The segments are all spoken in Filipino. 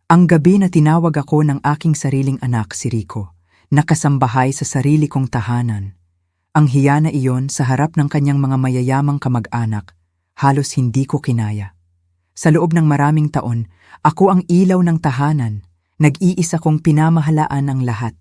Ang gabi na tinawag ako ng aking sariling anak si Rico, nakasambahay sa sarili kong tahanan. Ang hiya na iyon sa harap ng kanyang mga mayayamang kamag-anak, halos hindi ko kinaya. Sa loob ng maraming taon, ako ang ilaw ng tahanan, nag-iisa kong pinamahalaan ang lahat.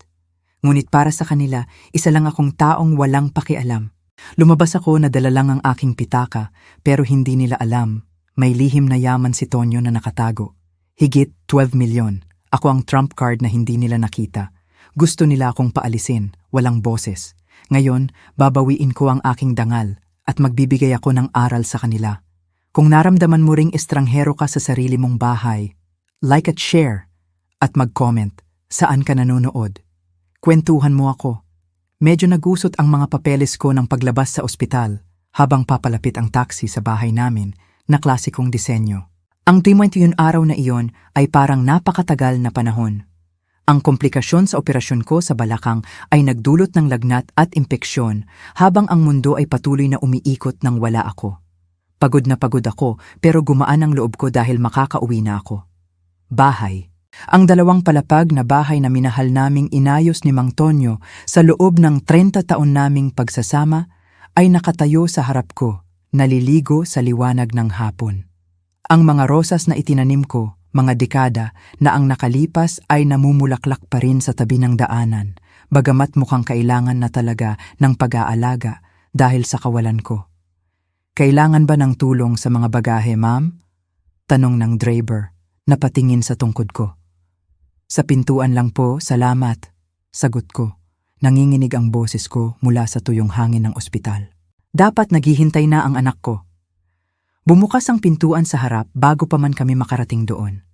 Ngunit para sa kanila, isa lang akong taong walang pakialam. Lumabas ako na dala lang ang aking pitaka, pero hindi nila alam, may lihim na yaman si Tonyo na nakatago. Higit 12 milyon. Ako ang trump card na hindi nila nakita. Gusto nila akong paalisin, walang boses. Ngayon, babawiin ko ang aking dangal at magbibigay ako ng aral sa kanila. Kung naramdaman mo ring estranghero ka sa sarili mong bahay, like at share at mag-comment saan ka nanonood. Kwentuhan mo ako. Medyo nagusot ang mga papeles ko ng paglabas sa ospital habang papalapit ang taxi sa bahay namin na klasikong disenyo. Ang 21 araw na iyon ay parang napakatagal na panahon. Ang komplikasyon sa operasyon ko sa balakang ay nagdulot ng lagnat at impeksyon habang ang mundo ay patuloy na umiikot nang wala ako. Pagod na pagod ako pero gumaan ang loob ko dahil makakauwi na ako. Bahay. Ang 2 palapag na bahay na minahal naming inayos ni Mang Tonyo sa loob ng 30 taon naming pagsasama ay nakatayo sa harap ko, naliligo sa liwanag ng hapon. Ang mga rosas na itinanim ko, mga dekada na ang nakalipas ay namumulaklak pa rin sa tabi ng daanan, bagamat mukhang kailangan na talaga ng pag-aalaga dahil sa kawalan ko. Kailangan ba ng tulong sa mga bagahe, ma'am? Tanong ng driver na patingin sa tungkod ko. Sa pintuan lang po, salamat. Sagot ko. Nanginginig ang boses ko mula sa tuyong hangin ng ospital. Dapat naghihintay na ang anak ko. Bumukas ang pintuan sa harap bago pa man kami makarating doon.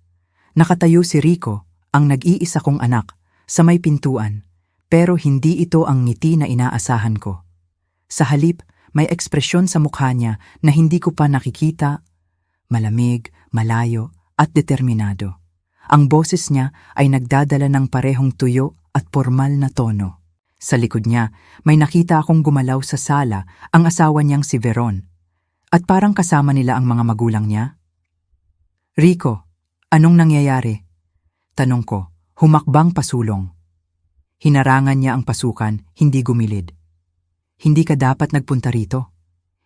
Nakatayo si Rico, ang nag-iisa kong anak, sa may pintuan, pero hindi ito ang ngiti na inaasahan ko. Sa halip, may ekspresyon sa mukha niya na hindi ko pa nakikita, malamig, malayo, at determinado. Ang boses niya ay nagdadala ng parehong tuyo at pormal na tono. Sa likod niya, may nakita akong gumalaw sa sala ang asawa niyang si Veron. At parang kasama nila ang mga magulang niya. Rico, anong nangyayari? Tanong ko, humakbang pasulong. Hinarangan niya ang pasukan, hindi gumilid. Hindi ka dapat nagpunta rito.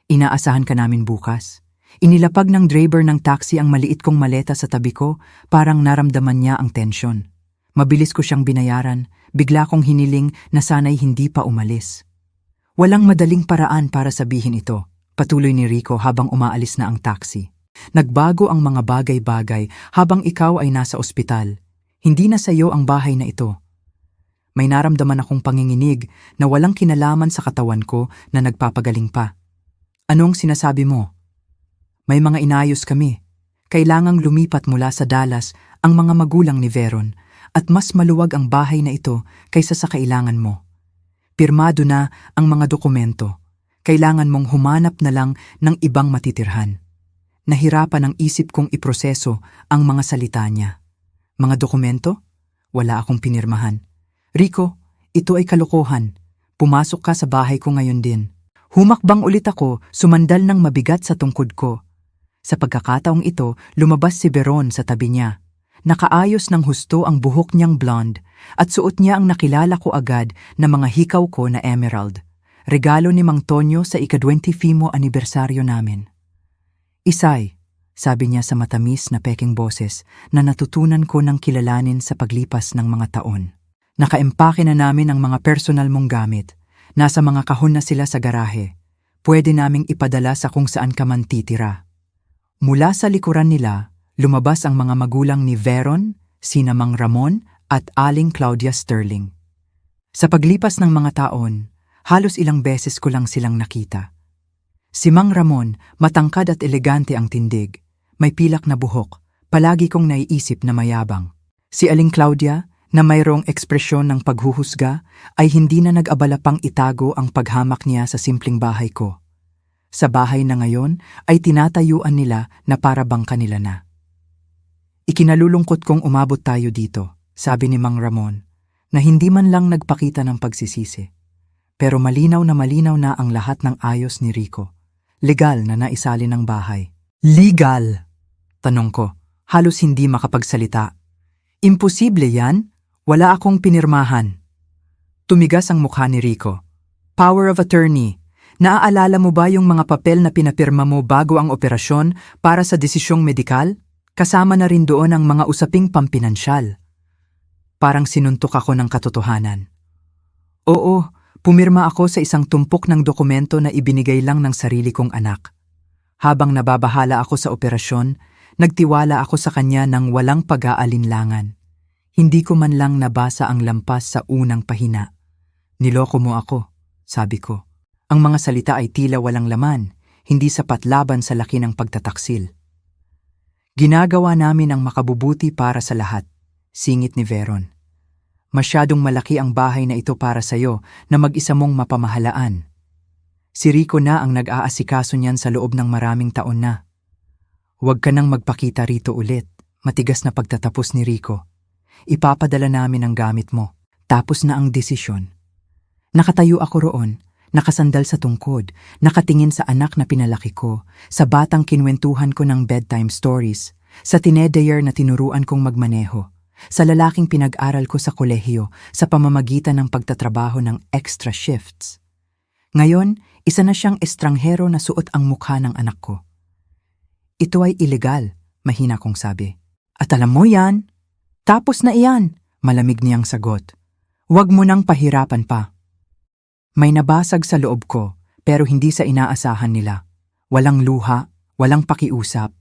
Inaasahan ka namin bukas. Inilapag ng driver ng taxi ang maliit kong maleta sa tabi ko, parang naramdaman niya ang tensyon. Mabilis ko siyang binayaran, bigla kong hiniling na sana'y hindi pa umalis. Walang madaling paraan para sabihin ito. Patuloy ni Rico habang umaalis na ang taxi. Nagbago ang mga bagay-bagay habang ikaw ay nasa ospital. Hindi na sa iyo ang bahay na ito. May naramdaman akong panginginig na walang kinalaman sa katawan ko na nagpapagaling pa. Anong sinasabi mo? May mga inayos kami. Kailangang lumipat mula sa Dallas ang mga magulang ni Veron at mas maluwag ang bahay na ito kaysa sa kailangan mo. Pirmado na ang mga dokumento. Kailangan mong humanap na lang ng ibang matitirhan. Nahirapan ang isip kong iproseso ang mga salita niya. Mga dokumento? Wala akong pinirmahan. Rico, ito ay kalokohan. Pumasok ka sa bahay ko ngayon din. Humakbang ulit ako, sumandal ng mabigat sa tungkod ko. Sa pagkakataong ito, lumabas si Veron sa tabi niya. Nakaayos ng husto ang buhok niyang blonde at suot niya ang nakilala ko agad na mga hikaw ko na emerald. Regalo ni Mang Tonyo sa ika-25 anibersaryo namin. Isay, sabi niya sa matamis na peking boses na natutunan ko ng kilalanin sa paglipas ng mga taon. Nakaempake na namin ang mga personal mong gamit. Nasa mga kahon na sila sa garahe. Pwede naming ipadala sa kung saan ka man titira. Mula sa likuran nila, lumabas ang mga magulang ni Veron, sina Mang Ramon at Aling Claudia Sterling. Sa paglipas ng mga taon, halos ilang beses ko lang silang nakita. Si Mang Ramon, matangkad at elegante ang tindig. May pilak na buhok, palagi kong naiisip na mayabang. Si Aling Claudia, na mayroong ekspresyon ng paghuhusga, ay hindi na nag-abala pang itago ang paghamak niya sa simpleng bahay ko. Sa bahay na ngayon ay tinatayuan nila na para bang kanila na. Ikinalulungkot kong umabot tayo dito, sabi ni Mang Ramon, na hindi man lang nagpakita ng pagsisisi. Pero malinaw na ang lahat ng ayos ni Rico. Legal na naisali ng bahay. Legal? Tanong ko, halos hindi makapagsalita. Imposible yan. Wala akong pinirmahan. Tumigas ang mukha ni Rico. Power of attorney. Naaalala mo ba yung mga papel na pinapirma mo bago ang operasyon para sa desisyong medikal? Kasama na rin doon ang mga usaping pampinansyal. Parang sinuntok ako ng katotohanan. Oo, pumirma ako sa isang tumpok ng dokumento na ibinigay lang ng sarili kong anak. Habang nababahala ako sa operasyon, nagtiwala ako sa kanya ng walang pag-aalinlangan. Hindi ko man lang nabasa ang lampas sa unang pahina. Niloko mo ako, sabi ko. Ang mga salita ay tila walang laman, hindi sapat laban sa laki ng pagtataksil. Ginagawa namin ang makabubuti para sa lahat, singit ni Veron. Masyadong malaki ang bahay na ito para sa'yo na mag-isa mong mapamahalaan. Si Rico na ang nag-aasikaso niyan sa loob ng maraming taon na. Huwag ka nang magpakita rito ulit, matigas na pagtatapos ni Rico. Ipapadala namin ang gamit mo, tapos na ang desisyon. Nakatayo ako roon, nakasandal sa tungkod, nakatingin sa anak na pinalaki ko, sa batang kinwentuhan ko ng bedtime stories, sa teenager na tinuruan kong magmaneho, sa lalaking pinag-aral ko sa kolehiyo sa pamamagitan ng pagtatrabaho ng extra shifts. Ngayon, isa na siyang estranghero na suot ang mukha ng anak ko. Ito ay ilegal, mahina kong sabi. At alam mo yan? Tapos na iyan, malamig niyang sagot. Huwag mo nang pahirapan pa. May nabasag sa loob ko, pero hindi sa inaasahan nila. Walang luha, walang pakiusap.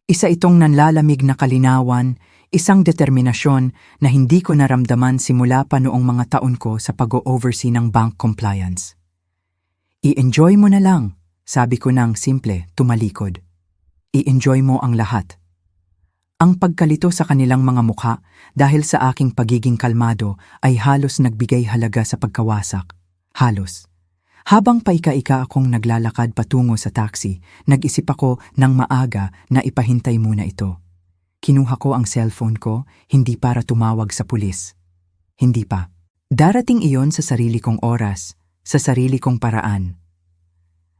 Isa itong nanlalamig na kalinawan, isang determinasyon na hindi ko naramdaman simula pa noong mga taon ko sa pag-o-oversee ng bank compliance. I-enjoy mo na lang, sabi ko nang simple, tumalikod. I-enjoy mo ang lahat. Ang pagkalito sa kanilang mga mukha dahil sa aking pagiging kalmado ay halos nagbigay halaga sa pagkawasak. Halos. Habang paika-ika akong naglalakad patungo sa taxi, nag-isip ako ng maaga na ipahintay muna ito. Kinuha ko ang cellphone ko, hindi para tumawag sa pulis. Hindi pa. Darating iyon sa sarili kong oras, sa sarili kong paraan.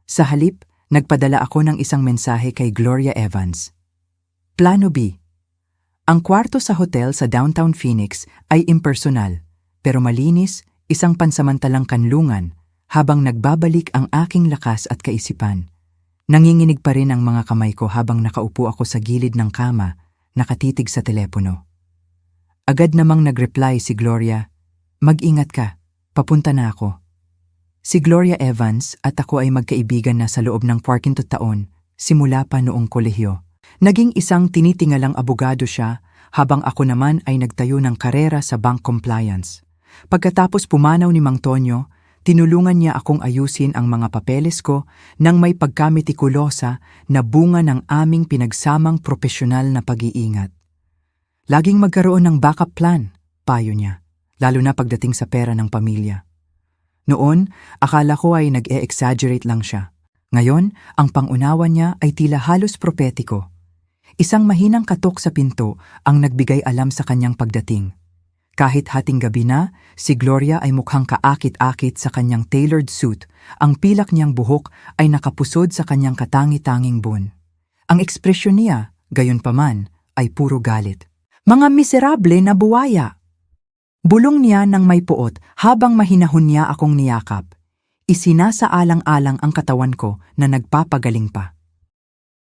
Sa halip, nagpadala ako ng isang mensahe kay Gloria Evans. Plano B. Ang kwarto sa hotel sa downtown Phoenix ay impersonal, pero malinis, isang pansamantalang kanlungan habang nagbabalik ang aking lakas at kaisipan. Nanginginig pa rin ang mga kamay ko habang nakaupo ako sa gilid ng kama, nakatitig sa telepono. Agad namang nag-reply si Gloria, "Mag-ingat ka, papunta na ako." Si Gloria Evans at ako ay magkaibigan na sa loob ng 40 taon, simula pa noong kolehiyo. Naging isang tinitingalang abogado siya habang ako naman ay nagtayo ng karera sa bank compliance. Pagkatapos pumanaw ni Mang Tonyo, tinulungan niya akong ayusin ang mga papeles ko nang may pagkametikulosa na bunga ng aming pinagsamang propesyonal na pag-iingat. Laging magkaroon ng backup plan, payo niya, lalo na pagdating sa pera ng pamilya. Noon, akala ko ay nag-e-exaggerate lang siya. Ngayon, ang pangunawa niya ay tila halos propetiko. Isang mahinang katok sa pinto ang nagbigay alam sa kanyang pagdating. Kahit hating gabi na, si Gloria ay mukhang kaakit-akit sa kanyang tailored suit, ang pilak niyang buhok ay nakapusod sa kanyang katangi-tanging buwan. Ang ekspresyon niya, gayunpaman, ay puro galit. "Mga miserable na buwaya!" Bulong niya ng may puot habang mahinahon niya akong niyakap. Isinasaalang-alang ang katawan ko na nagpapagaling pa.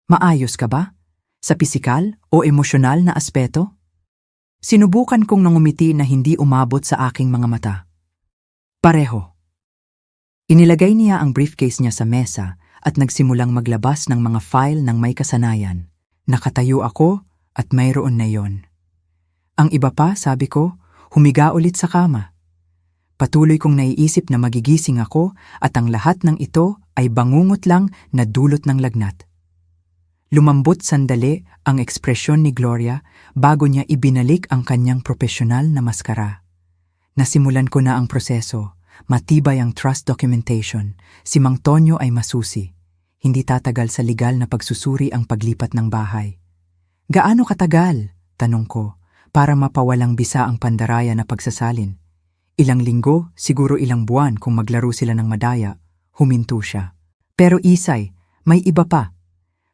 "Maayos ka ba? Sa pisikal o emosyonal na aspeto?" Sinubukan kong nangumiti na hindi umabot sa aking mga mata. Pareho. Inilagay niya ang briefcase niya sa mesa at nagsimulang maglabas ng mga file ng may kasanayan. Nakatayo ako at mayroon na yon. Ang iba pa, sabi ko, humiga ulit sa kama. Patuloy kong naiisip na magigising ako at ang lahat ng ito ay bangungot lang na dulot ng lagnat. Lumambot sandali ang ekspresyon ni Gloria bago niya ibinalik ang kanyang propesyonal na maskara. Nasimulan ko na ang proseso, matibay ang trust documentation, si Mang Tonyo ay masusi. Hindi tatagal sa legal na pagsusuri ang paglipat ng bahay. "Gaano katagal?" tanong ko, para mapawalang bisa ang pandaraya na pagsasalin. "Ilang linggo, siguro ilang buwan kung maglaro sila ng madaya," huminto siya. "Pero Isay, may iba pa.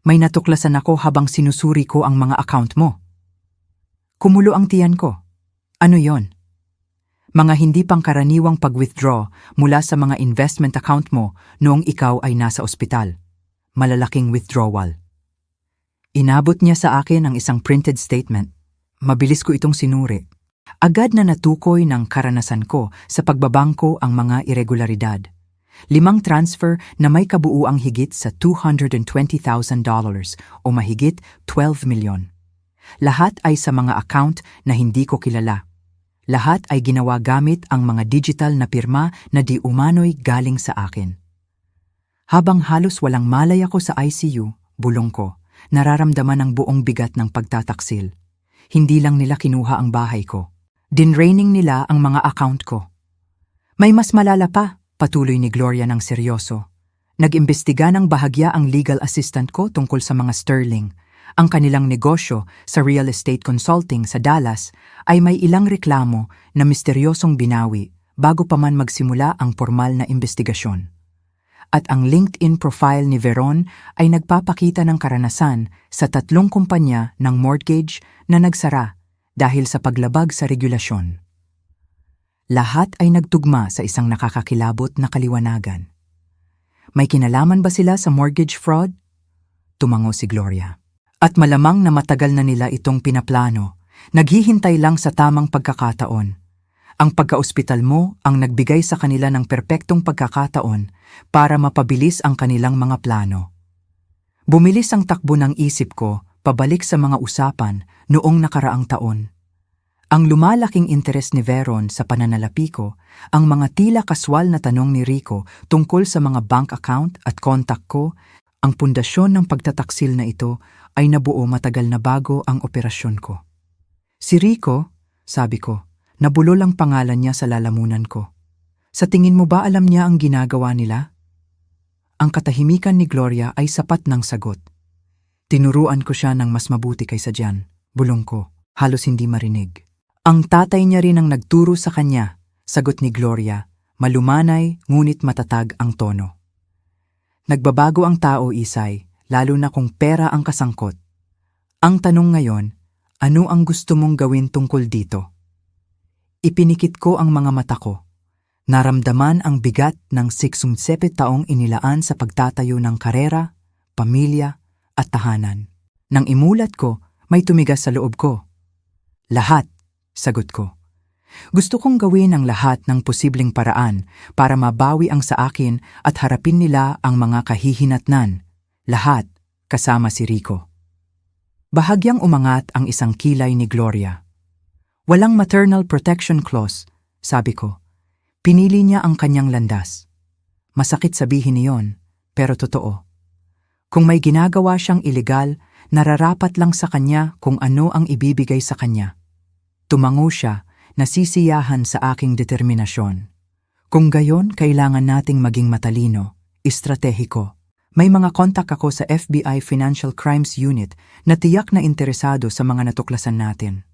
May natuklasan ako habang sinusuri ko ang mga account mo." Kumulo ang tiyan ko. Ano yon? Mga hindi pangkaraniwang pag-withdraw mula sa mga investment account mo noong ikaw ay nasa ospital. Malalaking withdrawal. Inabot niya sa akin ang isang printed statement. Mabilis ko itong sinuri. Agad na natukoy ng karanasan ko sa pagbabangko ang mga irregularidad. 5 transfer na may kabuuang higit sa $220,000 o mahigit 12 milyon. Lahat ay sa mga account na hindi ko kilala. Lahat ay ginawa gamit ang mga digital na pirma na di umano'y galing sa akin. Habang halos walang malay ako sa ICU, bulong ko, nararamdaman ang buong bigat ng pagtataksil. Hindi lang nila kinuha ang bahay ko. Dinraining nila ang mga account ko. May mas malala pa, patuloy ni Gloria ng seryoso. Nag-imbestiga ng bahagya ang legal assistant ko tungkol sa mga sterling. Ang kanilang negosyo sa real estate consulting sa Dallas ay may ilang reklamo na misteryosong binawi bago pa man magsimula ang formal na imbestigasyon. At ang LinkedIn profile ni Veron ay nagpapakita ng karanasan sa 3 kumpanya ng mortgage na nagsara dahil sa paglabag sa regulasyon. Lahat ay nagtugma sa isang nakakakilabot na kaliwanagan. May kinalaman ba sila sa mortgage fraud? Tumango si Gloria. At malamang na matagal na nila itong pinaplano, naghihintay lang sa tamang pagkakataon. Ang pagka-ospital mo ang nagbigay sa kanila ng perpektong pagkakataon para mapabilis ang kanilang mga plano. Bumilis ang takbo ng isip ko pabalik sa mga usapan noong nakaraang taon. Ang lumalaking interes ni Veron sa pananalapi ko, ang mga tila kaswal na tanong ni Rico tungkol sa mga bank account at contact ko, ang pundasyon ng pagtataksil na ito ay nabuo matagal na bago ang operasyon ko. Si Rico, sabi ko, nabulol ang pangalan niya sa lalamunan ko. Sa tingin mo ba alam niya ang ginagawa nila? Ang katahimikan ni Gloria ay sapat ng sagot. Tinuruan ko siya ng mas mabuti kaysa diyan, bulong ko, halos hindi marinig. Ang tatay niya rin ang nagturo sa kanya, sagot ni Gloria, malumanay ngunit matatag ang tono. Nagbabago ang tao, Isay, lalo na kung pera ang kasangkot. Ang tanong ngayon, ano ang gusto mong gawin tungkol dito? Ipinikit ko ang mga mata ko. Naramdaman ang bigat ng 67 taong inilaan sa pagtatayo ng karera, pamilya at tahanan. Nang imulat ko, may tumigas sa loob ko. Lahat, sagot ko. Gusto kong gawin ang lahat ng posibleng paraan para mabawi ang sa akin at harapin nila ang mga kahihinatnan. Lahat, kasama si Rico. Bahagyang umangat ang isang kilay ni Gloria. Walang maternal protection clause, sabi ko. Pinili niya ang kanyang landas. Masakit sabihin niyon, pero totoo. Kung may ginagawa siyang ilegal, nararapat lang sa kanya kung ano ang ibibigay sa kanya. Tumango siya, nasisiyahan sa aking determinasyon. Kung gayon, kailangan nating maging matalino, estratehiko. May mga kontak ako sa FBI Financial Crimes Unit na tiyak na interesado sa mga natuklasan natin.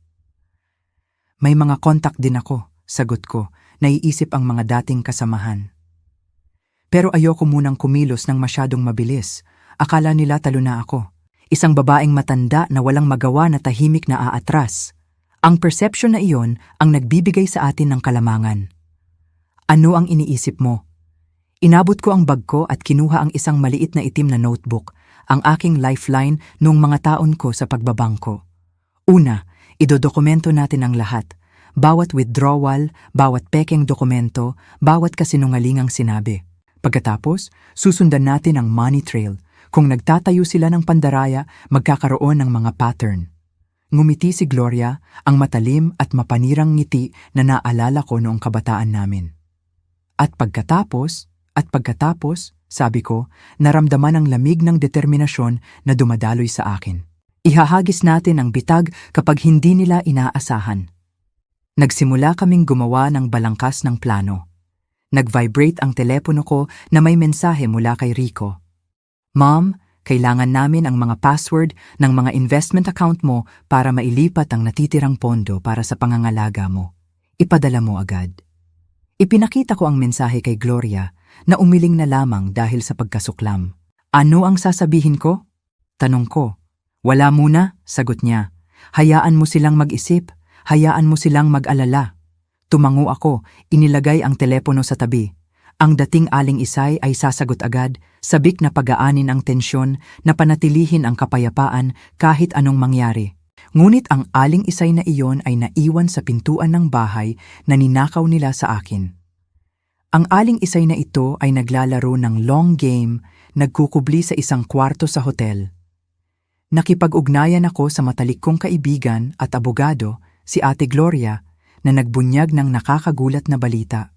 May mga kontak din ako, sagot ko, naiisip ang mga dating kasamahan. Pero ayoko munang kumilos ng masyadong mabilis. Akala nila talo na ako. Isang babaeng matanda na walang magawa na tahimik na aatras. Ang perception na iyon ang nagbibigay sa atin ng kalamangan. Ano ang iniisip mo? Inabot ko ang bag ko at kinuha ang isang maliit na itim na notebook, ang aking lifeline noong mga taon ko sa pagbabangko. Una, idodokumento natin ang lahat. Bawat withdrawal, bawat pekeng dokumento, bawat kasinungalingang sinabi. Pagkatapos, susundan natin ang money trail. Kung nagtatayo sila ng pandaraya, magkakaroon ng mga pattern. Ngumiti si Gloria, ang matalim at mapanirang ngiti na naalala ko noong kabataan namin. At pagkatapos, sabi ko, naramdaman ang lamig ng determinasyon na dumadaloy sa akin. Ihahagis natin ang bitag kapag hindi nila inaasahan. Nagsimula kaming gumawa ng balangkas ng plano. Nag-vibrate ang telepono ko na may mensahe mula kay Rico. Mom, kailangan namin ang mga password ng mga investment account mo para mailipat ang natitirang pondo para sa pangangalaga mo. Ipadala mo agad. Ipinakita ko ang mensahe kay Gloria na umiling na lamang dahil sa pagkasuklam. Ano ang sasabihin ko? Tanong ko. Wala muna, sagot niya. Hayaan mo silang mag-isip. Hayaan mo silang mag-alala. Tumango ako, inilagay ang telepono sa tabi. Ang dating Aling Isay ay sasagot agad, sabik na pag-aanin ang tensyon na panatilihin ang kapayapaan kahit anong mangyari. Ngunit ang Aling Isay na iyon ay naiwan sa pintuan ng bahay na ninakaw nila sa akin. Ang Aling Isay na ito ay naglalaro ng long game, nagkukubli sa isang kwarto sa hotel. Nakipag-ugnayan ako sa matalik kong kaibigan at abogado, si Ate Gloria, na nagbunyag ng nakakagulat na balita.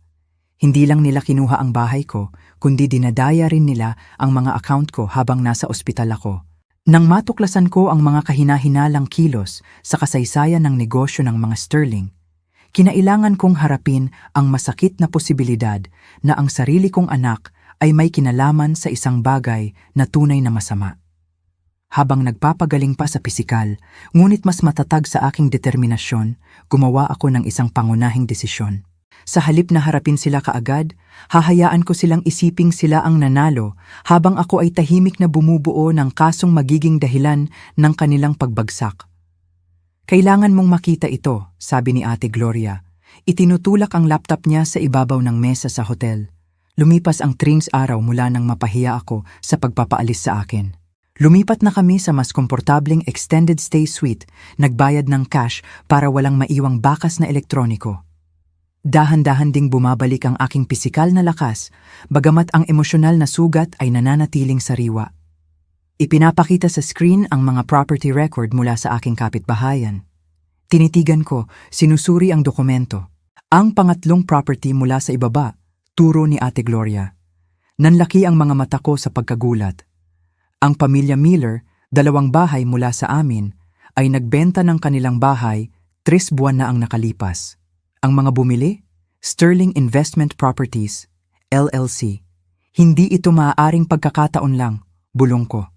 Hindi lang nila kinuha ang bahay ko, kundi dinadaya rin nila ang mga account ko habang nasa ospital ako. Nang matuklasan ko ang mga kahina-hinalang kilos sa kasaysayan ng negosyo ng mga Sterling, kinailangan kong harapin ang masakit na posibilidad na ang sarili kong anak ay may kinalaman sa isang bagay na tunay na masama. Habang nagpapagaling pa sa pisikal, ngunit mas matatag sa aking determinasyon, gumawa ako ng isang pangunahing desisyon. Sa halip na harapin sila kaagad, hahayaan ko silang isiping sila ang nanalo habang ako ay tahimik na bumubuo ng kasong magiging dahilan ng kanilang pagbagsak. Kailangan mong makita ito, sabi ni Ate Gloria. Itinutulak ang laptop niya sa ibabaw ng mesa sa hotel. Lumipas ang 3 araw mula nang mapahiya ako sa pagpapaalis sa akin. Lumipat na kami sa mas komportableng extended stay suite, nagbayad ng cash para walang maiwang bakas na elektroniko. Dahan-dahan ding bumabalik ang aking pisikal na lakas, bagamat ang emosyonal na sugat ay nananatiling sariwa. Ipinapakita sa screen ang mga property record mula sa aking kapitbahayan. Tinitigan ko, sinusuri ang dokumento. Ang pangatlong property mula sa ibaba, turo ni Ate Gloria. Nanlaki ang mga mata ko sa pagkagulat. Ang pamilya Miller, 2 bahay mula sa amin, ay nagbenta ng kanilang bahay 3 buwan na ang nakalipas. Ang mga bumili? Sterling Investment Properties, LLC. Hindi ito maaaring pagkakataon lang, bulong ko.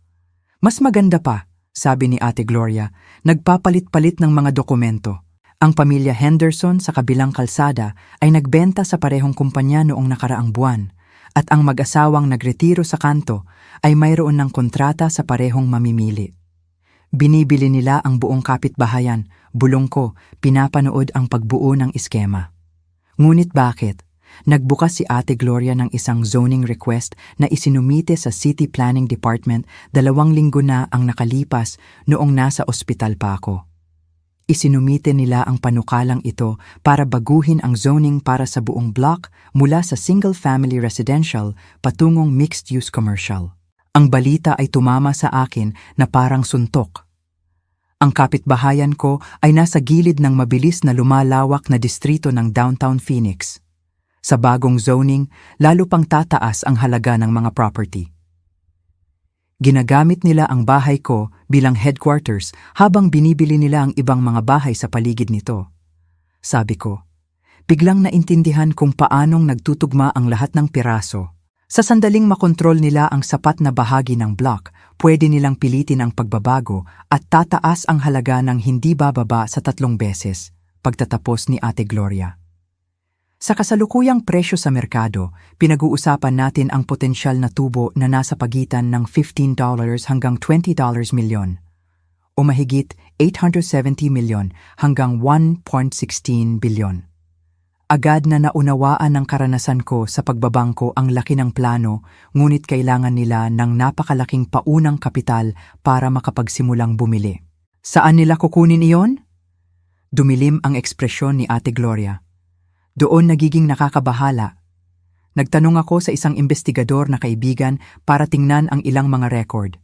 Mas maganda pa, sabi ni Ate Gloria, nagpapalit-palit ng mga dokumento. Ang pamilya Henderson sa kabilang kalsada ay nagbenta sa parehong kumpanya noong nakaraang buwan, at ang mag-asawang nagretiro sa kanto ay mayroon ng kontrata sa parehong mamimili. Binibili nila ang buong kapitbahayan, bulong ko, pinapanood ang pagbuo ng iskema. Ngunit bakit? Nagbukas si Ate Gloria ng isang zoning request na isinumite sa City Planning Department 2 linggo na ang nakalipas noong nasa ospital pa ako. Isinumite nila ang panukalang ito para baguhin ang zoning para sa buong block mula sa single-family residential patungong mixed-use commercial. Ang balita ay tumama sa akin na parang suntok. Ang kapitbahayan ko ay nasa gilid ng mabilis na lumalawak na distrito ng downtown Phoenix. Sa bagong zoning, lalo pang tataas ang halaga ng mga property. Ginagamit nila ang bahay ko bilang headquarters habang binibili nila ang ibang mga bahay sa paligid nito. Sabi ko, biglang naintindihan kung paanong nagtutugma ang lahat ng piraso. Sa sandaling makontrol nila ang sapat na bahagi ng block, pwede nilang pilitin ang pagbabago at tataas ang halaga ng hindi bababa sa 3 beses, pagtatapos ni Ate Gloria. Sa kasalukuyang presyo sa merkado, pinag-uusapan natin ang potensyal na tubo na nasa pagitan ng $15 hanggang $20 milyon o mahigit $870 milyon hanggang $1.16 bilyon. Agad na naunawaan ng karanasan ko sa pagbabangko ang laki ng plano, ngunit kailangan nila ng napakalaking paunang kapital para makapagsimulang bumili. Saan nila kukunin iyon? Dumilim ang ekspresyon ni Ate Gloria. Doon nagiging nakakabahala. Nagtanong ako sa isang investigador na kaibigan para tingnan ang ilang mga record.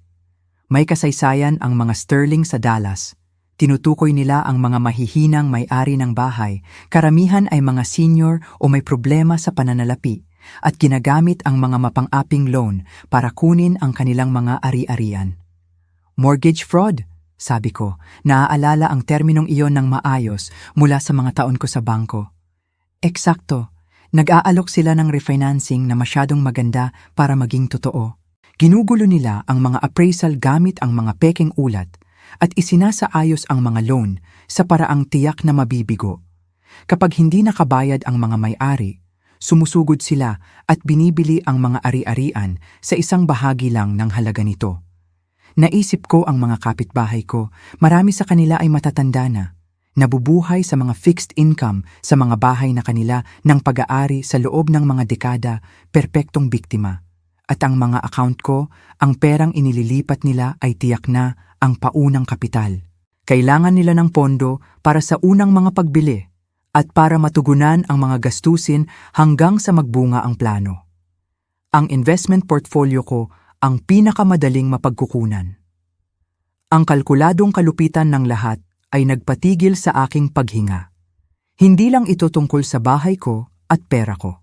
May kasaysayan ang mga Sterling sa Dallas. Tinutukoy nila ang mga mahihinang may-ari ng bahay, karamihan ay mga senior o may problema sa pananalapi, at ginagamit ang mga mapang-aping loan para kunin ang kanilang mga ari-arian. Mortgage fraud, sabi ko, naaalala ang terminong iyon ng maayos mula sa mga taon ko sa bangko. Eksakto, nag-aalok sila ng refinancing na masyadong maganda para maging totoo. Ginugulo nila ang mga appraisal gamit ang mga pekeng ulat, at isinasaayos ang mga loan sa paraang tiyak na mabibigo. Kapag hindi nakabayad ang mga may-ari, sumusugod sila at binibili ang mga ari-arian sa isang bahagi lang ng halaga nito. Naisip ko ang mga kapitbahay ko, marami sa kanila ay matatanda na. Nabubuhay sa mga fixed income sa mga bahay na kanila ng pag-aari sa loob ng mga dekada, perpektong biktima. At ang mga account ko, ang perang inililipat nila ay tiyak na ang paunang kapital. Kailangan nila ng pondo para sa unang mga pagbili at para matugunan ang mga gastusin hanggang sa magbunga ang plano. Ang investment portfolio ko ang pinakamadaling mapagkukunan. Ang kalkuladong kalupitan ng lahat ay nagpatigil sa aking paghinga. Hindi lang ito tungkol sa bahay ko at pera ko.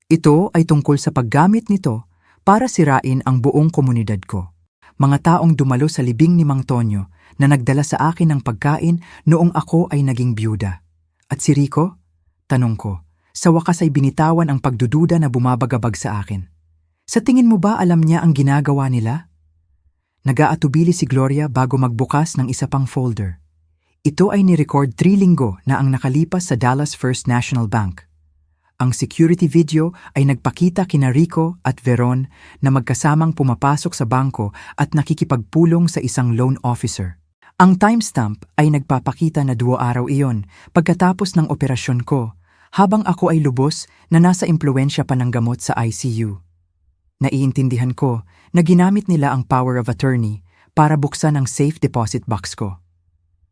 Ito ay tungkol sa paggamit nito para sirain ang buong komunidad ko. Mga taong dumalo sa libing ni Mang Tonyo na nagdala sa akin ng pagkain noong ako ay naging byuda. At si Rico? Tanong ko, sa wakas ay binitawan ang pagdududa na bumabagabag sa akin. Sa tingin mo ba alam niya ang ginagawa nila? Nag-aatubili si Gloria bago magbukas ng isa pang folder. Ito ay ni-record 3 linggo na ang nakalipas sa Dallas First National Bank. Ang security video ay nagpakita kina Rico at Veron na magkasamang pumapasok sa bangko at nakikipagpulong sa isang loan officer. Ang timestamp ay nagpapakita na 2 araw iyon pagkatapos ng operasyon ko, habang ako ay lubos na nasa impluwensya pa ng gamot sa ICU. Naiintindihan ko na ginamit nila ang power of attorney para buksan ang safe deposit box ko.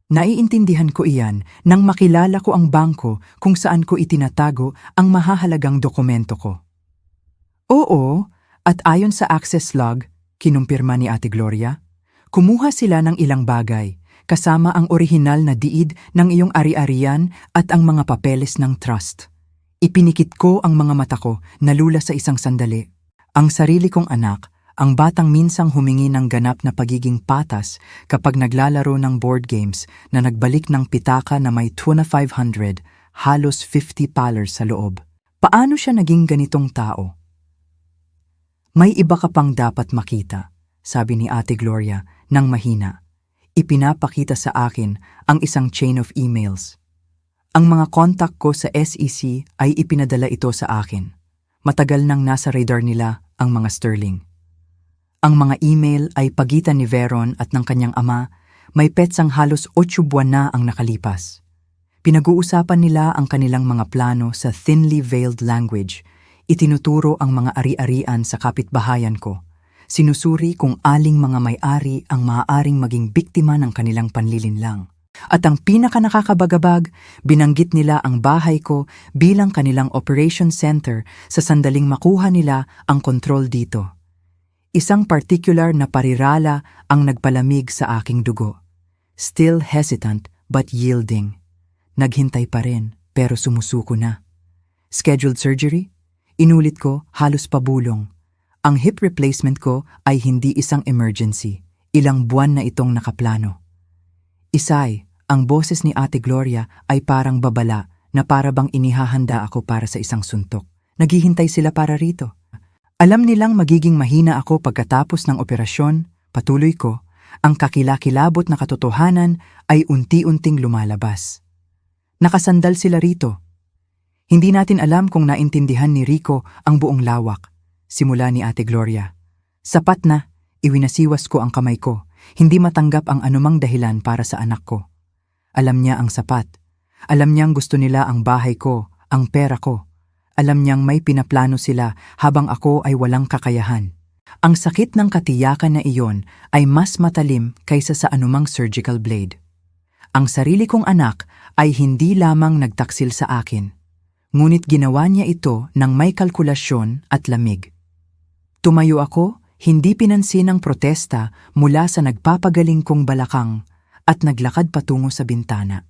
Naiintindihan ko iyan nang makilala ko ang bangko kung saan ko itinatago ang mahahalagang dokumento ko. Oo, at ayon sa access log, kinumpirma ni Ate Gloria, kumuha sila ng ilang bagay, kasama ang orihinal na diid ng iyong ari-arian at ang mga papeles ng trust. Ipinikit ko ang mga mata ko, nalula sa isang sandali. Ang sarili kong anak, ang batang minsang humingi ng ganap na pagiging patas kapag naglalaro ng board games na nagbalik ng pitaka na may tuna 500, halos $50 sa loob. Paano siya naging ganitong tao? May iba ka pang dapat makita, sabi ni Ate Gloria nang mahina. Ipinapakita sa akin ang isang chain of emails. Ang mga contact ko sa SEC ay ipinadala ito sa akin. Matagal nang nasa radar nila ang mga sterling. Ang mga email ay pagitan ni Veron at ng kanyang ama, may petsang halos 8 buwan na ang nakalipas. Pinag-uusapan nila ang kanilang mga plano sa thinly veiled language. Itinuturo ang mga ari-arian sa kapitbahayan ko. Sinusuri kung aling mga may-ari ang maaaring maging biktima ng kanilang panlilinlang. At ang pinaka-nakakabagabag, binanggit nila ang bahay ko bilang kanilang operation center sa sandaling makuha nila ang kontrol dito. Isang particular na parirala ang nagpalamig sa aking dugo. Still hesitant but yielding. Naghintay pa rin pero sumusuko na. Scheduled surgery? Inulit ko, halos pabulong. Ang hip replacement ko ay hindi isang emergency. Ilang buwan na itong nakaplano. Isay, ang boses ni Ate Gloria ay parang babala na para bang inihahanda ako para sa isang suntok. Naghihintay sila para rito. Alam nilang magiging mahina ako pagkatapos ng operasyon, patuloy ko, ang kakilakilabot na katotohanan ay unti-unting lumalabas. Nakasandal sila rito. Hindi natin alam kung naintindihan ni Rico ang buong lawak, simula ni Ate Gloria. Sapat na, iwinasiwas ko ang kamay ko, hindi matanggap ang anumang dahilan para sa anak ko. Alam niya ang sapat. Alam niyang gusto nila ang bahay ko, ang pera ko. Alam niyang may pinaplano sila habang ako ay walang kakayahan. Ang sakit ng katiyakan na iyon ay mas matalim kaysa sa anumang surgical blade. Ang sarili kong anak ay hindi lamang nagtaksil sa akin, ngunit ginawa niya ito ng may kalkulasyon at lamig. Tumayo ako, hindi pinansin ang protesta mula sa nagpapagaling kong balakang at naglakad patungo sa bintana.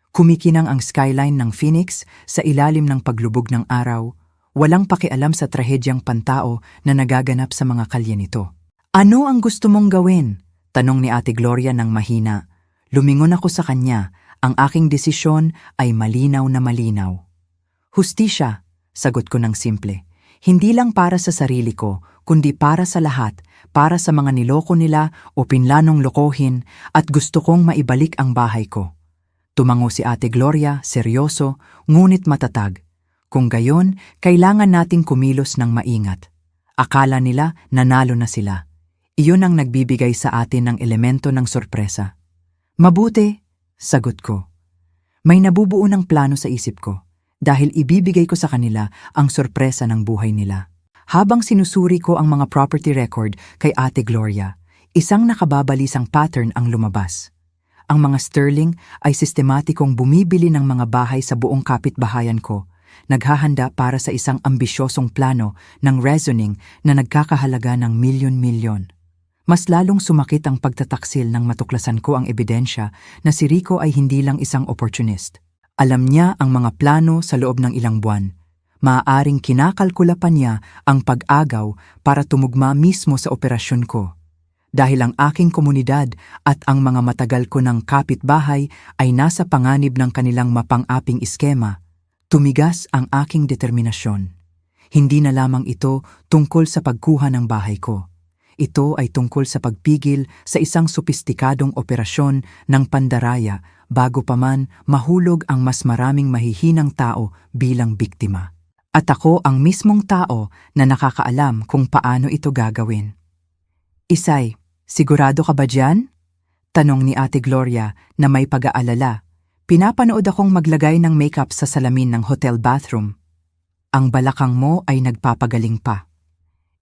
Kumikinang ang skyline ng Phoenix sa ilalim ng paglubog ng araw, walang pakialam sa trahedyang pantao na nagaganap sa mga kalye nito. Ano ang gusto mong gawin? Tanong ni Ate Gloria ng mahina. Lumingon ako sa kanya, ang aking desisyon ay malinaw na malinaw. Hustisya, sagot ko ng simple. Hindi lang para sa sarili ko, kundi para sa lahat, para sa mga niloko nila o pinlanong lokohin at gusto kong maibalik ang bahay ko. Tumango si Ate Gloria, seryoso, ngunit matatag. Kung gayon, kailangan nating kumilos ng maingat. Akala nila nanalo na sila. Iyon ang nagbibigay sa atin ng elemento ng sorpresa. Mabuti, Sagot ko. May nabubuo ng plano sa isip ko dahil ibibigay ko sa kanila ang sorpresa ng buhay nila. Habang sinusuri ko ang mga property record kay Ate Gloria, isang nakababalisang pattern ang lumabas. Ang mga Sterling ay sistematikong bumibili ng mga bahay sa buong kapitbahayan ko, naghahanda para sa isang ambisyosong plano ng rezoning na nagkakahalaga ng milyon-milyon. Mas lalong sumakit ang pagtataksil nang matuklasan ko ang ebidensya na si Rico ay hindi lang isang opportunist. Alam niya ang mga plano sa loob ng ilang buwan. Maaaring kinakalkula pa niya ang pag-agaw para tumugma mismo sa operasyon ko. Dahil ang aking komunidad at ang mga matagal ko ng kapitbahay ay nasa panganib ng kanilang mapang-aping iskema, tumigas ang aking determinasyon. Hindi na lamang ito tungkol sa pagkuha ng bahay ko. Ito ay tungkol sa pagpigil sa isang sopistikadong operasyon ng pandaraya bago pa man mahulog ang mas maraming mahihinang tao bilang biktima. At ako ang mismong tao na nakakaalam kung paano ito gagawin. Isay, sigurado ka ba dyan? Tanong ni Ate Gloria na may pag-aalala. Pinapanood akong maglagay ng makeup sa salamin ng hotel bathroom. Ang balakang mo ay nagpapagaling pa.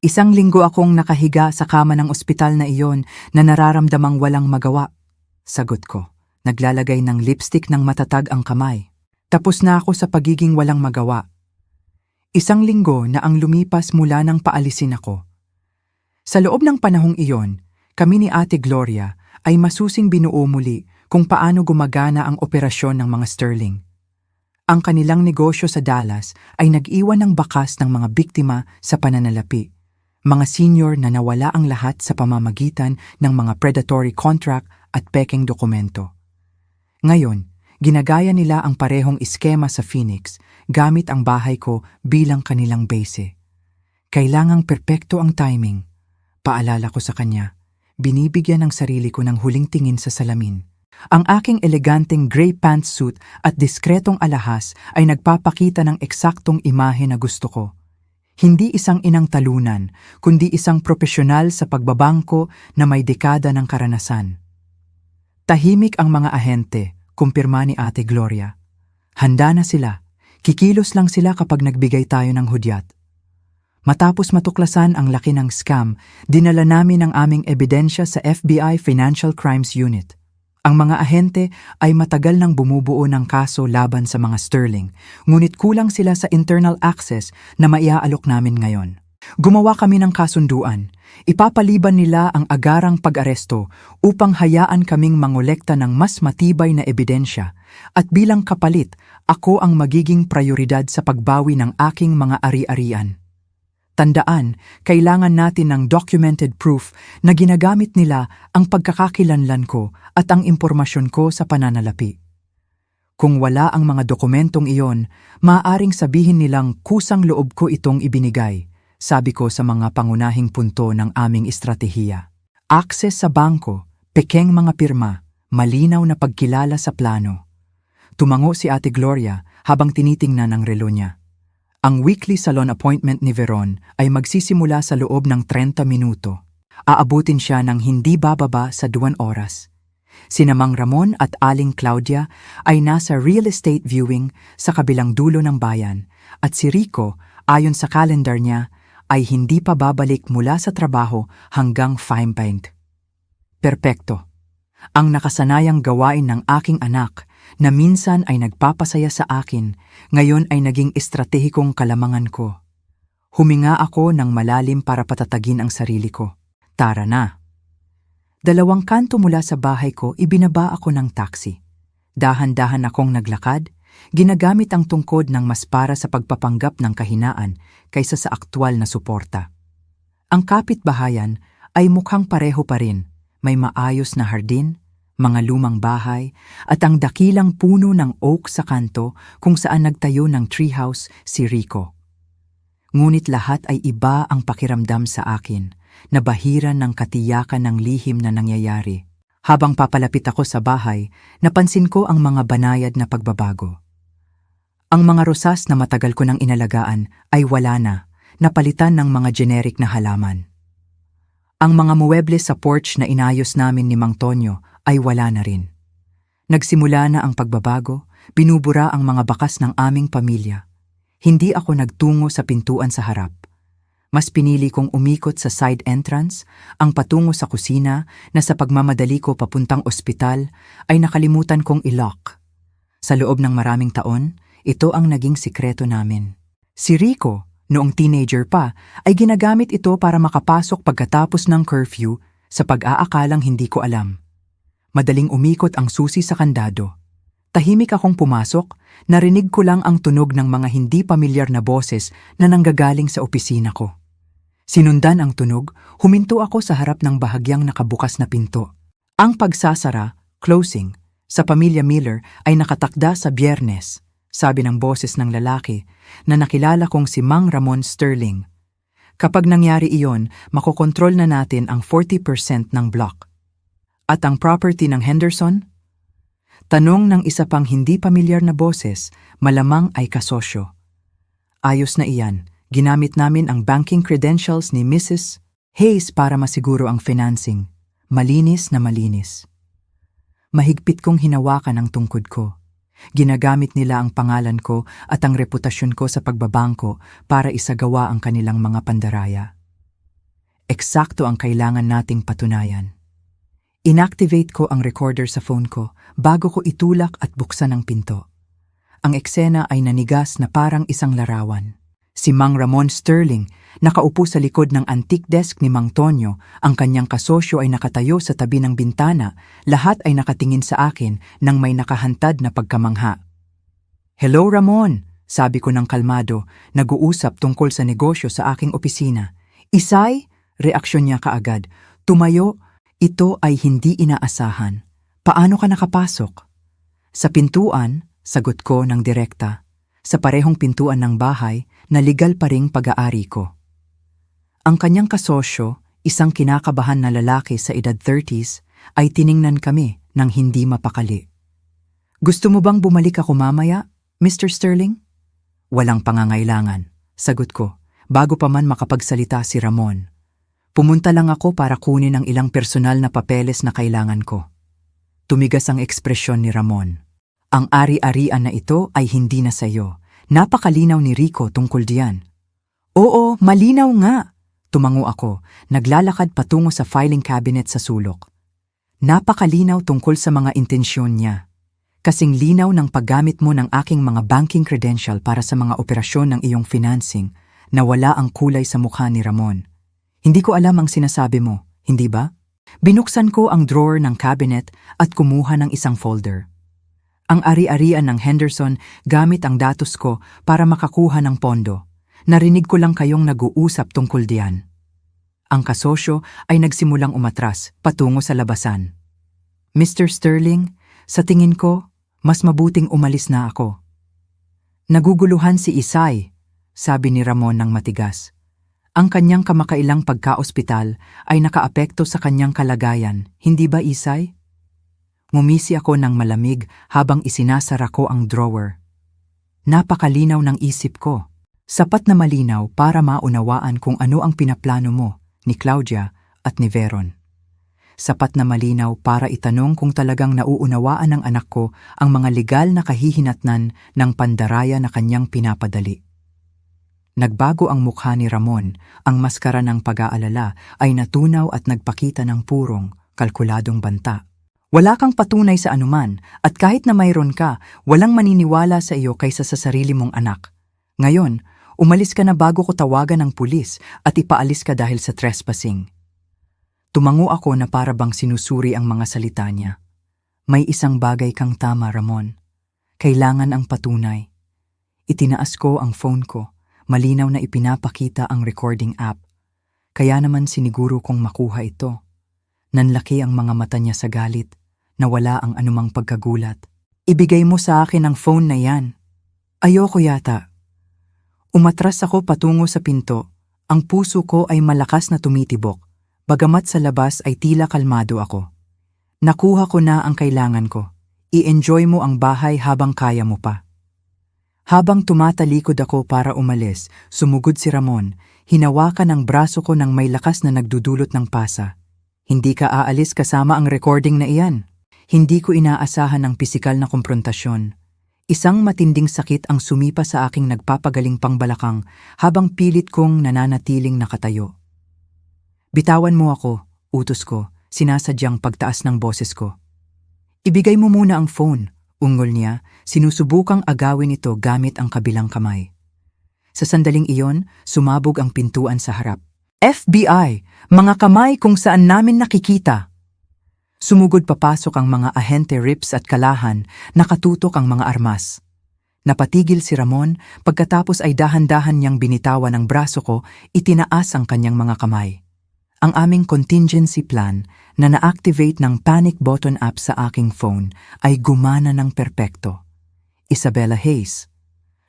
Isang linggo akong nakahiga sa kama ng ospital na iyon na nararamdamang walang magawa. Sagot ko, naglalagay ng lipstick ng matatag ang kamay. Tapos na ako sa pagiging walang magawa. Isang linggo na ang lumipas mula nang paalisin ako. Sa loob ng panahong iyon, kami ni Ate Gloria ay masusing binuo muli kung paano gumagana ang operasyon ng mga Sterling. Ang kanilang negosyo sa Dallas ay nag-iwan ng bakas ng mga biktima sa pananalapi. Mga senior na nawala ang lahat sa pamamagitan ng mga predatory contract at pekeng dokumento. Ngayon, ginagaya nila ang parehong iskema sa Phoenix gamit ang bahay ko bilang kanilang base. Kailangang perpekto ang timing. Paalala ko sa kanya, binibigyan ng sarili ko ng huling tingin sa salamin. Ang aking eleganteng gray pantsuit at diskretong alahas ay nagpapakita ng eksaktong imahe na gusto ko. Hindi isang inang talunan, kundi isang profesional sa pagbabangko na may dekada ng karanasan. Tahimik ang mga ahente, kumpirma ni Ate Gloria. Handa na sila. Kikilos lang sila kapag nagbigay tayo ng hudyat. Matapos matuklasan ang laki ng scam, dinala namin ang aming ebidensya sa FBI Financial Crimes Unit. Ang mga ahente ay matagal nang bumubuo ng kaso laban sa mga Sterling, ngunit kulang sila sa internal access na maiaalok namin ngayon. Gumawa kami ng kasunduan. Ipapaliban nila ang agarang pag-aresto upang hayaan kaming mangolekta ng mas matibay na ebidensya at bilang kapalit, ako ang magiging prioridad sa pagbawi ng aking mga ari-arian. Tandaan, kailangan natin ng documented proof na ginagamit nila ang pagkakakilanlan ko at ang impormasyon ko sa pananalapi. Kung wala ang mga dokumentong iyon, maaaring sabihin nilang kusang loob ko itong ibinigay, sabi ko sa mga pangunahing punto ng aming estratehiya. Access sa bangko, pekeng mga pirma, malinaw na pagkilala sa plano. Tumango si Ate Gloria habang tinitingnan ang relo niya. Ang weekly salon appointment ni Veron ay magsisimula sa loob ng 30 minuto. Aabutin siya ng hindi bababa sa 2 oras. Sina Mang Ramon at Aling Claudia ay nasa real estate viewing sa kabilang dulo ng bayan at si Rico, ayon sa calendar niya, ay hindi pa babalik mula sa trabaho hanggang 5:00. Perpekto. Ang nakasanayang gawain ng aking anak na minsan ay nagpapasaya sa akin, ngayon ay naging estratehikong kalamangan ko. Huminga ako ng malalim para patatagin ang sarili ko. Tara na. 2 kanto mula sa bahay ko, ibinaba ako ng taxi. Dahan-dahan akong naglakad, ginagamit ang tungkod ng mas para sa pagpapanggap ng kahinaan kaysa sa aktwal na suporta. Ang kapitbahayan ay mukhang pareho pa rin, may maayos na hardin, mga lumang bahay, at ang dakilang puno ng oak sa kanto kung saan nagtayo ng treehouse si Rico. Ngunit lahat ay iba ang pakiramdam sa akin, nabahiran ng katiyakan ng lihim na nangyayari. Habang papalapit ako sa bahay, napansin ko ang mga banayad na pagbabago. Ang mga rosas na matagal ko nang inalagaan ay wala na, napalitan ng mga generic na halaman. Ang mga muweble sa porch na inayos namin ni Mang Tonyo ay wala na rin. Nagsimula na ang pagbabago, binubura ang mga bakas ng aming pamilya. Hindi ako nagtungo sa pintuan sa harap. Mas pinili kong umikot sa side entrance, ang patungo sa kusina na sa pagmamadali ko papuntang ospital ay nakalimutan kong i-lock. Sa loob ng maraming taon, ito ang naging sikreto namin. Si Rico, noong teenager pa, ay ginagamit ito para makapasok pagkatapos ng curfew sa pag-aakalang hindi ko alam. Madaling umikot ang susi sa kandado. Tahimik akong pumasok, narinig ko lang ang tunog ng mga hindi pamilyar na boses na nanggagaling sa opisina ko. Sinundan ang tunog, huminto ako sa harap ng bahagyang nakabukas na pinto. Ang pagsasara, closing, sa pamilya Miller ay nakatakda sa Biyernes, sabi ng boses ng lalaki na nakilala kong si Mang Ramon Sterling. Kapag nangyari iyon, makokontrol na natin ang 40% ng block. At ang property ng Henderson? Tanong ng isa pang hindi pamilyar na boses, malamang ay kasosyo. Ayos na iyan, ginamit namin ang banking credentials ni Mrs. Hayes para masiguro ang financing. Malinis na malinis. Mahigpit kong hinawakan ang tungkod ko. Ginagamit nila ang pangalan ko at ang reputasyon ko sa pagbabangko para isagawa ang kanilang mga pandaraya. Eksakto ang kailangan nating patunayan. Inactivate ko ang recorder sa phone ko bago ko itulak at buksan ang pinto. Ang eksena ay nanigas na parang isang larawan. Si Mang Ramon Sterling, nakaupo sa likod ng antique desk ni Mang Tonyo, ang kanyang kasosyo ay nakatayo sa tabi ng bintana, lahat ay nakatingin sa akin nang may nakahantad na pagkamangha. "Hello Ramon," sabi ko ng kalmado, nag-uusap tungkol sa negosyo sa aking opisina. "Isay?" reaksyon niya kaagad. Tumayo. Ito ay hindi inaasahan. "Paano ka nakapasok?" "Sa pintuan," sagot ko ng direkta. Sa parehong pintuan ng bahay na legal pa ring pag-aari ko. Ang kanyang kasosyo, isang kinakabahan na lalaki sa edad 30s, ay tiningnan kami ng hindi mapakali. "Gusto mo bang bumalik ako mamaya, Mr. Sterling?" "Walang pangangailangan," sagot ko, bago pa man makapagsalita si Ramon. "Pumunta lang ako para kunin ang ilang personal na papeles na kailangan ko." Tumigas ang ekspresyon ni Ramon. "Ang ari-arian na ito ay hindi na sayo. Napakalinaw ni Rico tungkol diyan." "Oo, malinaw nga," tumango ako, naglalakad patungo sa filing cabinet sa sulok. "Napakalinaw tungkol sa mga intensyon niya. Kasing linaw ng paggamit mo ng aking mga banking credential para sa mga operasyon ng iyong financing na wala ang kulay sa mukha ni Ramon. Hindi ko alam ang sinasabi mo, hindi ba?" Binuksan ko ang drawer ng cabinet at kumuha ng isang folder. Ang ari-arian ng Henderson gamit ang datos ko para makakuha ng pondo. Narinig ko lang kayong nag-uusap tungkol diyan. Ang kasosyo ay nagsimulang umatras patungo sa labasan. "Mr. Sterling, sa tingin ko, mas mabuting umalis na ako." "Naguguluhan si Isay," sabi ni Ramon ng matigas. "Ang kanyang kamakailang pagka-ospital ay nakaapekto sa kanyang kalagayan, hindi ba Isay?" Ngumisi ako ng malamig habang isinasara ko ang drawer. Napakalinaw ng isip ko. Sapat na malinaw para maunawaan kung ano ang pinaplano mo, ni Claudia at ni Veron. Sapat na malinaw para itanong kung talagang nauunawaan ng anak ko ang mga legal na kahihinatnan ng pandaraya na kanyang pinapadali. Nagbago ang mukha ni Ramon, ang maskara ng pag-aalala ay natunaw at nagpakita ng purong, kalkuladong banta. "Wala kang patunay sa anuman at kahit na mayroon ka, walang maniniwala sa iyo kaysa sa sarili mong anak. Ngayon, umalis ka na bago ko tawagan ng pulis at ipaalis ka dahil sa trespassing." Tumango ako na para bang sinusuri ang mga salita niya. "May isang bagay kang tama, Ramon. Kailangan ang patunay." Itinaas ko ang phone ko. Malinaw na ipinapakita ang recording app. Kaya naman siniguro kong makuha ito. Nanlaki ang mga mata niya sa galit, nawala ang anumang pagkagulat. "Ibigay mo sa akin ang phone na yan." "Ayoko yata." Umatras ako patungo sa pinto. Ang puso ko ay malakas na tumitibok, bagamat sa labas ay tila kalmado ako. "Nakuha ko na ang kailangan ko. I-enjoy mo ang bahay habang kaya mo pa." Habang tumatalikod ako para umalis, sumugod si Ramon, hinawakan ang braso ko ng may lakas na nagdudulot ng pasa. "Hindi ka aalis kasama ang recording na iyan. Hindi ko inaasahan ang pisikal na komprontasyon. Isang matinding sakit ang sumipa sa aking nagpapagaling pangbalakang habang pilit kong nananatiling nakatayo. Bitawan mo ako, utos ko, sinasadyang pagtaas ng boses ko. Ibigay mo muna ang phone, ungol niya, sinusubukang agawin ito gamit ang kabilang kamay. Sa sandaling iyon, sumabog ang pintuan sa harap. FBI, mga kamay kung saan namin nakikita. Sumugod papasok ang mga ahente Rips at Callahan, nakatutok ang mga armas. Napatigil si Ramon, pagkatapos ay dahan-dahan niyang binitawan ang braso ko, itinaas ang kanyang mga kamay. Ang aming contingency plan na na-activate ng panic button app sa aking phone ay gumana ng perpekto. Isabella Hayes.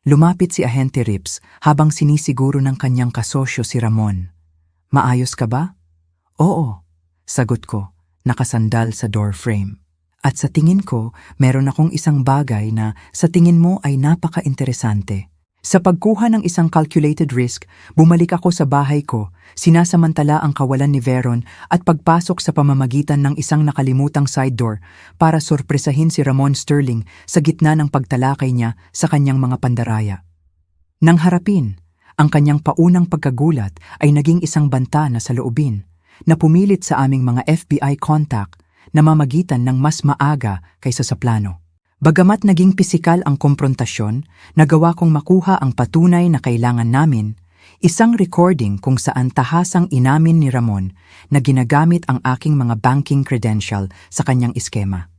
Lumapit si ahente Rips habang sinisiguro ng kanyang kasosyo si Ramon. Maayos ka ba? Oo, sagot ko, nakasandal sa door frame. At sa tingin ko, meron akong isang bagay na sa tingin mo ay napaka-interesante. Sa pagkuha ng isang calculated risk, bumalik ako sa bahay ko, sinasamantala ang kawalan ni Veron at pagpasok sa pamamagitan ng isang nakalimutang side door para sorpresahin si Ramon Sterling sa gitna ng pagtalakay niya sa kanyang mga pandaraya. Nang harapin, ang kanyang paunang pagkagulat ay naging isang banta na sa loobin na pumilit sa aming mga FBI contact na mamagitan ng mas maaga kaysa sa plano. Bagamat naging pisikal ang komprontasyon, nagawa kong makuha ang patunay na kailangan namin, isang recording kung saan tahasang inamin ni Ramon na ginagamit ang aking mga banking credential sa kanyang iskema.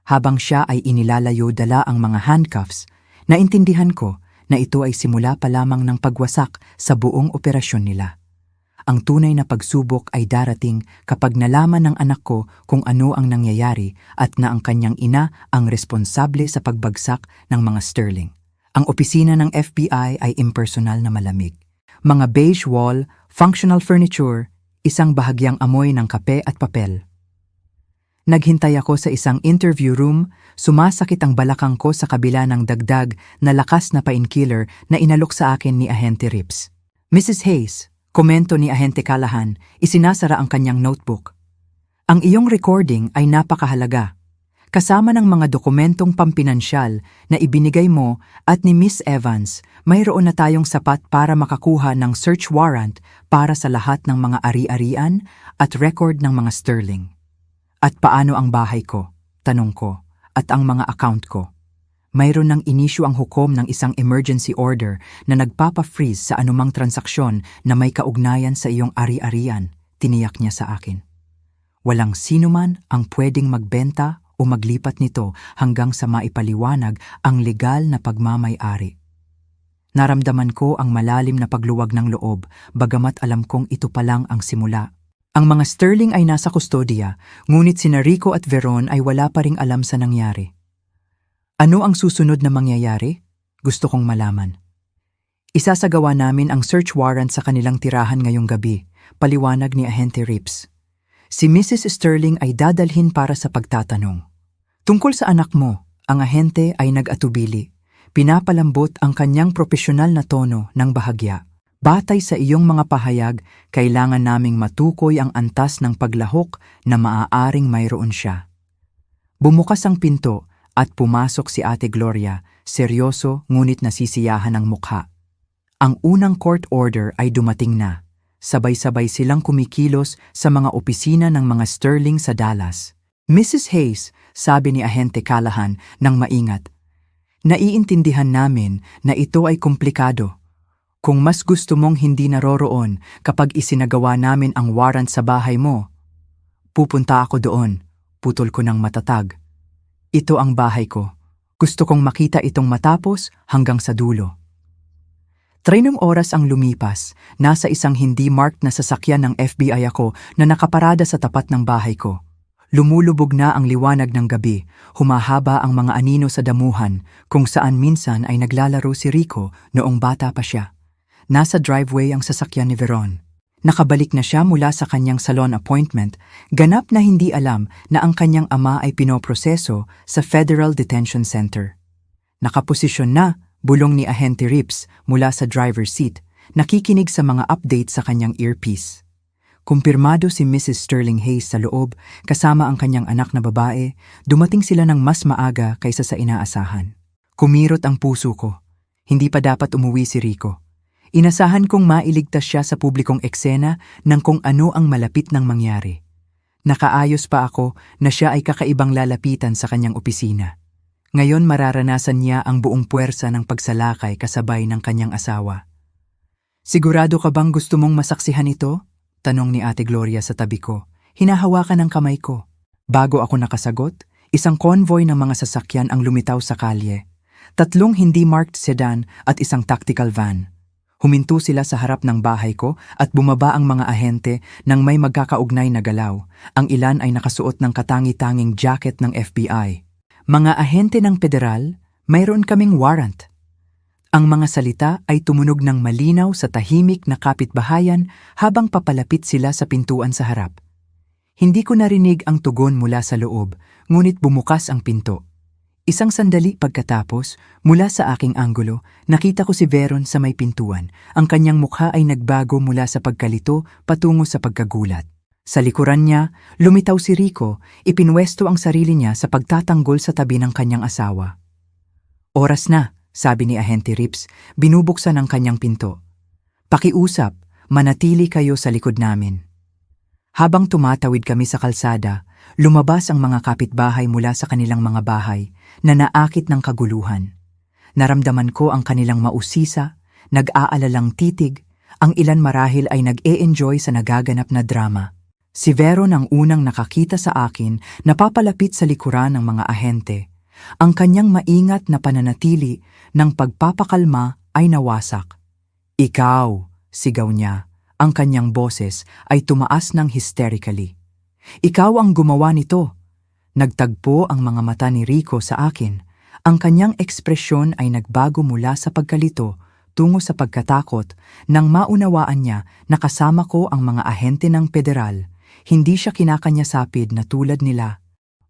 Habang siya ay inilalayo dala ang mga handcuffs, naintindihan ko na ito ay simula pa lamang ng pagwasak sa buong operasyon nila. Ang tunay na pagsubok ay darating kapag nalaman ng anak ko kung ano ang nangyayari at na ang kanyang ina ang responsable sa pagbagsak ng mga Sterling. Ang opisina ng FBI ay impersonal na malamig. Mga beige wall, functional furniture, isang bahagyang amoy ng kape at papel. Naghintay ako sa isang interview room, sumasakit ang balakang ko sa kabila ng dagdag na lakas na painkiller na inalok sa akin ni Ahente Rips. Mrs. Hayes, komento ni Ahente Callahan, isinasara ang kanyang notebook. Ang iyong recording ay napakahalaga. Kasama ng mga dokumentong pampinansyal na ibinigay mo at ni Miss Evans, mayroon na tayong sapat para makakuha ng search warrant para sa lahat ng mga ari-arian at record ng mga Sterling. At paano ang bahay ko? Tanong ko. At ang mga account ko? Mayroon nang inisyu ang hukom ng isang emergency order na nagpapa-freeze sa anumang transaksyon na may kaugnayan sa iyong ari-arian, tiniyak niya sa akin. Walang sinuman ang pwedeng magbenta o maglipat nito hanggang sa maipaliwanag ang legal na pagmamay-ari. Naramdaman ko ang malalim na pagluwag ng loob, bagamat alam kong ito pa lang ang simula. Ang mga Sterling ay nasa kustodiya, ngunit sina Rico at Veron ay wala pa ring alam sa nangyari. Ano ang susunod na mangyayari? Gusto kong malaman. Isasagawa namin ang search warrant sa kanilang tirahan ngayong gabi, paliwanag ni Ahente Rips. Si Mrs. Sterling ay dadalhin para sa pagtatanong. Tungkol sa anak mo, ang ahente ay nag-atubili. Pinapalambot ang kanyang propesyonal na tono ng bahagya. Batay sa iyong mga pahayag, kailangan naming matukoy ang antas ng paglahok na maaaring mayroon siya. Bumukas ang pinto at pumasok si Ate Gloria, seryoso ngunit nasisiyahan ang mukha. Ang unang court order ay dumating na. Sabay-sabay silang kumikilos sa mga opisina ng mga Sterling sa Dallas. Mrs. Hayes, sabi ni Ahente Callahan ng maingat, naiintindihan namin na ito ay komplikado. Kung mas gusto mong hindi naroroon kapag isinagawa namin ang warrant sa bahay mo, pupunta ako doon, putol ko ng matatag. Ito ang bahay ko. Gusto kong makita itong matapos hanggang sa dulo. 3 oras ang lumipas, nasa isang hindi marked na sasakyan ng FBI ako na nakaparada sa tapat ng bahay ko. Lumulubog na ang liwanag ng gabi, humahaba ang mga anino sa damuhan kung saan minsan ay naglalaro si Rico noong bata pa siya. Nasa driveway ang sasakyan ni Veron. Nakabalik na siya mula sa kanyang salon appointment, ganap na hindi alam na ang kanyang ama ay pinoproseso sa Federal Detention Center. Nakaposisyon na, bulong ni Ahente Rips mula sa driver's seat, nakikinig sa mga update sa kanyang earpiece. Kumpirmado si Mrs. Sterling Hayes sa loob kasama ang kanyang anak na babae, dumating sila ng mas maaga kaysa sa inaasahan. Kumirot ang puso ko. Hindi pa dapat umuwi si Rico. Inasahan kong mailigtas siya sa publikong eksena ng kung ano ang malapit nang mangyari. Nakaayos pa ako na siya ay kakaibang lalapitan sa kanyang opisina. Ngayon mararanasan niya ang buong puwersa ng pagsalakay kasabay ng kanyang asawa. Sigurado ka bang gusto mong masaksihan ito? Tanong ni Ate Gloria sa tabi ko. Hinahawakan ang kamay ko. Bago ako nakasagot, isang convoy ng mga sasakyan ang lumitaw sa kalye. 3 hindi marked sedan at isang tactical van. Huminto sila sa harap ng bahay ko at bumaba ang mga ahente nang may magkakaugnay na galaw. Ang ilan ay nakasuot ng katangi-tanging jacket ng FBI. Mga ahente ng federal, mayroon kaming warrant. Ang mga salita ay tumunog ng malinaw sa tahimik na kapitbahayan habang papalapit sila sa pintuan sa harap. Hindi ko narinig ang tugon mula sa loob, ngunit bumukas ang pinto. Isang sandali pagkatapos, mula sa aking anggulo, nakita ko si Veron sa may pintuan. Ang kanyang mukha ay nagbago mula sa pagkalito patungo sa pagkagulat. Sa likuran niya, lumitaw si Rico, ipinwesto ang sarili niya sa pagtatanggol sa tabi ng kanyang asawa. Oras na, sabi ni Ahente Rips, binubuksan ang kanyang pinto. Pakiusap, manatili kayo sa likod namin. Habang tumatawid kami sa kalsada, lumabas ang mga kapitbahay mula sa kanilang mga bahay na naakit ng kaguluhan. Naramdaman ko ang kanilang mausisa, nag-aalalang titig, ang ilan marahil ay nag-e-enjoy sa nagaganap na drama. Si Veron ang unang nakakita sa akin na papalapit sa likuran ng mga ahente. Ang kanyang maingat na pananatili ng pagpapakalma ay nawasak. Ikaw, sigaw niya. Ang kanyang boses ay tumaas ng hysterically. Ikaw ang gumawa nito. Nagtagpo ang mga mata ni Rico sa akin. Ang kanyang ekspresyon ay nagbago mula sa pagkalito tungo sa pagkatakot nang maunawaan niya na kasama ko ang mga ahente ng federal. Hindi siya kinakanyasapid na tulad nila.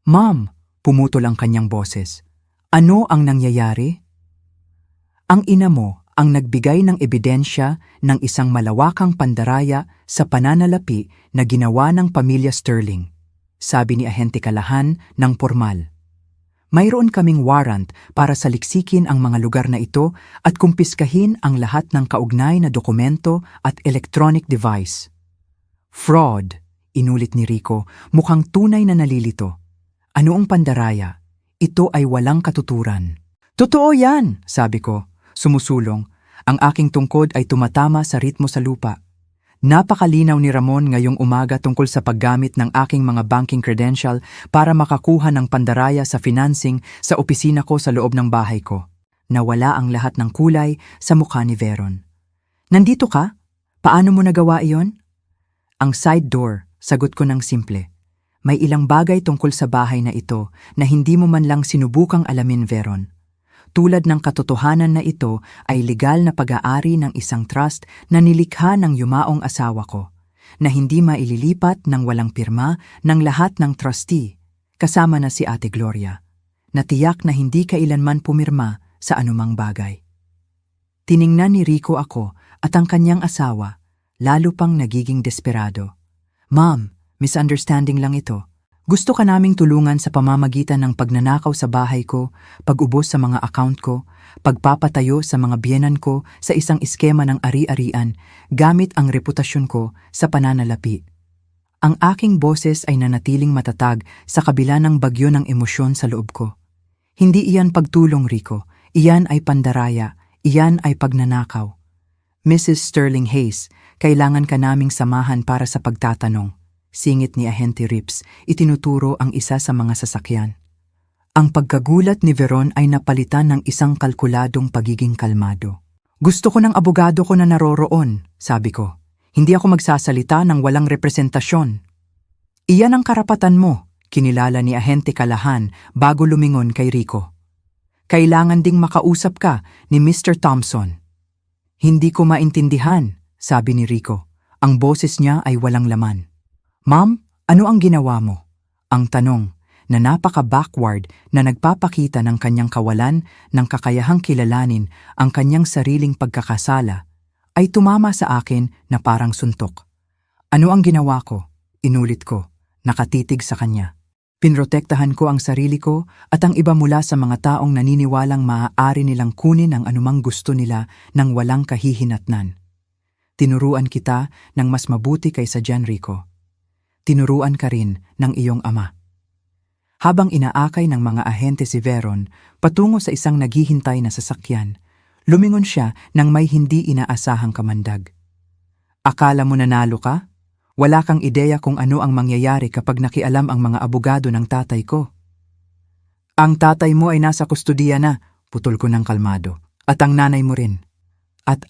Ma'am, pumutol ang kanyang boses. Ano ang nangyayari? Ang ina mo ang nagbigay ng ebidensya ng isang malawakang pandaraya sa pananalapi na ginawa ng pamilya Sterling, sabi ni Ahente Callahan ng pormal. Mayroon kaming warrant para saliksikin ang mga lugar na ito at kumpiskahin ang lahat ng kaugnay na dokumento at electronic device. Fraud, inulit ni Rico, mukhang tunay na nalilito. Ano ang pandaraya? Ito ay walang katuturan. Totoo yan, sabi ko. Sumusulong, ang aking tungkod ay tumatama sa ritmo sa lupa. Napakalinaw ni Ramon ngayong umaga tungkol sa paggamit ng aking mga banking credential para makakuha ng pandaraya sa financing sa opisina ko sa loob ng bahay ko. Nawala ang lahat ng kulay sa mukha ni Veron. Nandito ka? Paano mo nagawa iyon? Ang side door, sagot ko ng simple. May ilang bagay tungkol sa bahay na ito na hindi mo man lang sinubukang alamin, Veron. Tulad ng katotohanan na ito ay legal na pag-aari ng isang trust na nilikha ng yumaong asawa ko, na hindi maililipat ng walang pirma ng lahat ng trustee, kasama na si Ate Gloria, na tiyak na hindi kailanman pumirma sa anumang bagay. Tiningnan ni Rico ako at ang kanyang asawa, lalo pang nagiging desperado. Ma'am, misunderstanding lang ito. Gusto ka naming tulungan sa pamamagitan ng pagnanakaw sa bahay ko, pag-ubos sa mga account ko, pagpapatayo sa mga biyenan ko sa isang iskema ng ari-arian gamit ang reputasyon ko sa pananalapi. Ang aking boses ay nanatiling matatag sa kabila ng bagyo ng emosyon sa loob ko. Hindi iyan pagtulong, Rico. Iyan ay pandaraya. Iyan ay pagnanakaw. Mrs. Sterling Hayes, kailangan ka naming samahan para sa pagtatanong. Singit ni Ahente Rips, itinuturo ang isa sa mga sasakyan. Ang pagkagulat ni Veron ay napalitan ng isang kalkuladong pagiging kalmado. Gusto ko ng abogado ko na naroroon, sabi ko. Hindi ako magsasalita ng walang representasyon. Iyan ang karapatan mo, kinilala ni Ahente Callahan bago lumingon kay Rico. Kailangan ding makausap ka ni Mr. Thompson. Hindi ko maintindihan, sabi ni Rico. Ang boses niya ay walang laman. Ma'am, ano ang ginawa mo? Ang tanong, na napaka-backward na nagpapakita ng kanyang kawalan ng kakayahang kilalanin ang kanyang sariling pagkakasala, ay tumama sa akin na parang suntok. Ano ang ginawa ko? Inulit ko, nakatitig sa kanya. Pinrotektahan ko ang sarili ko at ang iba mula sa mga taong naniniwalang maaari nilang kunin ang anumang gusto nila nang walang kahihinatnan. Tinuruan kita ng mas mabuti kaysa Jan Rico. Tinuruan ka rin ng iyong ama. Habang inaakay ng mga ahente si Veron patungo sa isang naghihintay na sasakyan, lumingon siya nang may hindi inaasahang kamandag. Akala mo nanalo ka? Wala kang ideya kung ano ang mangyayari kapag nakialam ang mga abogado ng tatay ko. Ang tatay mo ay nasa kustudiya na, putol ko ng kalmado, at ang nanay mo rin. At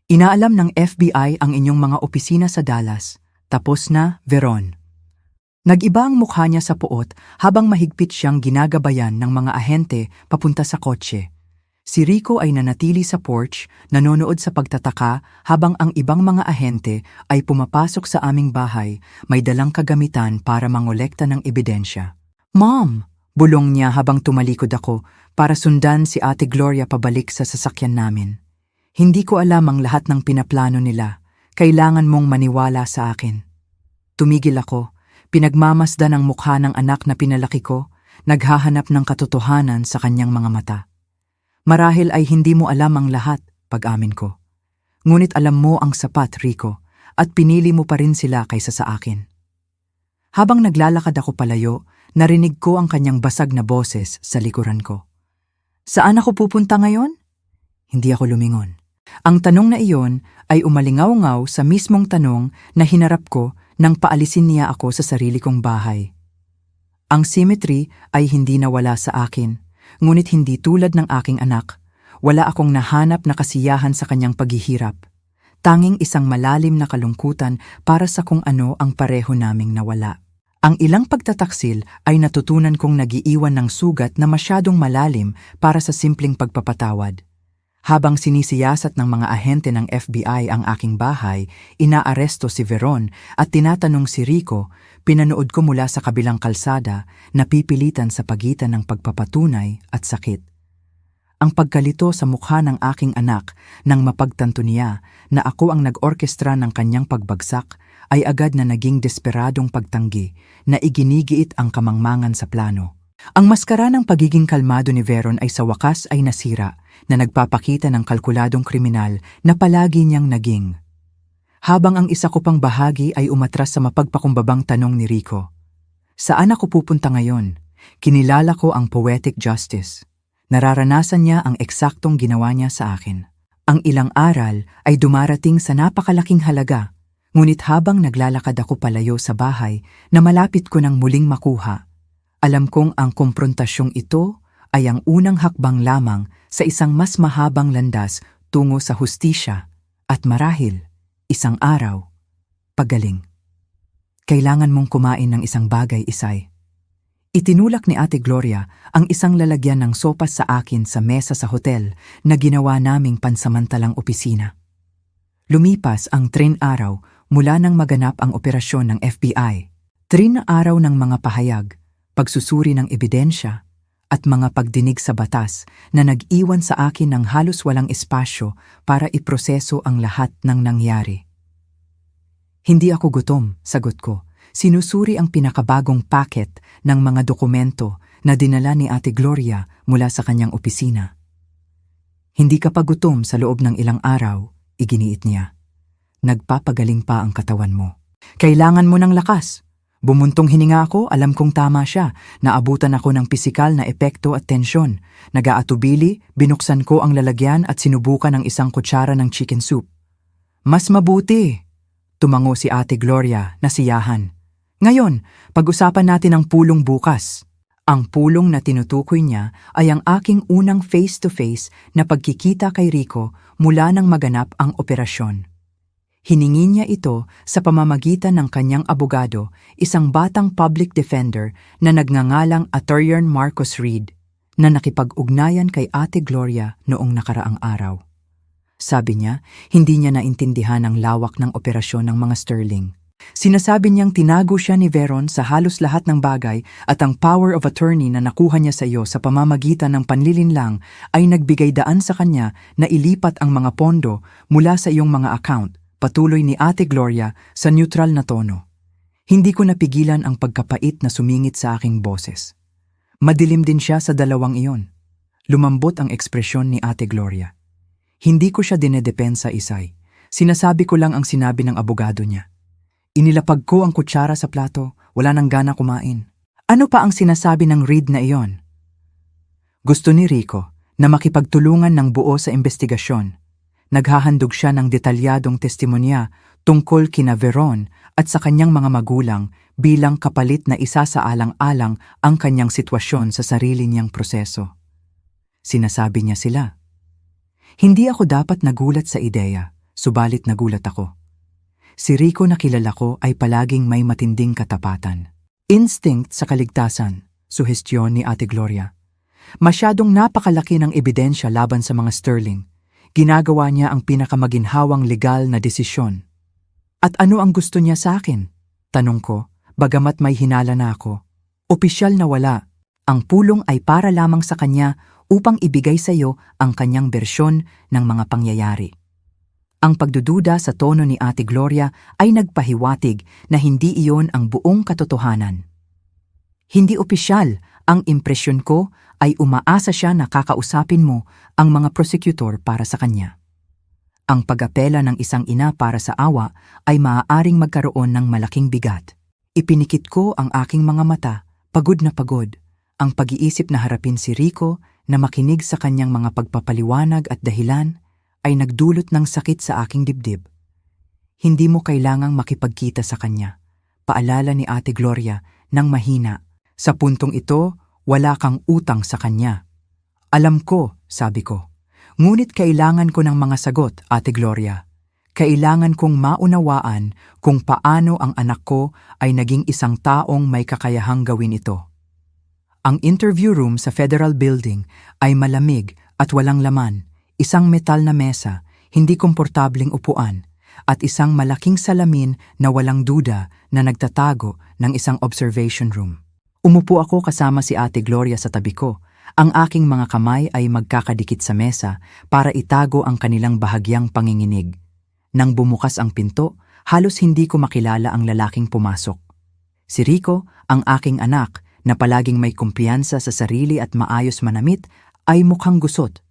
inaalam ng FBI ang inyong mga opisina sa Dallas. Tapos na, Veron. Nag-iba ang mukha niya sa puot habang mahigpit siyang ginagabayan ng mga ahente papunta sa kotse. Si Rico ay nanatili sa porch, nanonood sa pagtataka habang ang ibang mga ahente ay pumapasok sa aming bahay, may dalang kagamitan para mangolekta ng ebidensya. Mom! Bulong niya habang tumalikod ako para sundan si Ate Gloria pabalik sa sasakyan namin. Hindi ko alam ang lahat ng pinaplano nila. Kailangan mong maniwala sa akin. Tumigil ako. Pinagmamasdan ang mukha ng anak na pinalaki ko, naghahanap ng katotohanan sa kanyang mga mata. Marahil ay hindi mo alam ang lahat, pag-amin ko. Ngunit alam mo ang sapat, Rico, at pinili mo pa rin sila kaysa sa akin. Habang naglalakad ako palayo, narinig ko ang kanyang basag na boses sa likuran ko. Saan ako pupunta ngayon? Hindi ako lumingon. Ang tanong na iyon ay umalingaw-ngaw sa mismong tanong na hinarap ko nang paalisin niya ako sa sarili kong bahay. Ang symmetry ay hindi nawala sa akin, ngunit hindi tulad ng aking anak. Wala akong nahanap na kasiyahan sa kanyang paghihirap. Tanging isang malalim na kalungkutan para sa kung ano ang pareho naming nawala. Ang ilang pagtataksil ay natutunan kong nagiiwan ng sugat na masyadong malalim para sa simpleng pagpapatawad. Habang sinisiyasat ng mga ahente ng FBI ang aking bahay, inaaresto si Veron at tinatanong si Rico, pinanood ko mula sa kabilang kalsada, napipilitan sa pagitan ng pagpapatunay at sakit. Ang pagkalito sa mukha ng aking anak nang mapagtanto niya na ako ang nag-orkestra ng kanyang pagbagsak ay agad na naging desperadong pagtanggi na iginigiit ang kamangmangan sa plano. Ang maskara ng pagiging kalmado ni Veron ay sa wakas ay nasira na nagpapakita ng kalkuladong kriminal na palagi niyang naging. Habang ang isa ko pang bahagi ay umatras sa mapagpakumbabang tanong ni Rico. Saan ako pupunta ngayon? Kinilala ko ang poetic justice. Nararanasan niya ang eksaktong ginawa niya sa akin. Ang ilang aral ay dumarating sa napakalaking halaga, ngunit habang naglalakad ako palayo sa bahay na malapit ko nang muling makuha, alam kong ang komprontasyong ito ay ang unang hakbang lamang sa isang mas mahabang landas tungo sa hustisya at marahil, isang araw, paggaling. Kailangan mong kumain ng isang bagay, Isay. Itinulak ni Ate Gloria ang isang lalagyan ng sopas sa akin sa mesa sa hotel na ginawa naming pansamantalang opisina. Lumipas ang 3 araw mula nang maganap ang operasyon ng FBI. 3 araw ng mga pahayag, pagsusuri ng ebidensya, at mga pagdinig sa batas na nag-iwan sa akin ng halos walang espasyo para iproseso ang lahat ng nangyari. Hindi ako gutom, sagot ko. Sinusuri ang pinakabagong packet ng mga dokumento na dinala ni Ate Gloria mula sa kanyang opisina. Hindi ka pa gutom sa loob ng ilang araw, iginiit niya. Nagpapagaling pa ang katawan mo. Kailangan mo ng lakas. Bumuntong hininga ako, alam kong tama siya. Naabutan ako ng pisikal na epekto at tensyon. Nag-aatubili, binuksan ko ang lalagyan at sinubukan ng isang kutsara ng chicken soup. Mas mabuti, tumango si Ate Gloria, nasiyahan. Ngayon, pag-usapan natin ang pulong bukas. Ang pulong na tinutukoy niya ay ang aking unang face-to-face na pagkikita kay Rico mula nang maganap ang operasyon. Hiningi niya ito sa pamamagitan ng kanyang abogado, isang batang public defender na nagngangalang Attorney Marcos Reed, na nakipag-ugnayan kay Ate Gloria noong nakaraang araw. Sabi niya, hindi niya naintindihan ang lawak ng operasyon ng mga Sterling. Sinasabi niyang tinago siya ni Veron sa halos lahat ng bagay at ang power of attorney na nakuha niya sa iyo sa pamamagitan ng panlilinlang ay nagbigay daan sa kanya na ilipat ang mga pondo mula sa iyong mga account Patuloy ni Ate Gloria sa neutral na tono. Hindi ko napigilan ang pagkapait na sumingit sa aking boses. Madilim din siya sa dalawang iyon. Lumambot ang ekspresyon ni Ate Gloria. Hindi ko siya dinedepensa, Isay. Sinasabi ko lang ang sinabi ng abogado niya. Inilapag ko ang kutsara sa plato, wala nang gana kumain. Ano pa ang sinasabi ng Reed na iyon? Gusto ni Rico na makipagtulungan ng buo sa investigasyon. Naghahandog siya ng detalyadong testimonya tungkol kina Veron at sa kanyang mga magulang bilang kapalit na isa sa alang-alang ang kanyang sitwasyon sa sarili niyang proseso. Sinasabi niya sila. Hindi ako dapat nagulat sa ideya, subalit nagulat ako. Si Rico na kilala ko ay palaging may matinding katapatan. Instinct sa kaligtasan, suhestyon ni Ate Gloria. Masyadong napakalaki ng ebidensya laban sa mga Sterling. Ginagawa niya ang pinakamaginhawang legal na desisyon. At ano ang gusto niya sa akin? Tanong ko, bagamat may hinala na ako. Opisyal na wala. Ang pulong ay para lamang sa kanya upang ibigay sa iyo ang kanyang bersyon ng mga pangyayari. Ang pagdududa sa tono ni Ate Gloria ay nagpahiwatig na hindi iyon ang buong katotohanan. Hindi opisyal, ang impresyon ko ay umaasa siya na kakausapin mo ang mga prosecutor para sa kanya. Ang pag-apela ng isang ina para sa awa ay maaaring magkaroon ng malaking bigat. Ipinikit ko ang aking mga mata, pagod na pagod, ang pag-iisip na harapin si Rico na makinig sa kanyang mga pagpapaliwanag at dahilan ay nagdulot ng sakit sa aking dibdib. Hindi mo kailangang makipagkita sa kanya, paalala ni Ate Gloria nang mahina. Sa puntong ito, wala kang utang sa kanya. Alam ko, sabi ko. Ngunit kailangan ko ng mga sagot, Ate Gloria. Kailangan kong maunawaan kung paano ang anak ko ay naging isang taong may kakayahang gawin ito. Ang interview room sa Federal Building ay malamig at walang laman, isang metal na mesa, hindi komportabling upuan, at isang malaking salamin na walang duda na nagtatago ng isang observation room. Umupo ako kasama si Ate Gloria sa tabi ko. Ang aking mga kamay ay magkakadikit sa mesa para itago ang kanilang bahagyang panginginig. Nang bumukas ang pinto, halos hindi ko makilala ang lalaking pumasok. Si Rico, ang aking anak, na palaging may kumpiyansa sa sarili at maayos manamit, ay mukhang gusot.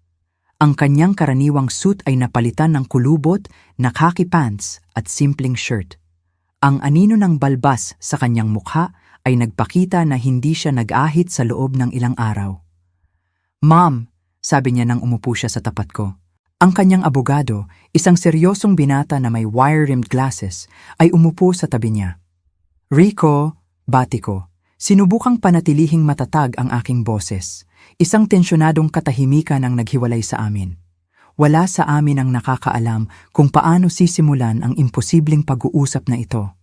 Ang kanyang karaniwang suit ay napalitan ng kulubot na khaki pants at simpleng shirt. Ang anino ng balbas sa kanyang mukha ay nagpakita na hindi siya nag-ahit sa loob ng ilang araw. Ma'am, sabi niya nang umupo siya sa tapat ko. Ang kanyang abogado, isang seryosong binata na may wire-rimmed glasses, ay umupo sa tabi niya. Rico, bati ko. Sinubukang panatilihing matatag ang aking boses. Isang tensyonadong katahimikan ang naghiwalay sa amin. Wala sa amin ang nakakaalam kung paano sisimulan ang imposibleng pag-uusap na ito.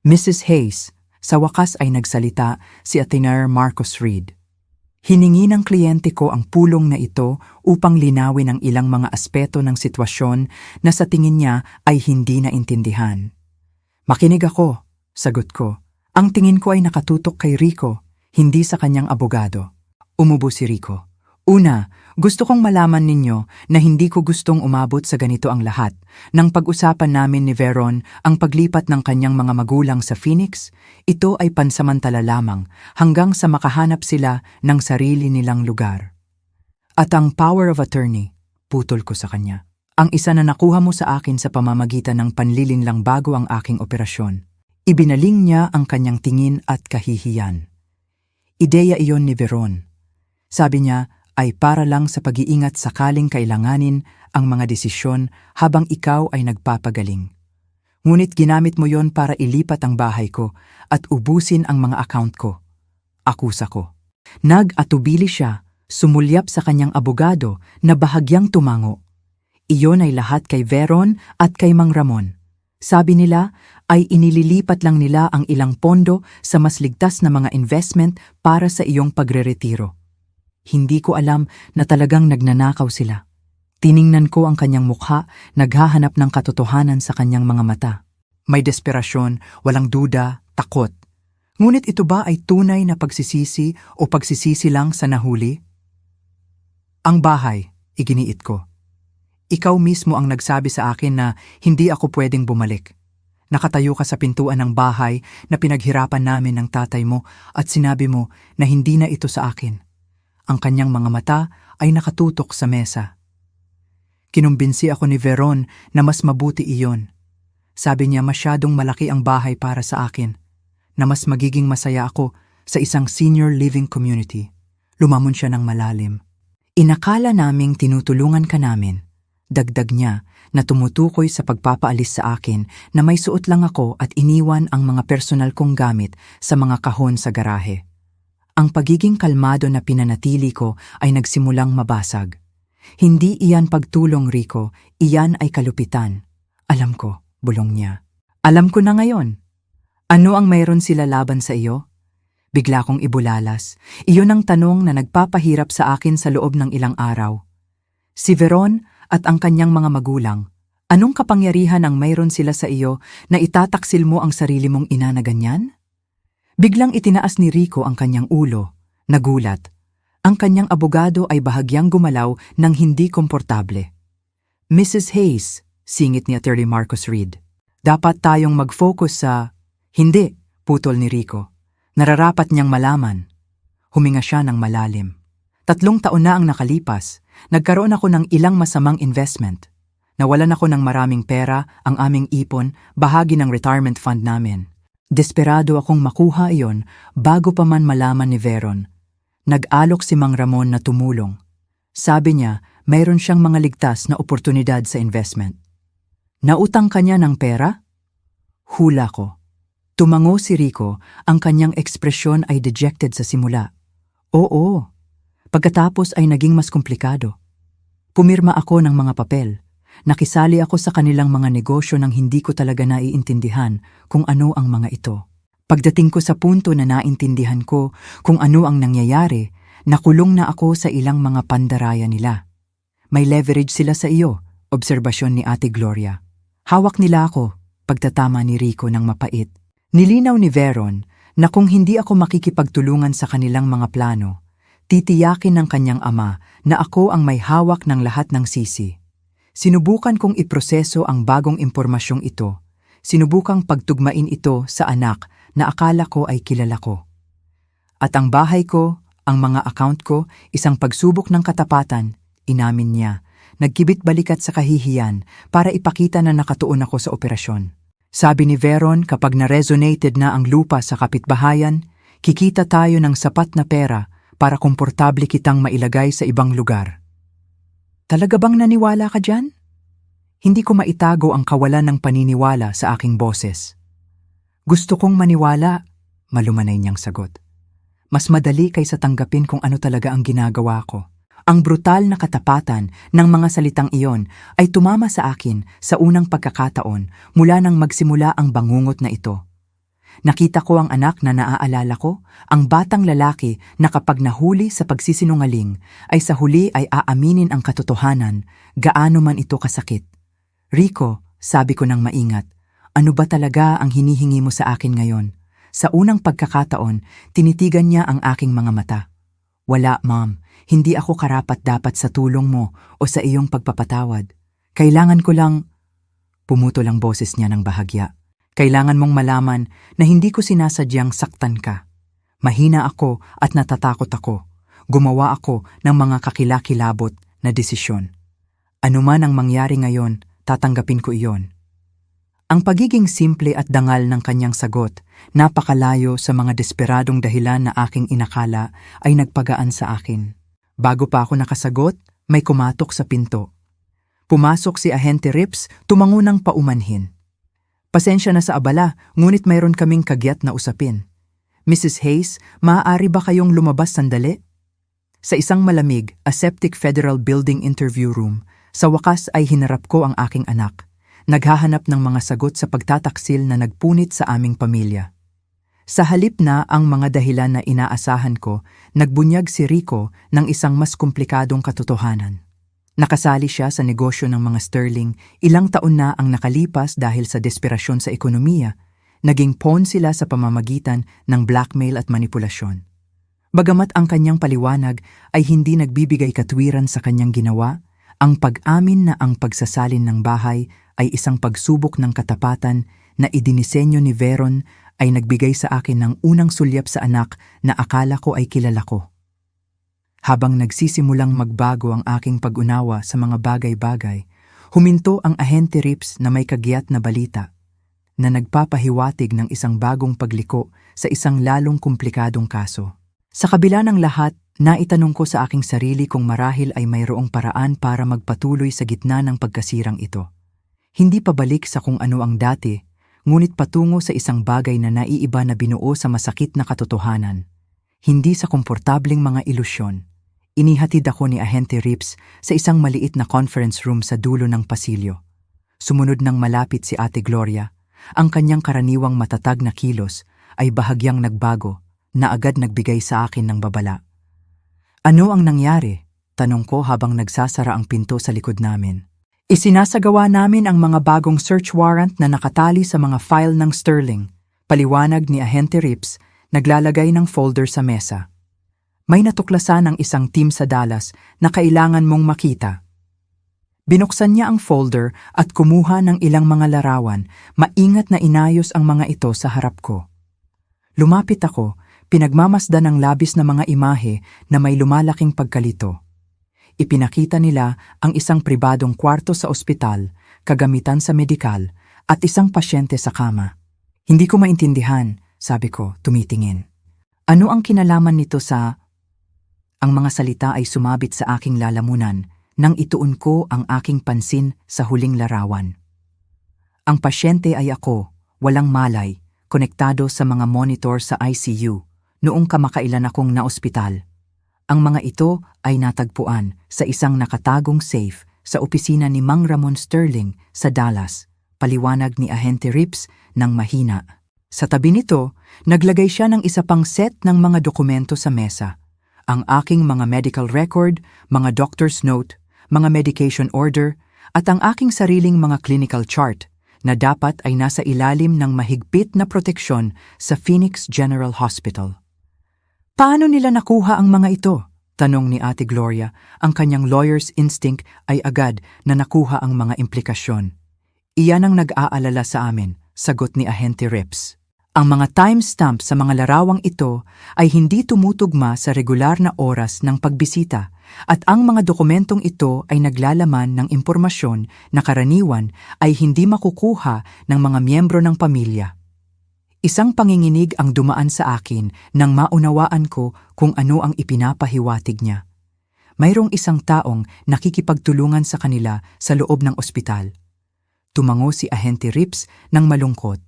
Mrs. Hayes, sa wakas ay nagsalita si Attorney Marcus Reed. Hiningi ng kliyente ko ang pulong na ito upang linawin ang ilang mga aspeto ng sitwasyon na sa tingin niya ay hindi naintindihan. Makinig ako, sagot ko. Ang tingin ko ay nakatutok kay Rico, hindi sa kanyang abogado. Umubo si Rico. Una, gusto kong malaman ninyo na hindi ko gustong umabot sa ganito ang lahat. Nang pag-usapan namin ni Veron ang paglipat ng kanyang mga magulang sa Phoenix, ito ay pansamantala lamang hanggang sa makahanap sila ng sarili nilang lugar. At ang power of attorney, putol ko sa kanya. Ang isa na nakuha mo sa akin sa pamamagitan ng panlilinlang bago ang aking operasyon. Ibinaling niya ang kanyang tingin at kahihiyan. Ideya iyon ni Veron. Sabi niya, ay para lang sa pag-iingat sakaling kailanganin ang mga desisyon habang ikaw ay nagpapagaling. Ngunit ginamit mo yon para ilipat ang bahay ko at ubusin ang mga account ko. Akusa ko. Nag-atubili siya, sumulyap sa kanyang abogado na bahagyang tumango. Iyon ay lahat kay Veron at kay Mang Ramon. Sabi nila ay inililipat lang nila ang ilang pondo sa mas ligtas na mga investment para sa iyong pagreretiro. Hindi ko alam na talagang nagnanakaw sila. Tiningnan ko ang kanyang mukha, naghahanap ng katotohanan sa kanyang mga mata. May desperasyon, walang duda, takot. Ngunit ito ba ay tunay na pagsisisi o pagsisisi lang sa nahuli? Ang bahay, iginiit ko. Ikaw mismo ang nagsabi sa akin na hindi ako pwedeng bumalik. Nakatayo ka sa pintuan ng bahay na pinaghirapan namin ng tatay mo at sinabi mo na hindi na ito sa akin. Ang kanyang mga mata ay nakatutok sa mesa. Kinumbinsi ako ni Veron na mas mabuti iyon. Sabi niya masyadong malaki ang bahay para sa akin, na mas magiging masaya ako sa isang senior living community. Lumamon siya ng malalim. Inakala naming tinutulungan ka namin. Dagdag niya na tumutukoy sa pagpapaalis sa akin na may suot lang ako at iniwan ang mga personal kong gamit sa mga kahon sa garahe. Ang pagiging kalmado na pinanatili ko ay nagsimulang mabasag. Hindi iyan pagtulong, Rico, iyan ay kalupitan. Alam ko, bulong niya. Alam ko na ngayon. Ano ang mayroon sila laban sa iyo? Bigla kong ibulalas. Iyon ang tanong na nagpapahirap sa akin sa loob ng ilang araw. Si Veron at ang kanyang mga magulang, anong kapangyarihan ang mayroon sila sa iyo na itataksil mo ang sarili mong ina na ganyan? Biglang itinaas ni Rico ang kanyang ulo. Nagulat. Ang kanyang abogado ay bahagyang gumalaw ng hindi komportable. Mrs. Hayes, singit ni Attorney Marcus Reed. Dapat tayong mag-focus sa... Hindi, putol ni Rico. Nararapat niyang malaman. Huminga siya ng malalim. 3 taon na ang nakalipas. Nagkaroon ako ng ilang masamang investment. Nawalan ako ng maraming pera, ang aming ipon, bahagi ng retirement fund namin. Desperado akong makuha iyon bago pa man malaman ni Veron. Nag-alok si Mang Ramon na tumulong. Sabi niya, mayroon siyang mga ligtas na oportunidad sa investment. Nautang kanya ng pera? Hula ko. Tumango si Rico, ang kanyang ekspresyon ay dejected sa simula. Oo. Pagkatapos ay naging mas komplikado. Pumirma ako ng mga papel. Nakisali ako sa kanilang mga negosyo nang hindi ko talaga naiintindihan kung ano ang mga ito. Pagdating ko sa punto na naintindihan ko kung ano ang nangyayari, nakulong na ako sa ilang mga pandaraya nila. May leverage sila sa iyo, obserbasyon ni Ate Gloria. Hawak nila ako, pagtatama ni Rico ng mapait. Nilinaw ni Veron na kung hindi ako makikipagtulungan sa kanilang mga plano, titiyakin ng kanyang ama na ako ang may hawak ng lahat ng sisi. Sinubukan kong iproseso ang bagong impormasyong ito. Sinubukang pagtugmain ito sa anak na akala ko ay kilala ko. At ang bahay ko, ang mga account ko, isang pagsubok ng katapatan, inamin niya. Nagkibit balikat sa kahihiyan para ipakita na nakatuon ako sa operasyon. Sabi ni Veron kapag na-resonated na ang lupa sa kapitbahayan, kikita tayo ng sapat na pera para komportable kitang mailagay sa ibang lugar. Talaga bang naniwala ka dyan? Hindi ko maitago ang kawalan ng paniniwala sa aking boses. Gusto kong maniwala, malumanay niyang sagot. Mas madali kaysa tanggapin kung ano talaga ang ginagawa ko. Ang brutal na katapatan ng mga salitang iyon ay tumama sa akin sa unang pagkakataon mula nang magsimula ang bangungot na ito. Nakita ko ang anak na naaalala ko, ang batang lalaki na kapag nahuli sa pagsisinungaling ay sa huli ay aaminin ang katotohanan, gaano man ito kasakit. Rico, sabi ko ng maingat, ano ba talaga ang hinihingi mo sa akin ngayon? Sa unang pagkakataon, tinitigan niya ang aking mga mata. Wala, Mom. Hindi ako karapat-dapat sa tulong mo o sa iyong pagpapatawad. Kailangan ko lang... Pumutol ang boses niya ng bahagya. Kailangan mong malaman na hindi ko sinasadyang saktan ka. Mahina ako at natatakot ako. Gumawa ako ng mga kakilakilabot na desisyon. Ano man ang mangyari ngayon, tatanggapin ko iyon. Ang pagiging simple at dangal ng kanyang sagot, napakalayo sa mga desperadong dahilan na aking inakala ay nagpagaan sa akin. Bago pa ako nakasagot, may kumatok sa pinto. Pumasok si Ahente Rips, tumango ng paumanhin. Pasensya na sa abala, ngunit mayroon kaming kagyat na usapin. Mrs. Hayes, maaari ba kayong lumabas sandali? Sa isang malamig, aseptic federal building interview room, sa wakas ay hinarap ko ang aking anak. Naghahanap ng mga sagot sa pagtataksil na nagpunit sa aming pamilya. Sa halip na ang mga dahilan na inaasahan ko, nagbunyag si Rico ng isang mas komplikadong katotohanan. Nakasali siya sa negosyo ng mga sterling, ilang taon na ang nakalipas dahil sa desperasyon sa ekonomiya, naging pawn sila sa pamamagitan ng blackmail at manipulasyon. Bagamat ang kanyang paliwanag ay hindi nagbibigay katwiran sa kanyang ginawa, Ang pag-amin na ang pagsasalin ng bahay ay isang pagsubok ng katapatan na idinisenyo ni Veron ay nagbigay sa akin ng unang sulyap sa anak na akala ko ay kilala ko. Habang nagsisimulang magbago ang aking pag-unawa sa mga bagay-bagay, huminto ang Ahente Rips na may kagiat na balita na nagpapahiwatig ng isang bagong pagliko sa isang lalong komplikadong kaso. Sa kabila ng lahat, naitanong ko sa aking sarili kung marahil ay mayroong paraan para magpatuloy sa gitna ng pagkasirang ito. Hindi pabalik sa kung ano ang dati, ngunit patungo sa isang bagay na naiiba na binuo sa masakit na katotohanan. Hindi sa komportableng mga ilusyon. Inihatid ako ni Ahente Rips sa isang maliit na conference room sa dulo ng pasilyo. Sumunod nang malapit si Ate Gloria, ang kanyang karaniwang matatag na kilos ay bahagyang nagbago na agad nagbigay sa akin ng babala. Ano ang nangyari? Tanong ko habang nagsasara ang pinto sa likod namin. Isinasagawa namin ang mga bagong search warrant na nakatali sa mga file ng Sterling. Paliwanag ni Ahente Rips, naglalagay ng folder sa mesa. May natuklasan ng isang team sa Dallas na kailangan mong makita. Binuksan niya ang folder at kumuha ng ilang mga larawan, maingat na inayos ang mga ito sa harap ko. Lumapit ako, pinagmamasdan ng labis na mga imahe na may lumalaking pagkalito. Ipinakita nila ang isang pribadong kwarto sa ospital, kagamitan sa medikal, at isang pasyente sa kama. Hindi ko maintindihan, sabi ko, tumitingin. Ano ang kinalaman nito sa... Ang mga salita ay sumabit sa aking lalamunan nang ituon ko ang aking pansin sa huling larawan. Ang pasyente ay ako, walang malay, konektado sa mga monitor sa ICU, noong kamakailan akong naospital. Ang mga ito ay natagpuan sa isang nakatagong safe sa opisina ni Mang Ramon Sterling sa Dallas, paliwanag ni Ahente Rips ng mahina. Sa tabi nito, naglagay siya ng isa pang set ng mga dokumento sa mesa. Ang aking mga medical record, mga doctor's note, mga medication order, at ang aking sariling mga clinical chart na dapat ay nasa ilalim ng mahigpit na proteksyon sa Phoenix General Hospital. Paano nila nakuha ang mga ito? Tanong ni Ate Gloria. Ang kanyang lawyer's instinct ay agad na nakuha ang mga implikasyon. Iyan ang nag-aalala sa amin, sagot ni Ahente Rips. Ang mga timestamp sa mga larawang ito ay hindi tumutugma sa regular na oras ng pagbisita at ang mga dokumentong ito ay naglalaman ng impormasyon na karaniwan ay hindi makukuha ng mga miyembro ng pamilya. Isang panginginig ang dumaan sa akin nang maunawaan ko kung ano ang ipinapahiwatig niya. Mayroong isang taong nakikipagtulungan sa kanila sa loob ng ospital. Tumango si Ahente Rips ng malungkot.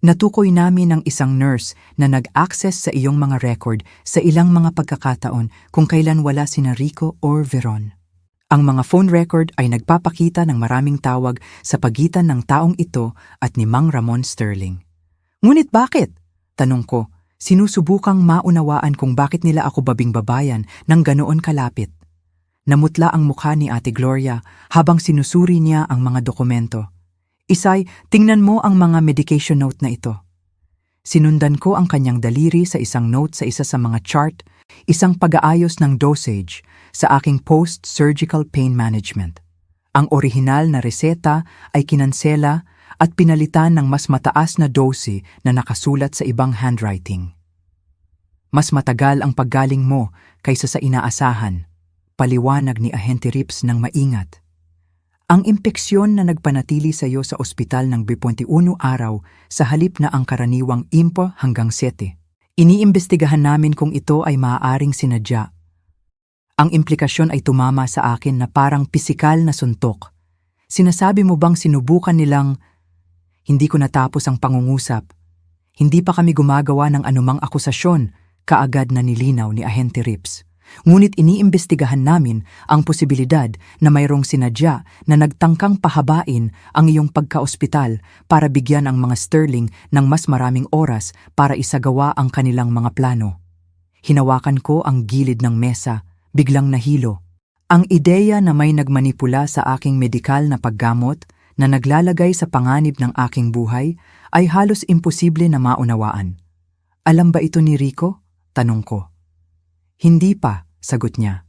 Natukoy namin ang isang nurse na nag-access sa iyong mga record sa ilang mga pagkakataon kung kailan wala sina Rico or Veron. Ang mga phone record ay nagpapakita ng maraming tawag sa pagitan ng taong ito at ni Mang Ramon Sterling. Ngunit bakit? Tanong ko, sinusubukang maunawaan kung bakit nila ako babing-babayan ng ganoon kalapit. Namutla ang mukha ni Ate Gloria habang sinusuri niya ang mga dokumento. Isay, tingnan mo ang mga medication note na ito. Sinundan ko ang kanyang daliri sa isang note sa isa sa mga chart, isang pag-aayos ng dosage sa aking post-surgical pain management. Ang orihinal na reseta ay kinansela at pinalitan ng mas mataas na dose na nakasulat sa ibang handwriting. Mas matagal ang paggaling mo kaysa sa inaasahan, paliwanag ni Ahente Rips ng maingat. Ang impeksyon na nagpanatili sa iyo sa ospital ng 21 araw sa halip na ang karaniwang 5 hanggang 7. Iniimbestigahan namin kung ito ay maaaring sinadya. Ang implikasyon ay tumama sa akin na parang pisikal na suntok. Sinasabi mo bang sinubukan nilang... Hindi ko natapos ang pangungusap. Hindi pa kami gumagawa ng anumang akusasyon, kaagad na nilinaw ni Ahente Rips. Ngunit iniimbestigahan namin ang posibilidad na mayroong sinadya na nagtangkang pahabain ang iyong pagkaospital para bigyan ang mga Sterling ng mas maraming oras para isagawa ang kanilang mga plano. Hinawakan ko ang gilid ng mesa, biglang nahilo. Ang ideya na may nagmanipula sa aking medikal na paggamot na naglalagay sa panganib ng aking buhay ay halos imposible na maunawaan. Alam ba ito ni Rico? Tanong ko. Hindi pa, sagot niya.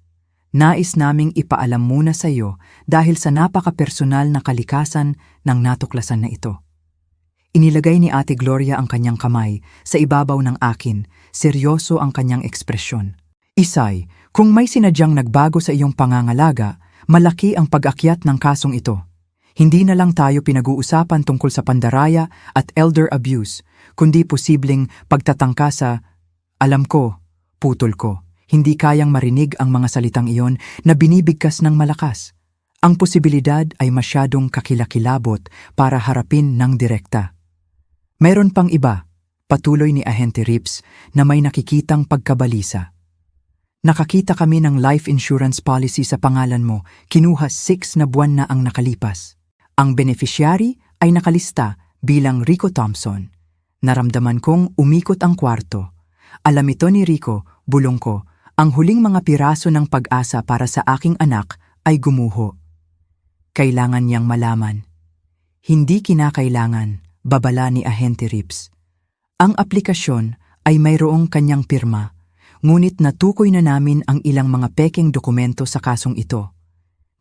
Nais naming ipaalam muna sa iyo dahil sa napaka-personal na kalikasan ng natuklasan na ito. Inilagay ni Ate Gloria ang kanyang kamay sa ibabaw ng akin, seryoso ang kanyang ekspresyon. Isay, kung may sinadyang nagbago sa iyong pangangalaga, malaki ang pag-akyat ng kasong ito. Hindi na lang tayo pinag-uusapan tungkol sa pandaraya at elder abuse, kundi posibleng pagtatangka sa, alam ko, putol ko. Hindi kayang marinig ang mga salitang iyon na binibigkas ng malakas. Ang posibilidad ay masyadong kakilakilabot para harapin ng direkta. Mayroon pang iba, patuloy ni Ahente Rips na may nakikitang pagkabalisa. Nakakita kami ng life insurance policy sa pangalan mo, kinuha 6 na buwan na ang nakalipas. Ang beneficiary ay nakalista bilang Rico Thompson. Naramdaman kong umikot ang kwarto. Alam ito ni Rico, bulong ko, ang huling mga piraso ng pag-asa para sa aking anak ay gumuho. Kailangan niyang malaman. Hindi kinakailangan, babala ni Ahente Rips. Ang aplikasyon ay mayroong kanyang pirma, ngunit natukoy na namin ang ilang mga pekeng dokumento sa kasong ito.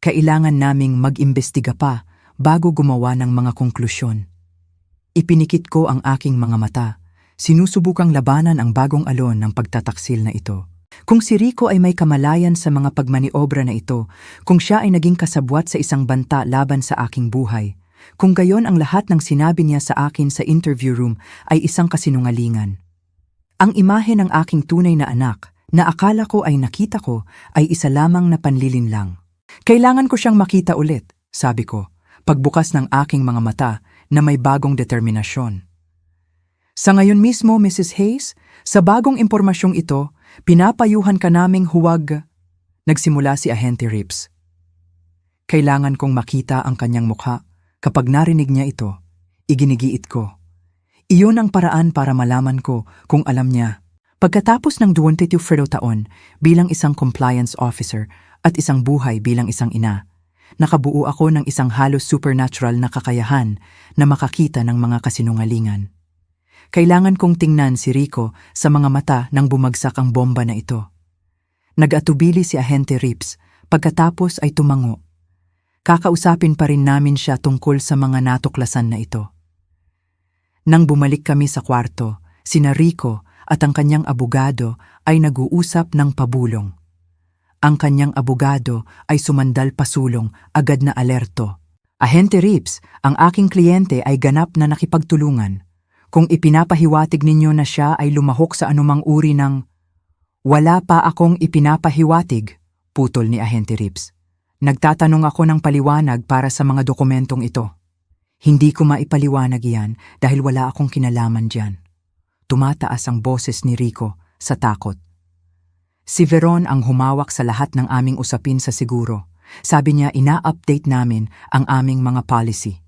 Kailangan naming mag-imbestiga pa bago gumawa ng mga konklusyon. Ipinikit ko ang aking mga mata, sinusubukang labanan ang bagong alon ng pagtataksil na ito. Kung si Rico ay may kamalayan sa mga pagmaniobra na ito, kung siya ay naging kasabwat sa isang banta laban sa aking buhay, kung gayon ang lahat ng sinabi niya sa akin sa interview room ay isang kasinungalingan. Ang imahe ng aking tunay na anak, na akala ko ay nakita ko, ay isa lamang na panlilinlang. Kailangan ko siyang makita ulit, sabi ko, pagbukas ng aking mga mata na may bagong determinasyon. Sa ngayon mismo, Mrs. Hayes, sa bagong impormasyong ito, pinapayuhan ka naming huwag. Nagsimula si Ahente Rips. Kailangan kong makita ang kanyang mukha. Kapag narinig niya ito, iginigiit ko. Iyon ang paraan para malaman ko kung alam niya. Pagkatapos ng 22 taon bilang isang compliance officer at isang buhay bilang isang ina, nakabuo ako ng isang halos supernatural na kakayahan na makakita ng mga kasinungalingan. Kailangan kong tingnan si Rico sa mga mata nang bumagsak ang bomba na ito. Nag-atubili si Ahente Rips, pagkatapos ay tumango. Kakausapin pa rin namin siya tungkol sa mga natuklasan na ito. Nang bumalik kami sa kwarto, sina Rico at ang kanyang abogado ay nag-uusap ng pabulong. Ang kanyang abogado ay sumandal pasulong, agad na alerto. Ahente Rips, ang aking kliyente ay ganap na nakipagtulungan. Kung ipinapahiwatig ninyo na siya ay lumahok sa anumang uri ng wala pa akong ipinapahiwatig, putol ni Ahente Rips. Nagtatanong ako ng paliwanag para sa mga dokumentong ito. Hindi ko maipaliwanag yan dahil wala akong kinalaman dyan. Tumataas ang boses ni Rico sa takot. Si Veron ang humawak sa lahat ng aming usapin sa siguro. Sabi niya ina-update namin ang aming mga policy.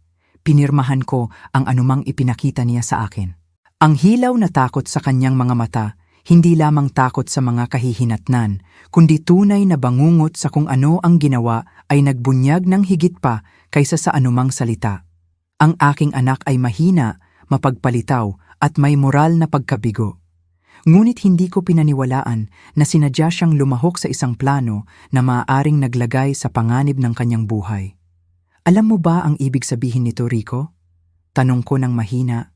Pinirmahan ko ang anumang ipinakita niya sa akin. Ang hilaw na takot sa kanyang mga mata, hindi lamang takot sa mga kahihinatnan, kundi tunay na bangungot sa kung ano ang ginawa ay nagbunyag ng higit pa kaysa sa anumang salita. Ang aking anak ay mahina, mapagpalitaw at may moral na pagkabigo. Ngunit hindi ko pinaniwalaan na sinadya siyang lumahok sa isang plano na maaaring naglagay sa panganib ng kanyang buhay. Alam mo ba ang ibig sabihin nito, Rico? Tanong ko ng mahina.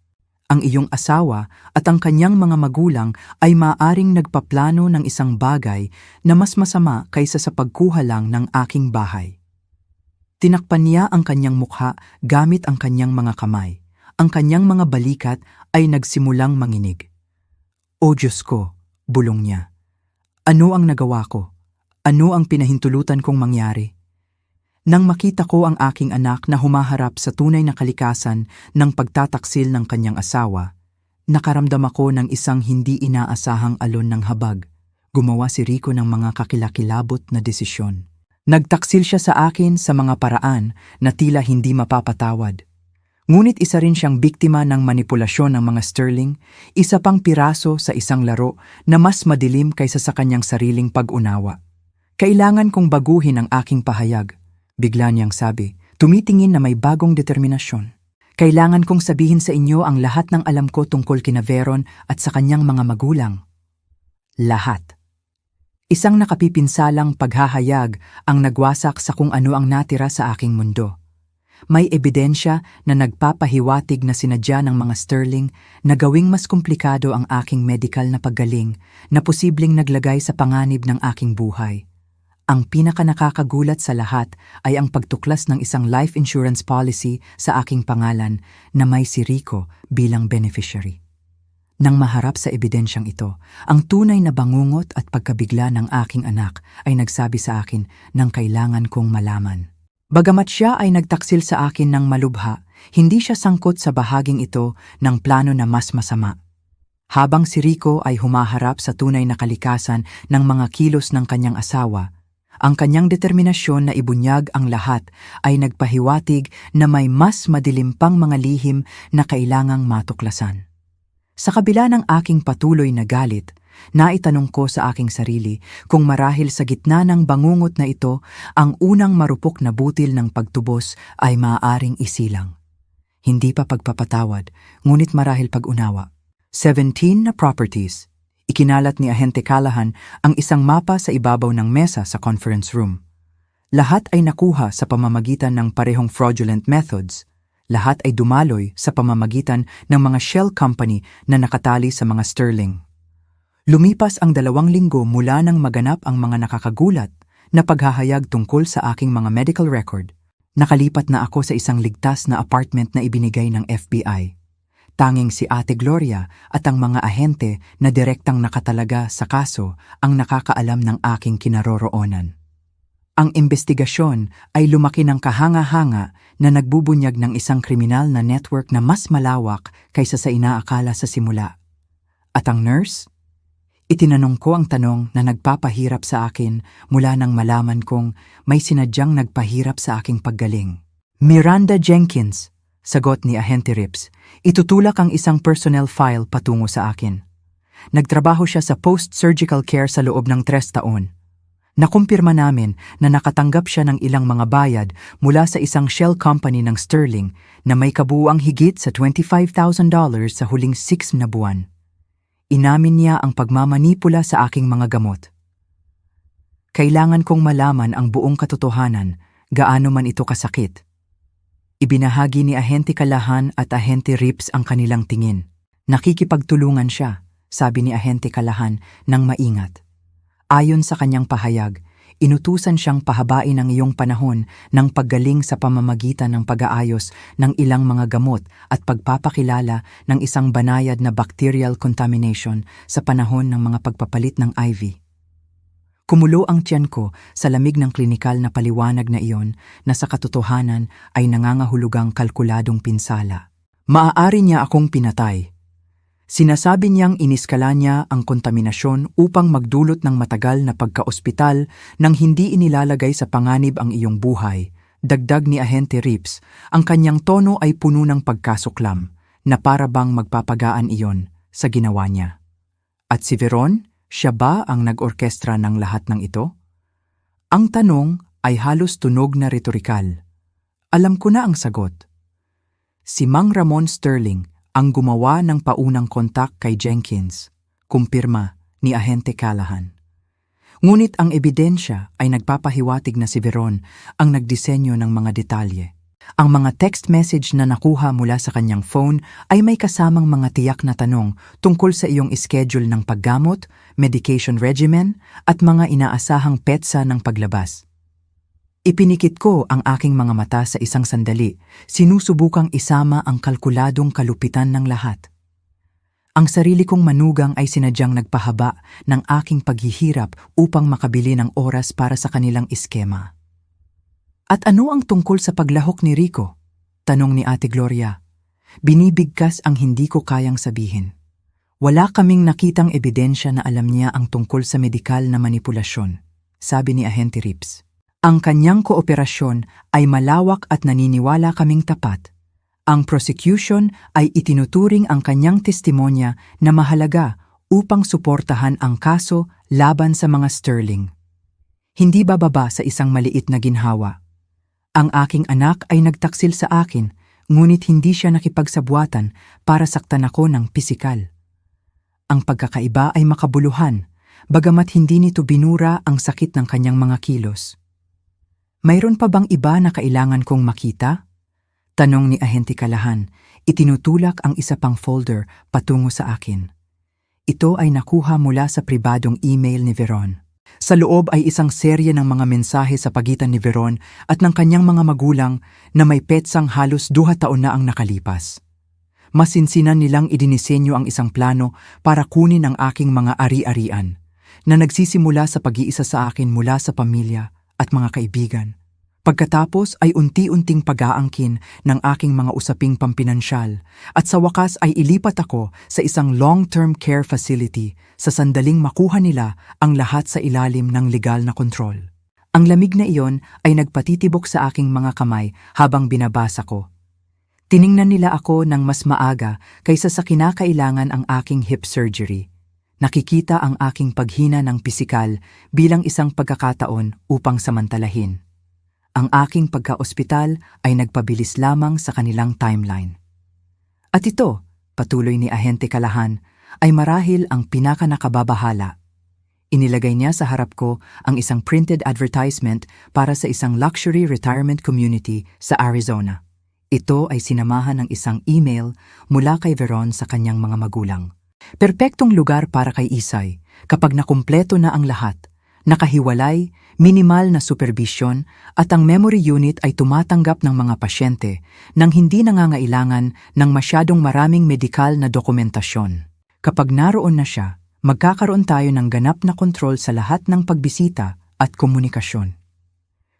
Ang iyong asawa at ang kanyang mga magulang ay maaaring nagpaplano ng isang bagay na mas masama kaysa sa pagkuha lang ng aking bahay. Tinakpan niya ang kanyang mukha gamit ang kanyang mga kamay. Ang kanyang mga balikat ay nagsimulang manginig. O Diyos ko, bulong niya. Ano ang nagawa ko? Ano ang pinahintulutan kong mangyari? Nang makita ko ang aking anak na humaharap sa tunay na kalikasan ng pagtataksil ng kanyang asawa, nakaramdam ako ng isang hindi inaasahang alon ng habag. Gumawa si Rico ng mga kakilakilabot na desisyon. Nagtaksil siya sa akin sa mga paraan na tila hindi mapapatawad. Ngunit isa rin siyang biktima ng manipulasyon ng mga sterling, isa pang piraso sa isang laro na mas madilim kaysa sa kanyang sariling pag-unawa. Kailangan kong baguhin ang aking pahayag. Bigla niyang sabi, tumitingin na may bagong determinasyon. Kailangan kong sabihin sa inyo ang lahat ng alam ko tungkol kina Veron at sa kanyang mga magulang. Lahat. Isang nakapipinsalang paghahayag ang nagwasak sa kung ano ang natira sa aking mundo. May ebidensya na nagpapahiwatig na sinadya ng mga Sterling na gawing mas komplikado ang aking medical na paggaling na posibleng naglagay sa panganib ng aking buhay. Ang pinakanakakagulat sa lahat ay ang pagtuklas ng isang life insurance policy sa aking pangalan na may si Rico bilang beneficiary. Nang maharap sa ebidensyang ito, ang tunay na bangungot at pagkabigla ng aking anak ay nagsabi sa akin ng kailangan kong malaman. Bagamat siya ay nagtaksil sa akin ng malubha, hindi siya sangkot sa bahaging ito ng plano na mas masama. Habang si Rico ay humaharap sa tunay na kalikasan ng mga kilos ng kanyang asawa, ang kanyang determinasyon na ibunyag ang lahat ay nagpahiwatig na may mas madilim pang mga lihim na kailangang matuklasan. Sa kabila ng aking patuloy na galit, naitanong ko sa aking sarili kung marahil sa gitna ng bangungot na ito, ang unang marupok na butil ng pagtubos ay maaaring isilang. Hindi pa pagpapatawad, ngunit marahil pag-unawa. 17 na properties. Ikinalat ni Ahente Callahan ang isang mapa sa ibabaw ng mesa sa conference room. Lahat ay nakuha sa pamamagitan ng parehong fraudulent methods. Lahat ay dumaloy sa pamamagitan ng mga shell company na nakatali sa mga Sterling. Lumipas ang 2 linggo mula nang maganap ang mga nakakagulat na paghahayag tungkol sa aking mga medical record. Nakalipat na ako sa isang ligtas na apartment na ibinigay ng FBI. Tanging si Ate Gloria at ang mga ahente na direktang nakatalaga sa kaso ang nakakaalam ng aking kinaroroonan. Ang investigasyon ay lumaki ng kahanga-hanga na nagbubunyag ng isang kriminal na network na mas malawak kaysa sa inaakala sa simula. At ang nurse? Itinanong ko ang tanong na nagpapahirap sa akin mula nang malaman kong may sinadyang nagpahirap sa aking paggaling. Miranda Jenkins, sagot ni Ahente Rips. Itutulak ang isang personnel file patungo sa akin. Nagtrabaho siya sa post-surgical care sa loob ng 3 taon. Nakumpirma namin na nakatanggap siya ng ilang mga bayad mula sa isang shell company ng Sterling na may kabuuang higit sa $25,000 sa huling 6 na buwan. Inamin niya ang pagmamanipula sa aking mga gamot. Kailangan kong malaman ang buong katotohanan, gaano man ito kasakit. Ibinahagi ni Ahente Callahan at Ahente Rips ang kanilang tingin. Nakikipagtulungan siya, sabi ni Ahente Callahan nang maingat. Ayon sa kanyang pahayag, inutusan siyang pahabain ang iyong panahon ng paggaling sa pamamagitan ng pag-aayos ng ilang mga gamot at pagpapakilala ng isang banayad na bacterial contamination sa panahon ng mga pagpapalit ng IV. Kumulo ang tiyan ko sa lamig ng klinikal na paliwanag na iyon na sa katotohanan ay nangangahulugang kalkuladong pinsala. Maaari niya akong pinatay. Sinasabi niyang iniskala niya ang kontaminasyon upang magdulot ng matagal na pagkaospital nang hindi inilalagay sa panganib ang iyong buhay. Dagdag ni Ahente Rips, ang kanyang tono ay puno ng pagkasuklam na para bang magpapagaan iyon sa ginawa niya. At si Veron, siya ba ang nag-orkestra ng lahat ng ito? Ang tanong ay halos tunog na retorikal. Alam ko na ang sagot. Si Mang Ramon Sterling ang gumawa ng paunang kontak kay Jenkins, kumpirma ni Ahente Callahan. Ngunit ang ebidensya ay nagpapahiwatig na si Veron ang nagdisenyo ng mga detalye. Ang mga text message na nakuha mula sa kanyang phone ay may kasamang mga tiyak na tanong tungkol sa iyong schedule ng paggamot, medication regimen, at mga inaasahang petsa ng paglabas. Ipinikit ko ang aking mga mata sa isang sandali, sinusubukang isama ang kalkuladong kalupitan ng lahat. Ang sarili kong manugang ay sinadyang nagpahaba ng aking paghihirap upang makabili ng oras para sa kanilang iskema. At ano ang tungkol sa paglahok ni Rico? Tanong ni Ate Gloria. Binibigkas ang hindi ko kayang sabihin. Wala kaming nakitang ebidensya na alam niya ang tungkol sa medikal na manipulasyon, sabi ni Ahente Rips. Ang kanyang kooperasyon ay malawak at naniniwala kaming tapat. Ang prosecution ay itinuturing ang kanyang testimonya na mahalaga upang suportahan ang kaso laban sa mga Sterling. Hindi bababa sa isang maliit na ginhawa. Ang aking anak ay nagtaksil sa akin, ngunit hindi siya nakipagsabwatan para saktan ako ng pisikal. Ang pagkakaiba ay makabuluhan. bagamat hindi nito binura ang sakit ng kanyang mga kilos. Mayroon pa bang iba na kailangan kong makita? Tanong ni Ahente Callahan, itinutulak ang isa pang folder patungo sa akin. Ito ay nakuha mula sa pribadong email ni Veron. Sa loob ay isang serye ng mga mensahe sa pagitan ni Veron at ng kanyang mga magulang na may petsang halos 2 taon na ang nakalipas. Masinsinan nilang idinisenyo ang isang plano para kunin ang aking mga ari-arian na nagsisimula sa pag-iisa sa akin mula sa pamilya at mga kaibigan. Pagkatapos ay unti-unting pag-aangkin ng aking mga usaping pampinansyal at sa wakas ay ilipat ako sa isang long-term care facility sa sandaling makuha nila ang lahat sa ilalim ng legal na kontrol. Ang lamig na iyon ay nagpatitibok sa aking mga kamay habang binabasa ko. Tiningnan nila ako ng mas maaga kaysa sa kinakailangan ang aking hip surgery. Nakikita ang aking paghina ng pisikal bilang isang pagkakataon upang samantalahin. Ang aking pagka-ospital ay nagpabilis lamang sa kanilang timeline. At ito, patuloy ni Ahente Callahan, ay marahil ang pinakanakababahala. Inilagay niya sa harap ko ang isang printed advertisement para sa isang luxury retirement community sa Arizona. Ito ay sinamahan ng isang email mula kay Veron sa kanyang mga magulang. Perpektong lugar para kay Isay kapag nakumpleto na ang lahat, nakahiwalay, minimal na supervision at ang memory unit ay tumatanggap ng mga pasyente nang hindi nangangailangan ng masyadong maraming medikal na dokumentasyon. Kapag naroon na siya, magkakaroon tayo ng ganap na kontrol sa lahat ng pagbisita at komunikasyon.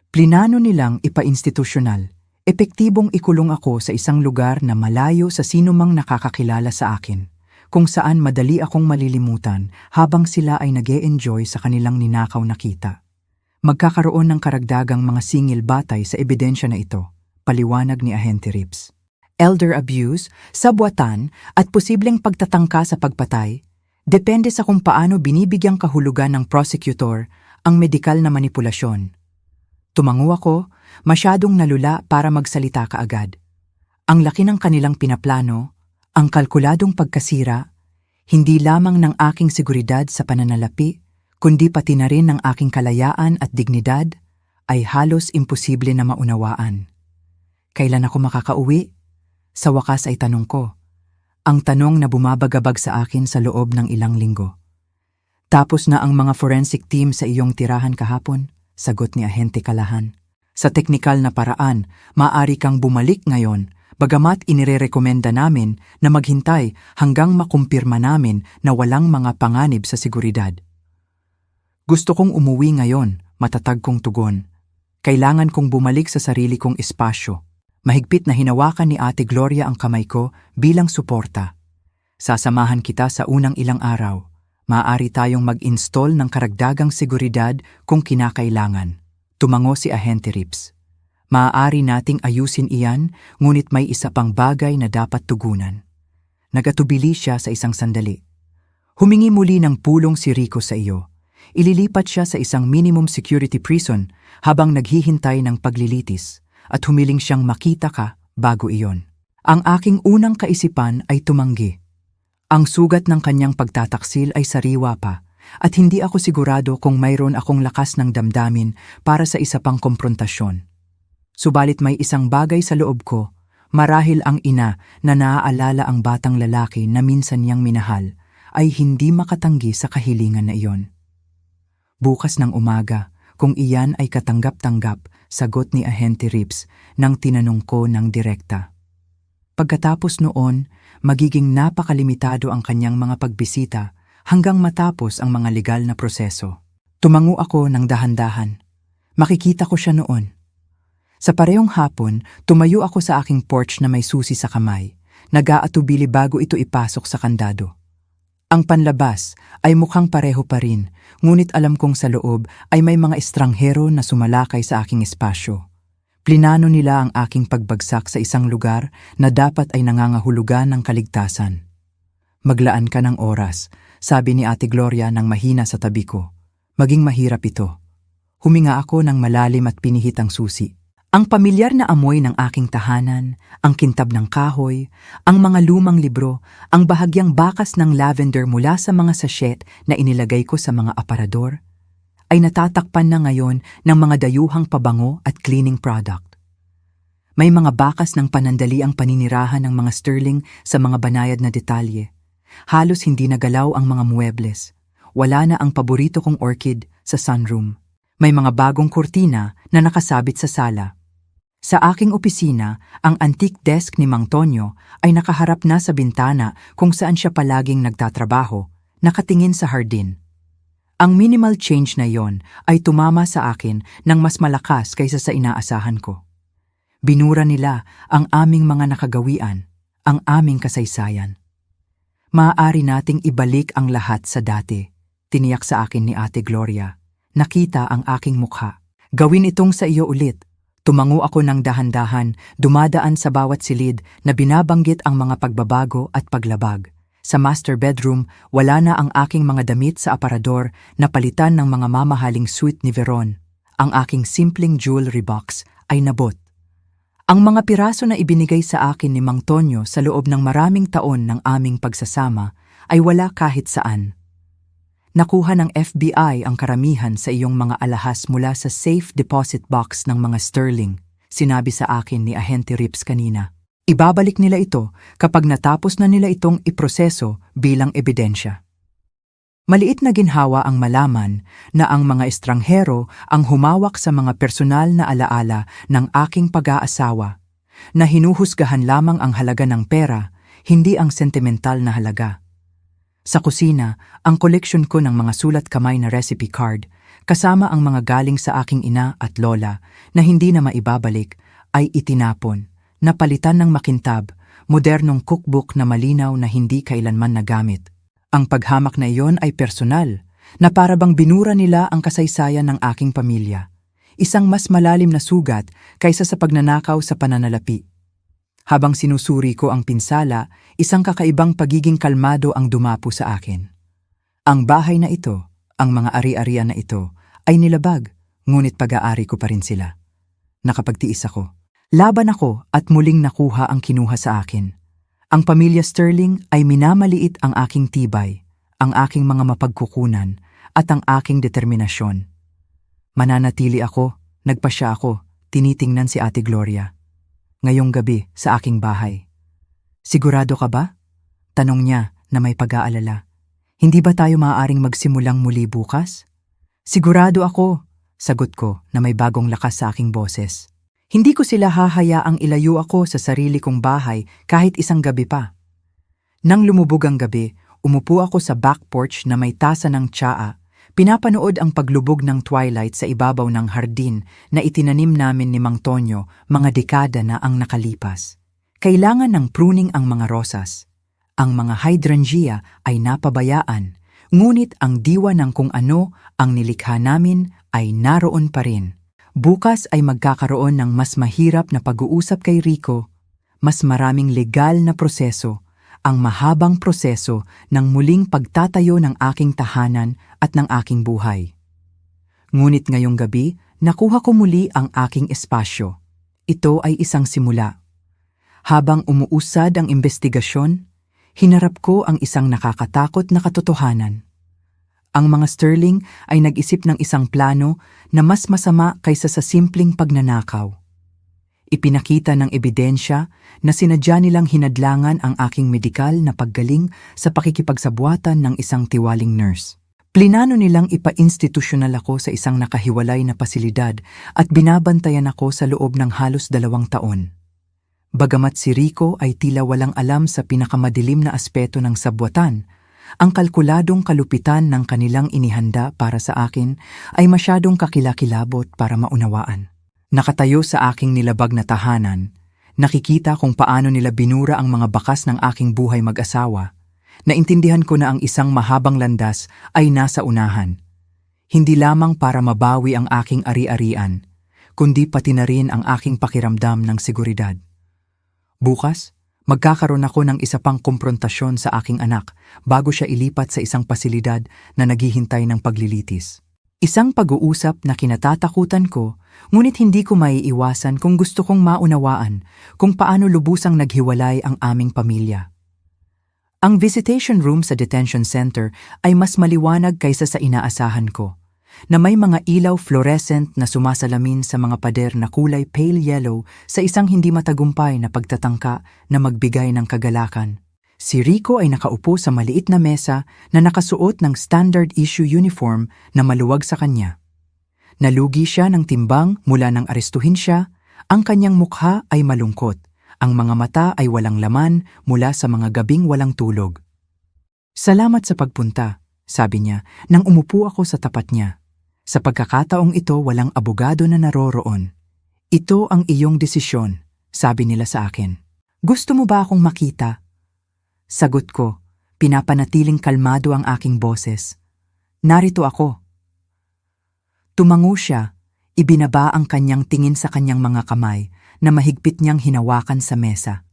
Plinano nilang ipa-institusyonal, epektibong ikulong ako sa isang lugar na malayo sa sinumang nakakakilala sa akin, kung saan madali akong malilimutan habang sila ay nag-e-enjoy sa kanilang ninakaw na kita. Magkakaroon ng karagdagang mga singil batay sa ebidensya na ito, paliwanag ni Ahente Rips. Elder abuse, sabwatan at posibleng pagtatangka sa pagpatay, depende sa kung paano binibigyang kahulugan ng prosecutor ang medikal na manipulasyon. Tumango ako, masyadong nalula para magsalita kaagad. Ang laki ng kanilang pinaplano, ang kalkuladong pagkasira, hindi lamang ng aking seguridad sa pananalapi, kundi pati na rin ng aking kalayaan at dignidad, ay halos imposible na maunawaan. Kailan ako makakauwi? Sa wakas ay tanong ko. Ang tanong na bumabagabag sa akin sa loob ng ilang linggo. Tapos na ang mga forensic team sa iyong tirahan kahapon? Sagot ni Ahente Callahan. Sa teknikal na paraan, maaari kang bumalik ngayon, bagamat inirerekomenda namin na maghintay hanggang makumpirma namin na walang mga panganib sa seguridad. Gusto kong umuwi ngayon, matatag kong tugon. Kailangan kong bumalik sa sarili kong espasyo. Mahigpit na hinawakan ni Ate Gloria ang kamay ko bilang suporta. Sasamahan kita sa unang ilang araw. Maaari tayong mag-install ng karagdagang seguridad kung kinakailangan. Tumango si Ahente Rips. Maaari nating ayusin iyan, ngunit may isa pang bagay na dapat tugunan. Nagatubili siya sa isang sandali. Humingi muli ng pulong si Rico sa iyo. Ililipat siya sa isang minimum security prison habang naghihintay ng paglilitis at humiling siyang makita ka bago iyon. Ang aking unang kaisipan ay tumanggi. Ang sugat ng kanyang pagtataksil ay sariwa pa at hindi ako sigurado kung mayroon akong lakas ng damdamin para sa isa pang komprontasyon. Subalit may isang bagay sa loob ko, marahil ang ina na naaalala ang batang lalaki na minsan niyang minahal ay hindi makatanggi sa kahilingan na iyon. Bukas ng umaga, kung iyan ay katanggap-tanggap, sagot ni Ahente Rips nang tinanong ko ng direkta. Pagkatapos noon, magiging napakalimitado ang kanyang mga pagbisita hanggang matapos ang mga legal na proseso. Tumango ako ng dahan-dahan. Makikita ko siya noon. Sa parehong hapon, tumayo ako sa aking porch na may susi sa kamay, nag-aatubili bago ito ipasok sa kandado. Ang panlabas ay mukhang pareho pa rin, ngunit alam kong sa loob ay may mga estranghero na sumalakay sa aking espasyo. Plinano nila ang aking pagbagsak sa isang lugar na dapat ay nangangahulugan ng kaligtasan. Maglaan ka ng oras, sabi ni Ate Gloria nang mahina sa tabi ko. Maging mahirap ito. Huminga ako ng malalim at pinihit ang susi. Ang pamilyar na amoy ng aking tahanan, ang kintab ng kahoy, ang mga lumang libro, ang bahagyang bakas ng lavender mula sa mga sachet na inilagay ko sa mga aparador, ay natatakpan na ngayon ng mga dayuhang pabango at cleaning product. May mga bakas ng panandaliang paninirahan ng mga sterling sa mga banayad na detalye. Halos hindi nagalaw ang mga muebles. Wala na ang paborito kong orchid sa sunroom. May mga bagong kurtina na nakasabit sa sala. Sa aking opisina, ang antique desk ni Mang Tonyo ay nakaharap na sa bintana kung saan siya palaging nagtatrabaho, nakatingin sa hardin. Ang minimal change na yon ay tumama sa akin ng mas malakas kaysa sa inaasahan ko. Binura nila ang aming mga nakagawian, ang aming kasaysayan. Maaari nating ibalik ang lahat sa dati, tiniyak sa akin ni Ate Gloria. Nakita ang aking mukha. Gawin itong sa iyo ulit. Tumango ako ng dahan-dahan, dumadaan sa bawat silid na binabanggit ang mga pagbabago at paglabag. Sa master bedroom, wala na ang aking mga damit sa aparador na palitan ng mga mamahaling suite ni Veron. Ang aking simpleng jewelry box ay nabot. Ang mga piraso na ibinigay sa akin ni Mang Tonyo sa loob ng maraming taon ng aming pagsasama ay wala kahit saan. Nakuha ng FBI ang karamihan sa iyong mga alahas mula sa safe deposit box ng mga sterling, sinabi sa akin ni Ahente Rips kanina. Ibabalik nila ito kapag natapos na nila itong iproseso bilang ebidensya. Maliit na ginhawa ang malaman na ang mga estranghero ang humawak sa mga personal na alaala ng aking pag-aasawa, na hinuhusgahan lamang ang halaga ng pera, hindi ang sentimental na halaga. Sa kusina, ang koleksyon ko ng mga sulat kamay na recipe card, kasama ang mga galing sa aking ina at lola na hindi na maibabalik, ay itinapon, napalitan ng makintab, modernong cookbook na malinaw na hindi kailanman nagamit. Ang paghamak na iyon ay personal, na para bang binura nila ang kasaysayan ng aking pamilya. Isang mas malalim na sugat kaysa sa pagnanakaw sa pananalapi. Habang sinusuri ko ang pinsala, isang kakaibang pagiging kalmado ang dumapo sa akin. Ang bahay na ito, ang mga ari-arian na ito, ay nilabag, ngunit pag-aari ko pa rin sila. Nakapagtiis ako. Laban ako at muling nakuha ang kinuha sa akin. Ang pamilya Sterling ay minamaliit ang aking tibay, ang aking mga mapagkukunan, at ang aking determinasyon. Mananatili ako, nagpasya ako, tinitingnan si Ate Gloria. Ngayong gabi sa aking bahay. Sigurado ka ba? Tanong niya na may pag-aalala. Hindi ba tayo maaaring magsimulang muli bukas? Sigurado ako, sagot ko na may bagong lakas sa aking boses. Hindi ko sila hahayaang ilayo ako sa sarili kong bahay kahit isang gabi pa. Nang lumubog ang gabi, umupo ako sa back porch na may tasa ng tsaa. Pinapanood ang paglubog ng twilight sa ibabaw ng hardin na itinanim namin ni Mang Tonyo mga dekada na ang nakalipas. Kailangan ng pruning ang mga rosas. Ang mga hydrangea ay napabayaan, ngunit ang diwa ng kung ano ang nilikha namin ay naroon pa rin. Bukas ay magkakaroon ng mas mahirap na pag-uusap kay Rico, mas maraming legal na proseso, ang mahabang proseso ng muling pagtatayo ng aking tahanan at ng aking buhay. Ngunit ngayong gabi, nakuha ko muli ang aking espasyo. Ito ay isang simula. Habang umuusad ang investigasyon, hinarap ko ang isang nakakatakot na katotohanan. Ang mga Sterling ay nag-isip ng isang plano na mas masama kaysa sa simpleng pagnanakaw. Ipinakita ng ebidensya na sinadya nilang hinadlangan ang aking medikal na paggaling sa pakikipagsabuatan ng isang tiwaling nurse. Plinano nilang ipa-institusyonal ako sa isang nakahiwalay na pasilidad at binabantayan ako sa loob ng halos 2 taon. Bagamat si Rico ay tila walang alam sa pinakamadilim na aspeto ng sabwatan, ang kalkuladong kalupitan ng kanilang inihanda para sa akin ay masyadong kakilakilabot para maunawaan. Nakatayo sa aking nilabag na tahanan, nakikita kung paano nila binura ang mga bakas ng aking buhay mag-asawa. Naintindihan ko na ang isang mahabang landas ay nasa unahan. Hindi lamang para mabawi ang aking ari-arian, kundi pati na rin ang aking pakiramdam ng seguridad. Bukas, magkakaroon ako ng isa pang komprontasyon sa aking anak bago siya ilipat sa isang pasilidad na naghihintay ng paglilitis. Isang pag-uusap na kinatatakutan ko, ngunit hindi ko maiiwasan kung gusto kong maunawaan kung paano lubusang naghiwalay ang aming pamilya. Ang visitation room sa detention center ay mas maliwanag kaysa sa inaasahan ko, na may mga ilaw fluorescent na sumasalamin sa mga pader na kulay pale yellow sa isang hindi matagumpay na pagtatangka na magbigay ng kagalakan. Si Rico ay nakaupo sa maliit na mesa na nakasuot ng standard issue uniform na maluwag sa kanya. Nalugi siya ng timbang mula nang arestuhin siya, ang kanyang mukha ay malungkot, ang mga mata ay walang laman mula sa mga gabing walang tulog. "Salamat sa pagpunta," sabi niya nang umupo ako sa tapat niya. "Sa pagkakataong ito walang abogado na naroroon. Ito ang iyong desisyon," sabi nila sa akin. "Gusto mo ba akong makita?" Sagot ko, pinapanatiling kalmado ang aking boses. "Narito ako." Tumango siya, ibinaba ang kanyang tingin sa kanyang mga kamay na mahigpit niyang hinawakan sa mesa.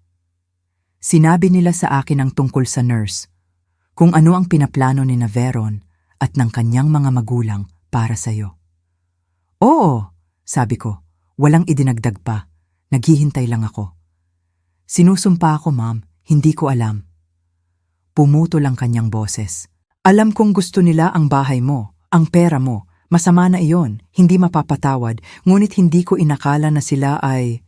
"Sinabi nila sa akin ang tungkol sa nurse, kung ano ang pinaplano ni Veron at ng kanyang mga magulang para sa'yo." "Oo," sabi ko, walang idinagdag pa. Naghihintay lang ako. "Sinusumpa ako, ma'am, hindi ko alam." Pumutol ang kanyang boses. "Alam kong gusto nila ang bahay mo, ang pera mo. Masama na iyon, hindi mapapatawad, ngunit hindi ko inakala na sila ay..."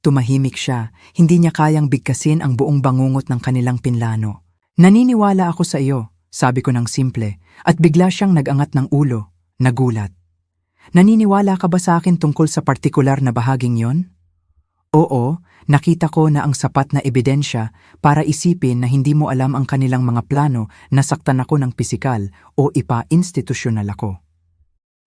Tumahimik siya, hindi niya kayang bigkasin ang buong bangungot ng kanilang pinlano. "Naniniwala ako sa iyo," sabi ko ng simple, at bigla siyang nag-angat ng ulo, nagulat. "Naniniwala ka ba sa akin tungkol sa partikular na bahaging yon?" "Oo, nakita ko na ang sapat na ebidensya para isipin na hindi mo alam ang kanilang mga plano na saktan ako ng pisikal o ipa-institusyonal ako."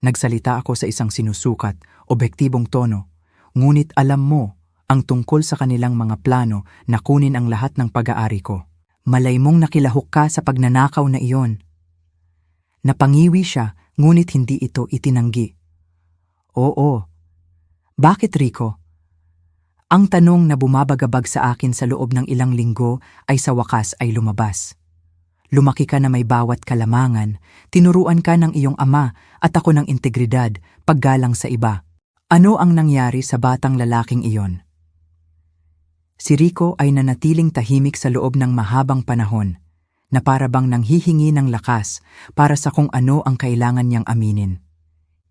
Nagsalita ako sa isang sinusukat, obektibong tono, "Ngunit alam mo ang tungkol sa kanilang mga plano na kunin ang lahat ng pag-aari ko. Malay mong nakilahok ka sa pagnanakaw na iyon." Napangiwi siya, ngunit hindi ito itinanggi. "Oo." "Bakit, Rico?" Ang tanong na bumabagabag sa akin sa loob ng ilang linggo ay sa wakas ay lumabas. Lumaki ka na may bawat kalamangan, tinuruan ka ng iyong ama at ako ng integridad, paggalang sa iba. Ano ang nangyari sa batang lalaking iyon? Si Rico ay nanatiling tahimik sa loob ng mahabang panahon, na para bang nanghihingi ng lakas para sa kung ano ang kailangan niyang aminin.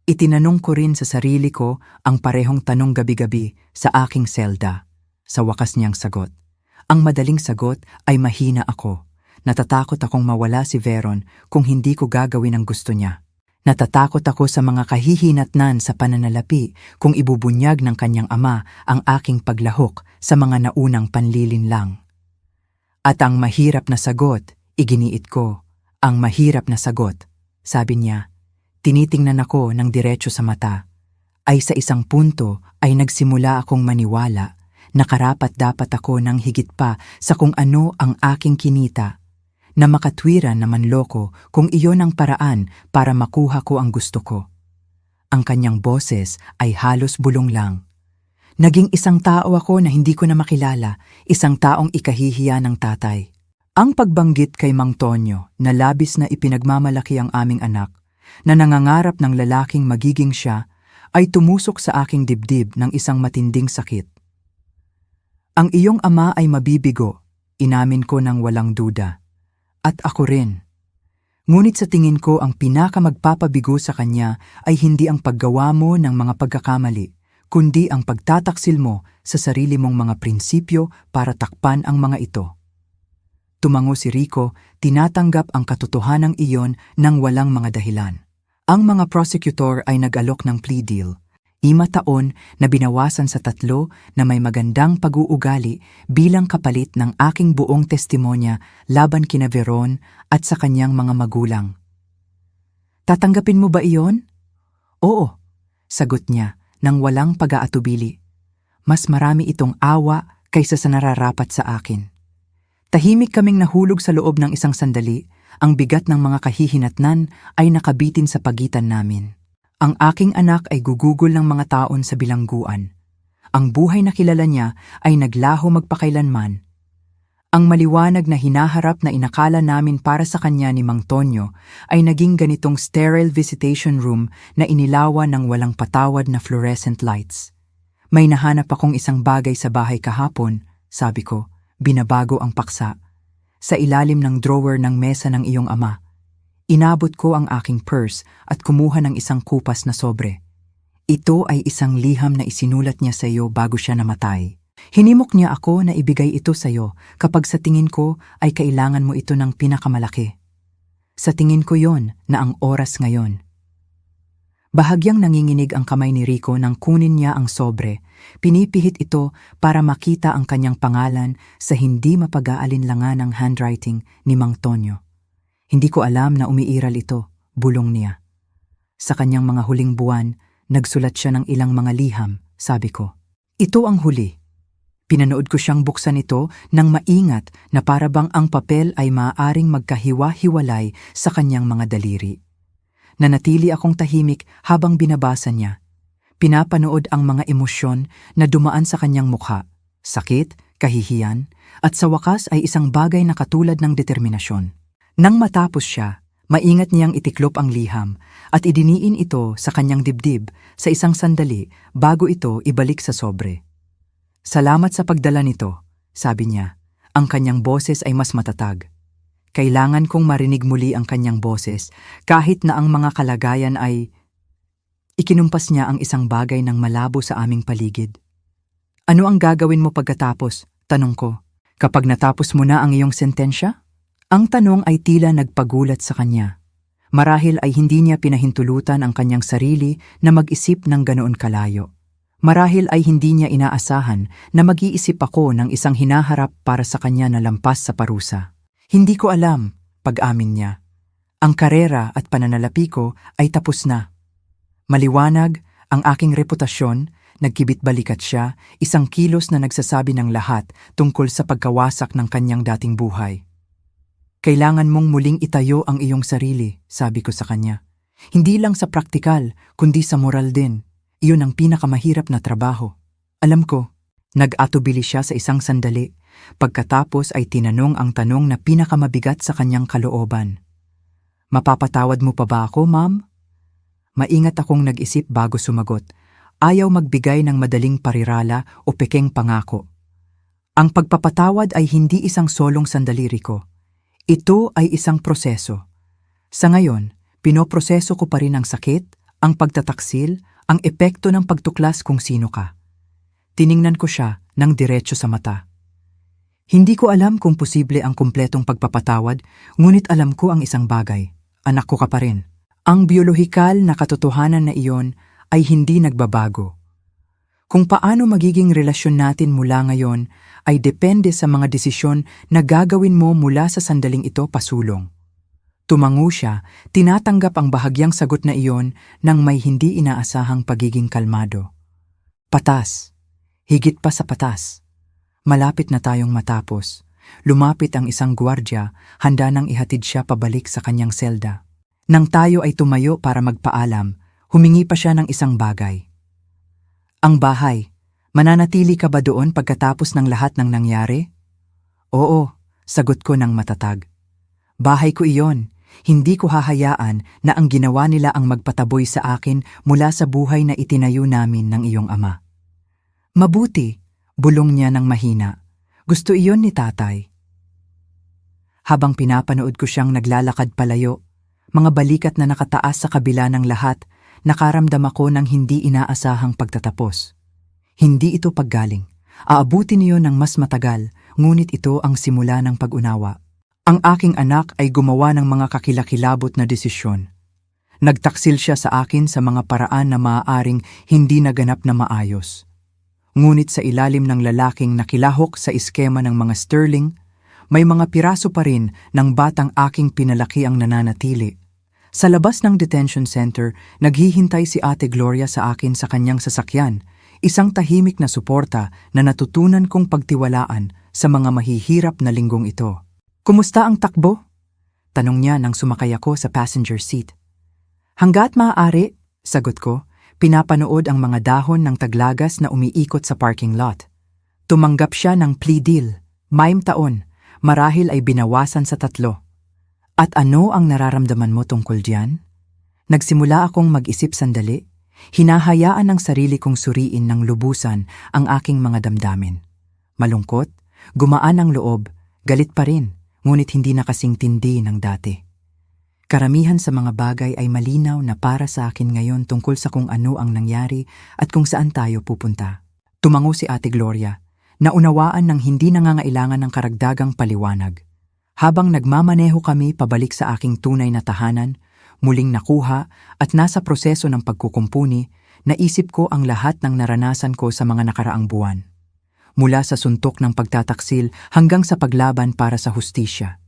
Itinanong ko rin sa sarili ko ang parehong tanong gabi-gabi sa aking selda. Sa wakas niyang sagot. Ang madaling sagot ay mahina ako. Natatakot akong mawala si Veron kung hindi ko gagawin ang gusto niya. Natatakot ako sa mga kahihinatnan sa pananalapi kung ibubunyag ng kanyang ama ang aking paglahok sa mga naunang panlilinlang. At ang mahirap na sagot, iginiit ko, ang mahirap na sagot, sabi niya, tinitingnan ako ng diretso sa mata, ay sa isang punto ay nagsimula akong maniwala na karapat-dapat ako ng higit pa sa kung ano ang aking kinita, na makatwiran na manloko kung iyon ang paraan para makuha ko ang gusto ko. Ang kanyang boses ay halos bulong lang. Naging isang tao ako na hindi ko na makilala, isang taong ikahihiya ng tatay. Ang pagbanggit kay Mang Tonyo na labis na ipinagmamalaki ang aming anak, na nangangarap ng lalaking magiging siya, ay tumusok sa aking dibdib ng isang matinding sakit. Ang iyong ama ay mabibigo, inamin ko ng walang duda. At ako rin. Ngunit sa tingin ko ang pinakamagpapabigo sa kanya ay hindi ang paggawa mo ng mga pagkakamali, kundi ang pagtataksil mo sa sarili mong mga prinsipyo para takpan ang mga ito. Tumango si Rico, tinatanggap ang katotohanan iyon ng walang mga dahilan. Ang mga prosecutor ay nag-alok ng plea deal, 5 taon na binawasan sa 3 na may magandang pag-uugali bilang kapalit ng aking buong testimonya laban kina Veron at sa kanyang mga magulang. Tatanggapin mo ba iyon? Oo, sagot niya nang walang pag-aatubili. Mas marami itong awa kaysa sa nararapat sa akin. Tahimik kaming nahulog sa loob ng isang sandali, ang bigat ng mga kahihinatnan ay nakabitin sa pagitan namin. Ang aking anak ay gugugol ng mga taon sa bilangguan. Ang buhay na kilala niya ay naglaho magpakailanman. Ang maliwanag na hinaharap na inakala namin para sa kanya ni Mang Tonyo ay naging ganitong sterile visitation room na inilawan ng walang patawad na fluorescent lights. May nahanap akong isang bagay sa bahay kahapon, sabi ko, binabago ang paksa. Sa ilalim ng drawer ng mesa ng iyong ama. Inabot ko ang aking purse at kumuha ng isang kupas na sobre. Ito ay isang liham na isinulat niya sa iyo bago siya namatay. Hinimok niya ako na ibigay ito sa iyo kapag sa tingin ko ay kailangan mo ito ng pinakamalaki. Sa tingin ko yon na ang oras ngayon. Bahagyang nanginginig ang kamay ni Rico nang kunin niya ang sobre. Pinipihit ito para makita ang kanyang pangalan sa hindi mapag-aalinlangan ng handwriting ni Mang Tonyo. Hindi ko alam na umiiral ito, bulong niya. Sa kanyang mga huling buwan, nagsulat siya ng ilang mga liham, sabi ko. Ito ang huli. Pinanood ko siyang buksan ito nang maingat na parabang ang papel ay maaaring magkahiwa-hiwalay sa kanyang mga daliri. Nanatili akong tahimik habang binabasa niya. Pinapanood ang mga emosyon na dumaan sa kanyang mukha, sakit, kahihiyan, at sa wakas ay isang bagay na katulad ng determinasyon. Nang matapos siya, maingat niyang itiklop ang liham at idiniin ito sa kanyang dibdib sa isang sandali bago ito ibalik sa sobre. Salamat sa pagdala nito, sabi niya. Ang kanyang boses ay mas matatag. Kailangan kong marinig muli ang kanyang boses kahit na ang mga kalagayan ay... Ikinumpas niya ang isang bagay ng malabo sa aming paligid. Ano ang gagawin mo pagkatapos? Tanong ko. Kapag natapos mo na ang iyong sentensya? Ang tanong ay tila nagpagulat sa kanya. Marahil ay hindi niya pinahintulutan ang kanyang sarili na mag-isip ng ganoon kalayo. Marahil ay hindi niya inaasahan na mag-iisip ako ng isang hinaharap para sa kanya na lampas sa parusa. Hindi ko alam, pag-amin niya. Ang karera at pananalapi ko ay tapos na. Maliwanag ang aking reputasyon, nagkibit-balikat siya, isang kilos na nagsasabi ng lahat tungkol sa pagkawasak ng kanyang dating buhay. Kailangan mong muling itayo ang iyong sarili, sabi ko sa kanya. Hindi lang sa praktikal, kundi sa moral din. Iyon ang pinakamahirap na trabaho. Alam ko, nag-atubili siya sa isang sandali. Pagkatapos ay tinanong ang tanong na pinakamabigat sa kanyang kalooban. Mapapatawad mo pa ba ako, ma'am? Maingat akong nag-isip bago sumagot. Ayaw magbigay ng madaling parirala o pekeng pangako. Ang pagpapatawad ay hindi isang solong sandali, Rico. Ito ay isang proseso. Sa ngayon, pinoproseso ko pa rin ang sakit, ang pagtataksil, ang epekto ng pagtuklas kung sino ka. Tiningnan ko siya ng diretso sa mata. Hindi ko alam kung posible ang kumpletong pagpapatawad, ngunit alam ko ang isang bagay. Anak ko ka pa rin. Ang biolohikal na katotohanan na iyon ay hindi nagbabago. Kung paano magiging relasyon natin mula ngayon ay depende sa mga desisyon na gagawin mo mula sa sandaling ito pasulong. Tumango siya, tinatanggap ang bahagyang sagot na iyon nang may hindi inaasahang pagiging kalmado. Patas. Higit pa sa patas. Malapit na tayong matapos. Lumapit ang isang gwardiya, handa nang ihatid siya pabalik sa kanyang selda. Nang tayo ay tumayo para magpaalam, humingi pa siya ng isang bagay. Ang bahay. Mananatili ka ba doon pagkatapos ng lahat ng nangyari? Oo, sagot ko ng matatag. Bahay ko iyon. Hindi ko hahayaan na ang ginawa nila ang magpataboy sa akin mula sa buhay na itinayo namin ng iyong ama. Mabuti, bulong niya ng mahina. Gusto iyon ni tatay. Habang pinapanood ko siyang naglalakad palayo, mga balikat na nakataas sa kabila ng lahat, nakaramdam ako ng hindi inaasahang pagtatapos. Hindi ito paggaling. Aabutin niyo ng mas matagal, ngunit ito ang simula ng pag-unawa. Ang aking anak ay gumawa ng mga kakilakilabot na desisyon. Nagtaksil siya sa akin sa mga paraan na maaaring hindi naganap na maayos. Ngunit sa ilalim ng lalaking nakilahok sa iskema ng mga sterling, may mga piraso pa rin ng batang aking pinalaki ang nananatili. Sa labas ng detention center, naghihintay si Ate Gloria sa akin sa kanyang sasakyan, isang tahimik na suporta na natutunan kong pagtiwalaan sa mga mahihirap na linggong ito. Kumusta ang takbo? Tanong niya nang sumakay ako sa passenger seat. Hanggat maaari, sagot ko, pinapanood ang mga dahon ng taglagas na umiikot sa parking lot. Tumanggap siya ng plea deal, 5 taon, marahil ay binawasan sa 3. At ano ang nararamdaman mo tungkol diyan? Nagsimula akong mag-isip sandali, hinahayaan ng sarili kong suriin ng lubusan ang aking mga damdamin. Malungkot, gumaan ang loob, galit pa rin, ngunit hindi na kasing tindi ng dati. Karamihan sa mga bagay ay malinaw na para sa akin ngayon tungkol sa kung ano ang nangyari at kung saan tayo pupunta. Tumango si Ate Gloria, naunawaan ng hindi nangangailangan ng karagdagang paliwanag. Habang nagmamaneho kami pabalik sa aking tunay na tahanan, muling nakuha at nasa proseso ng pagkukumpuni, naisip ko ang lahat ng naranasan ko sa mga nakaraang buwan. Mula sa suntok ng pagtataksil hanggang sa paglaban para sa hustisya.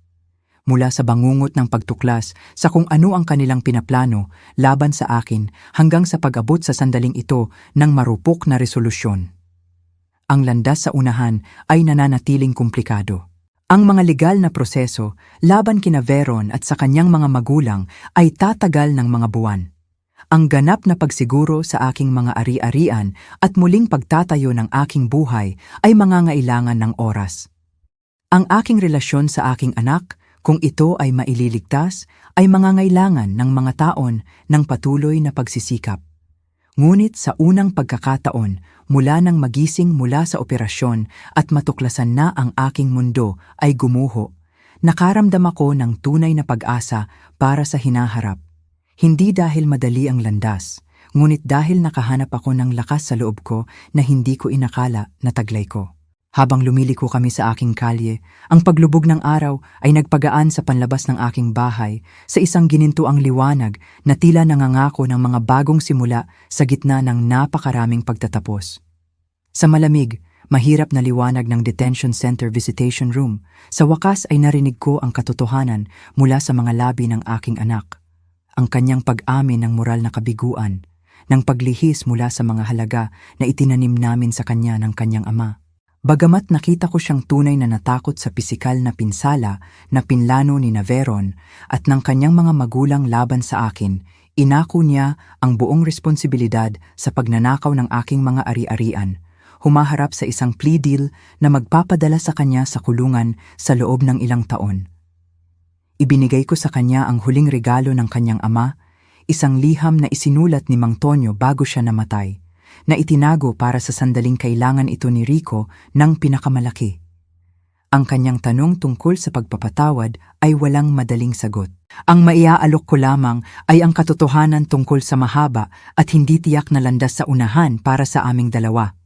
Mula sa bangungot ng pagtuklas sa kung ano ang kanilang pinaplano laban sa akin hanggang sa pag-abot sa sandaling ito ng marupok na resolusyon. Ang landas sa unahan ay nananatiling komplikado. Ang mga legal na proseso laban kina Veron at sa kanyang mga magulang ay tatagal ng mga buwan. Ang ganap na pagsiguro sa aking mga ari-arian at muling pagtatayo ng aking buhay ay mangangailangan ng oras. Ang aking relasyon sa aking anak, kung ito ay maililigtas, ay mangangailangan ng mga taon ng patuloy na pagsisikap. Ngunit sa unang pagkakataon, mula nang magising mula sa operasyon at matuklasan na ang aking mundo ay gumuho, nakaramdam ako ng tunay na pag-asa para sa hinaharap. Hindi dahil madali ang landas, ngunit dahil nakahanap ako ng lakas sa loob ko na hindi ko inakala na taglay ko. Habang lumiliko kami sa aking kalye, ang paglubog ng araw ay nagpagaan sa panlabas ng aking bahay sa isang ginintuang liwanag na tila nangangako ng mga bagong simula sa gitna ng napakaraming pagtatapos. Sa malamig, mahirap na liwanag ng detention center visitation room, sa wakas ay narinig ko ang katotohanan mula sa mga labi ng aking anak. Ang kanyang pag-amin ng moral na kabiguan, ng paglihis mula sa mga halaga na itinanim namin sa kanya ng kanyang ama. Bagamat nakita ko siyang tunay na natakot sa pisikal na pinsala na pinlano ni Veron at ng kanyang mga magulang laban sa akin, inako niya ang buong responsibilidad sa pagnanakaw ng aking mga ari-arian, humaharap sa isang plea deal na magpapadala sa kanya sa kulungan sa loob ng ilang taon. Ibinigay ko sa kanya ang huling regalo ng kanyang ama, isang liham na isinulat ni Mang Tonyo bago siya namatay, na itinago para sa sandaling kailangan ito ni Rico ng pinakamalaki. Ang kanyang tanong tungkol sa pagpapatawad ay walang madaling sagot. Ang maiaalok ko lamang ay ang katotohanan tungkol sa mahaba at hindi tiyak na landas sa unahan para sa aming dalawa.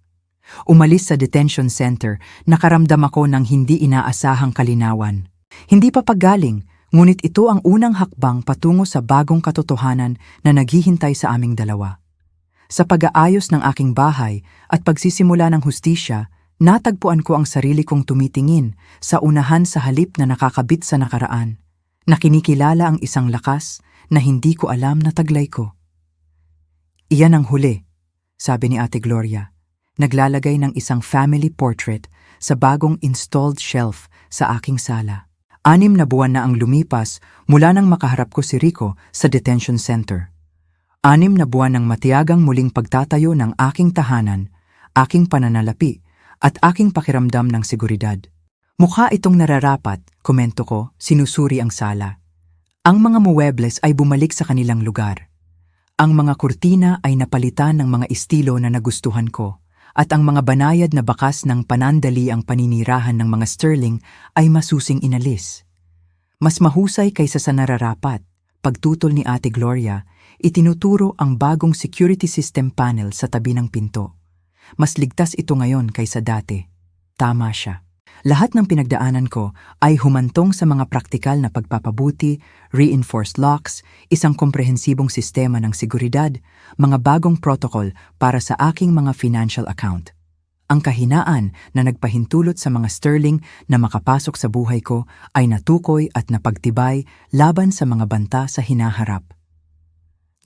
Umalis sa detention center, nakaramdam ako ng hindi inaasahang kalinawan. Hindi pa paggaling, ngunit ito ang unang hakbang patungo sa bagong katotohanan na naghihintay sa aming dalawa. Sa pag-aayos ng aking bahay at pagsisimula ng hustisya, natagpuan ko ang sarili kong tumitingin sa unahan sa halip na nakakabit sa nakaraan, na kinikilala ang isang lakas na hindi ko alam na taglay ko. Iyan ang huli, sabi ni Ate Gloria, naglalagay ng isang family portrait sa bagong installed shelf sa aking sala. 6 na buwan na ang lumipas mula nang makaharap ko si Rico sa detention center. 6 na buwan ng matiyagang muling pagtatayo ng aking tahanan, aking pananalapi, at aking pakiramdam ng seguridad. Mukha itong nararapat, komento ko, sinusuri ang sala. Ang mga muebles ay bumalik sa kanilang lugar. Ang mga kurtina ay napalitan ng mga estilo na nagustuhan ko, at ang mga banayad na bakas ng panandali ang paninirahan ng mga sterling ay masusing inalis. Mas mahusay kaysa sa nararapat, pagtutol ni Ate Gloria, itinuturo ang bagong security system panel sa tabi ng pinto. Mas ligtas ito ngayon kaysa dati. Tama siya. Lahat ng pinagdaanan ko ay humantong sa mga praktikal na pagpapabuti, reinforced locks, isang komprehensibong sistema ng seguridad, mga bagong protocol para sa aking mga financial account. Ang kahinaan na nagpahintulot sa mga sterling na makapasok sa buhay ko ay natukoy at napagtibay laban sa mga banta sa hinaharap.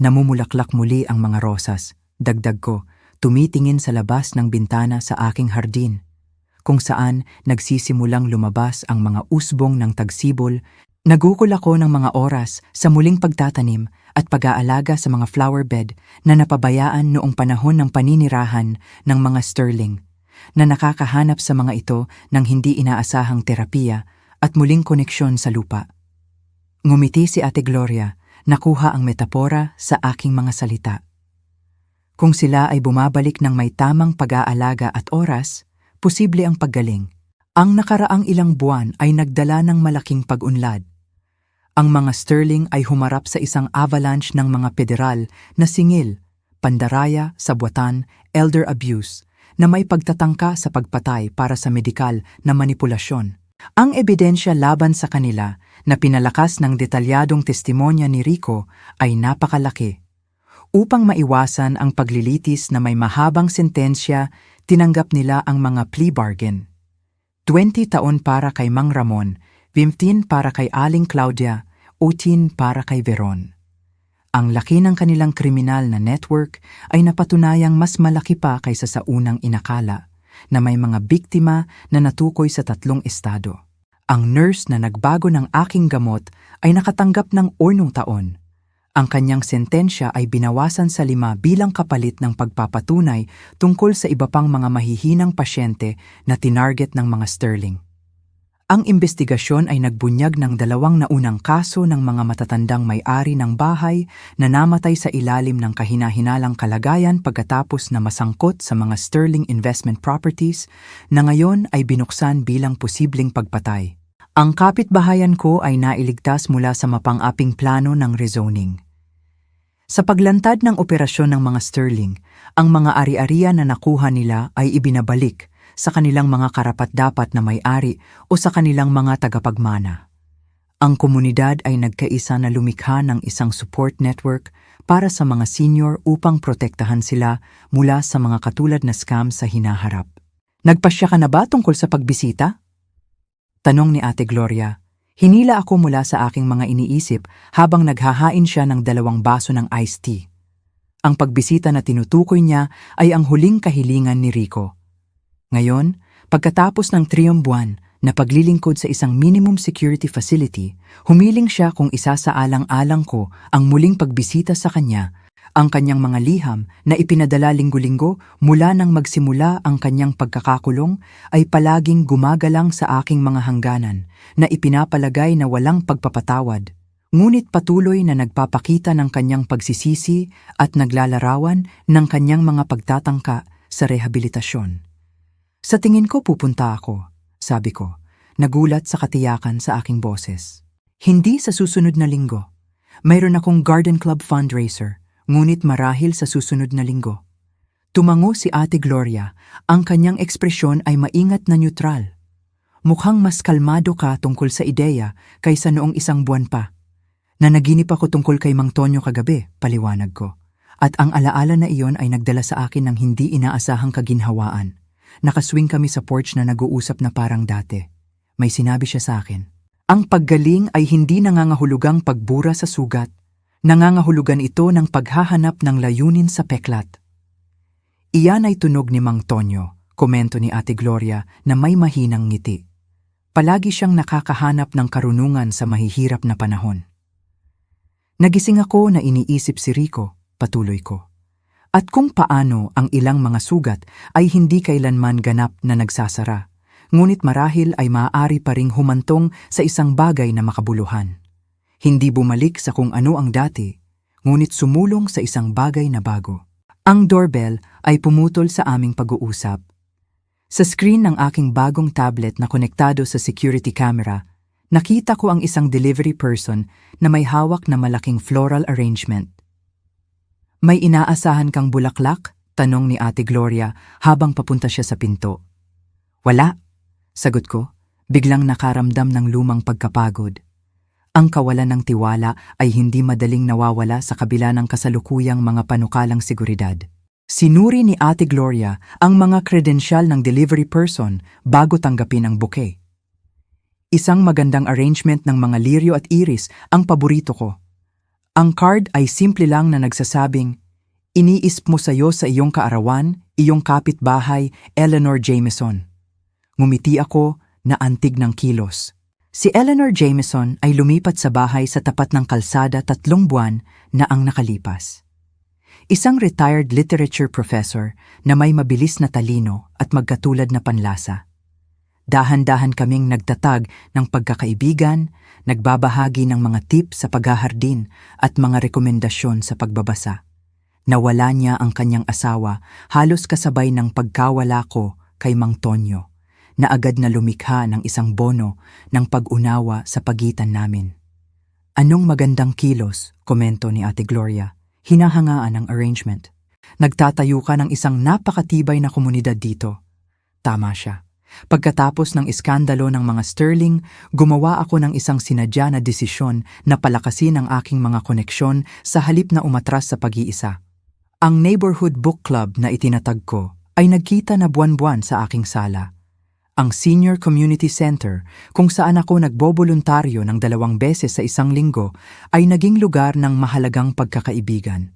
Namumulaklak muli ang mga rosas, dagdag ko, tumitingin sa labas ng bintana sa aking hardin, kung saan nagsisimulang lumabas ang mga usbong ng tagsibol. Nagukol ako ng mga oras sa muling pagtatanim at pag-aalaga sa mga flower bed na napabayaan noong panahon ng paninirahan ng mga sterling, na nakakahanap sa mga ito ng hindi inaasahang terapiya at muling koneksyon sa lupa. Ngumiti si Ate Gloria, nakuha ang metapora sa aking mga salita. Kung sila ay bumabalik ng may tamang pag-aalaga at oras, posible ang paggaling. Ang nakaraang ilang buwan ay nagdala ng malaking pag-unlad. Ang mga Sterling ay humarap sa isang avalanche ng mga federal na singil, pandaraya, sabwatan, elder abuse, na may pagtatangka sa pagpatay para sa medikal na manipulasyon. Ang ebidensya laban sa kanila na pinalakas ng detalyadong testimonya ni Rico ay napakalaki. Upang maiwasan ang paglilitis na may mahabang sentensya, tinanggap nila ang mga plea bargain. 20 taon para kay Mang Ramon, 15 para kay Aling Claudia, 18 para kay Veron. Ang laki ng kanilang kriminal na network ay napatunayang mas malaki pa kaysa sa unang inakala, na may mga biktima na natukoy sa 3 estado. Ang nurse na nagbago ng aking gamot ay nakatanggap ng 8 taon. Ang kanyang sentensya ay binawasan sa 5 bilang kapalit ng pagpapatunay tungkol sa iba pang mga mahihinang pasyente na tinarget ng mga Sterling. Ang investigasyon ay nagbunyag ng 2 naunang kaso ng mga matatandang may-ari ng bahay na namatay sa ilalim ng kahina-hinalang kalagayan pagkatapos na masangkot sa mga Sterling investment properties na ngayon ay binuksan bilang posibleng pagpatay. Ang kapitbahayan ko ay nailigtas mula sa mapang-aping plano ng rezoning. Sa paglantad ng operasyon ng mga Sterling, ang mga ari-arian na nakuha nila ay ibinabalik sa kanilang mga karapat-dapat na may-ari o sa kanilang mga tagapagmana. Ang komunidad ay nagkaisa na lumikha ng isang support network para sa mga senior upang protektahan sila mula sa mga katulad na scam sa hinaharap. Nagpasya ka na ba tungkol sa pagbisita? Tanong ni Ate Gloria. Hinila ako mula sa aking mga iniisip habang naghahain siya ng 2 baso ng iced tea. Ang pagbisita na tinutukoy niya ay ang huling kahilingan ni Rico. Ngayon, pagkatapos ng 3 buwan na paglilingkod sa isang minimum security facility, humiling siya kung isasaalang-alang ko ang muling pagbisita sa kanya. Ang kanyang mga liham na ipinadala linggo-linggo mula nang magsimula ang kanyang pagkakakulong ay palaging gumagalang sa aking mga hangganan na ipinapalagay na walang pagpapatawad, ngunit patuloy na nagpapakita ng kanyang pagsisisi at naglalarawan ng kanyang mga pagtatangka sa rehabilitasyon. Sa tingin ko pupunta ako, sabi ko, nagulat sa katiyakan sa aking boses. Hindi sa susunod na linggo. Mayroon akong garden club fundraiser. Ngunit marahil sa susunod na linggo. Tumango si Ate Gloria, ang kanyang ekspresyon ay maingat na neutral. Mukhang mas kalmado ka tungkol sa ideya kaysa noong 1 buwan pa. Nanaginip ako tungkol kay Mang Tonyo kagabi, paliwanag ko. At ang alaala na iyon ay nagdala sa akin ng hindi inaasahang kaginhawaan. Nakaswing kami sa porch na nag-uusap na parang dati. May sinabi siya sa akin. Ang paggaling ay hindi nangangahulugang pagbura sa sugat. Nangangahulugan ito ng paghahanap ng layunin sa peklat. Iyan ay tunog ni Mang Tonyo, komento ni Ate Gloria na may mahinang ngiti. Palagi siyang nakakahanap ng karunungan sa mahihirap na panahon. Nagising ako na iniisip si Rico, patuloy ko. At kung paano ang ilang mga sugat ay hindi kailanman ganap na nagsasara, ngunit marahil ay maaari pa ring humantong sa isang bagay na makabuluhan. Hindi bumalik sa kung ano ang dati, ngunit sumulong sa isang bagay na bago. Ang doorbell ay pumutol sa aming pag-uusap. Sa screen ng aking bagong tablet na konektado sa security camera, nakita ko ang isang delivery person na may hawak na malaking floral arrangement. May inaasahan kang bulaklak? Tanong ni Ate Gloria habang papunta siya sa pinto. Wala, sagot ko, biglang nakaramdam ng lumang pagkapagod. Ang kawalan ng tiwala ay hindi madaling nawawala sa kabila ng kasalukuyang mga panukalang seguridad. Sinuri ni Ate Gloria ang mga kredensyal ng delivery person bago tanggapin ang bouquet. Isang magandang arrangement ng mga liryo at iris ang paborito ko. Ang card ay simple lang na nagsasabing, "Iniisip mo sa'yo sa iyong kaarawan, iyong kapitbahay, Eleanor Jameson." Ngumiti ako na antig ng kilos. Si Eleanor Jameson ay lumipat sa bahay sa tapat ng kalsada 3 buwan na ang nakalipas. Isang retired literature professor na may mabilis na talino at magkatulad na panlasa. Dahan-dahan kaming nagtatag ng pagkakaibigan, nagbabahagi ng mga tips sa paghahardin at mga rekomendasyon sa pagbabasa. Nawala niya ang kanyang asawa halos kasabay ng pagkawala ko kay Mang Tonyo, na agad na lumikha ng isang bono ng pag-unawa sa pagitan namin. Anong magandang kilos, komento ni Ate Gloria, hinahangaan ang arrangement. Nagtatayo ka ng isang napakatibay na komunidad dito. Tama siya. Pagkatapos ng iskandalo ng mga Sterling, gumawa ako ng isang sinadya na desisyon na palakasin ang aking mga koneksyon sa halip na umatras sa pag-iisa. Ang Neighborhood Book Club na itinatag ko ay nagkita na buwan-buwan sa aking sala. Ang Senior Community Center, kung saan ako nagboboluntaryo ng 2 beses sa isang linggo, ay naging lugar ng mahalagang pagkakaibigan.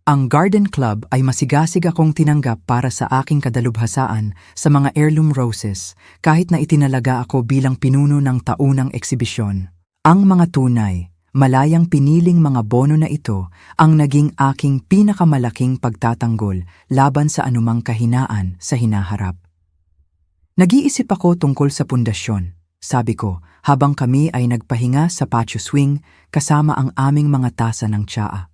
Ang Garden Club ay masigasig akong tinanggap para sa aking kadalubhasaan sa mga heirloom roses kahit na itinalaga ako bilang pinuno ng taunang eksibisyon. Ang mga tunay, malayang piniling mga bono na ito ang naging aking pinakamalaking pagtatanggol laban sa anumang kahinaan sa hinaharap. Nag-iisip ako tungkol sa pundasyon, sabi ko habang kami ay nagpahinga sa patio swing kasama ang aming mga tasa ng tsaa.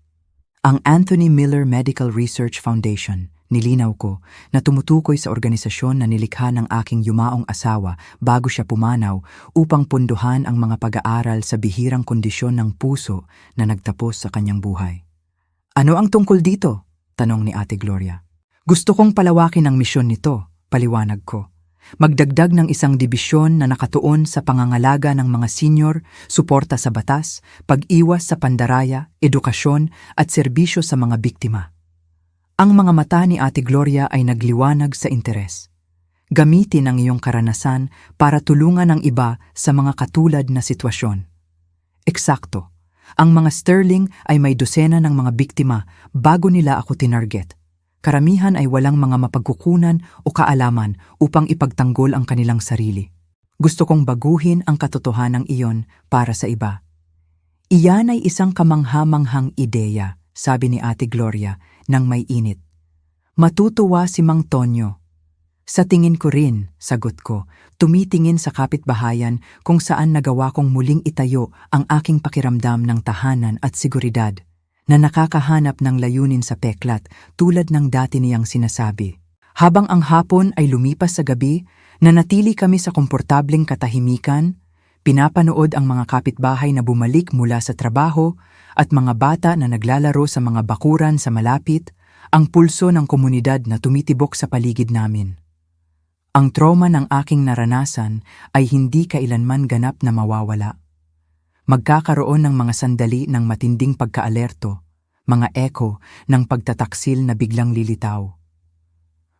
Ang Anthony Miller Medical Research Foundation, nilinaw ko, na tumutukoy sa organisasyon na nilikha ng aking yumaong asawa bago siya pumanaw upang punduhan ang mga pag-aaral sa bihirang kondisyon ng puso na nagtapos sa kanyang buhay. Ano ang tungkol dito? Tanong ni Ate Gloria. Gusto kong palawakin ang misyon nito, paliwanag ko. Magdagdag ng isang dibisyon na nakatuon sa pangangalaga ng mga senior, suporta sa batas, pag-iwas sa pandaraya, edukasyon at serbisyo sa mga biktima. Ang mga mata ni Ate Gloria ay nagliwanag sa interes. Gamitin ang iyong karanasan para tulungan ang iba sa mga katulad na sitwasyon. Eksakto, ang mga Sterling ay may dosena ng mga biktima bago nila ako tinarget. Karamihan ay walang mga mapagkukunan o kaalaman upang ipagtanggol ang kanilang sarili. Gusto kong baguhin ang katotohanan iyon para sa iba. Iyan ay isang kamangha-manghang ideya, sabi ni Ate Gloria nang may init. Matutuwa si Mang Tonyo. Sa tingin ko rin, sagot ko, tumitingin sa kapitbahayan kung saan nagawa kong muling itayo ang aking pakiramdam ng tahanan at seguridad, na nakakahanap ng layunin sa peklat tulad ng dati niyang sinasabi. Habang ang hapon ay lumipas sa gabi, nanatili kami sa komportableng katahimikan, pinapanood ang mga kapitbahay na bumalik mula sa trabaho at mga bata na naglalaro sa mga bakuran sa malapit, ang pulso ng komunidad na tumitibok sa paligid namin. Ang trauma ng aking naranasan ay hindi kailanman ganap na mawawala. Magkakaroon ng mga sandali ng matinding pagkaalerto, mga echo ng pagtataksil na biglang lilitaw.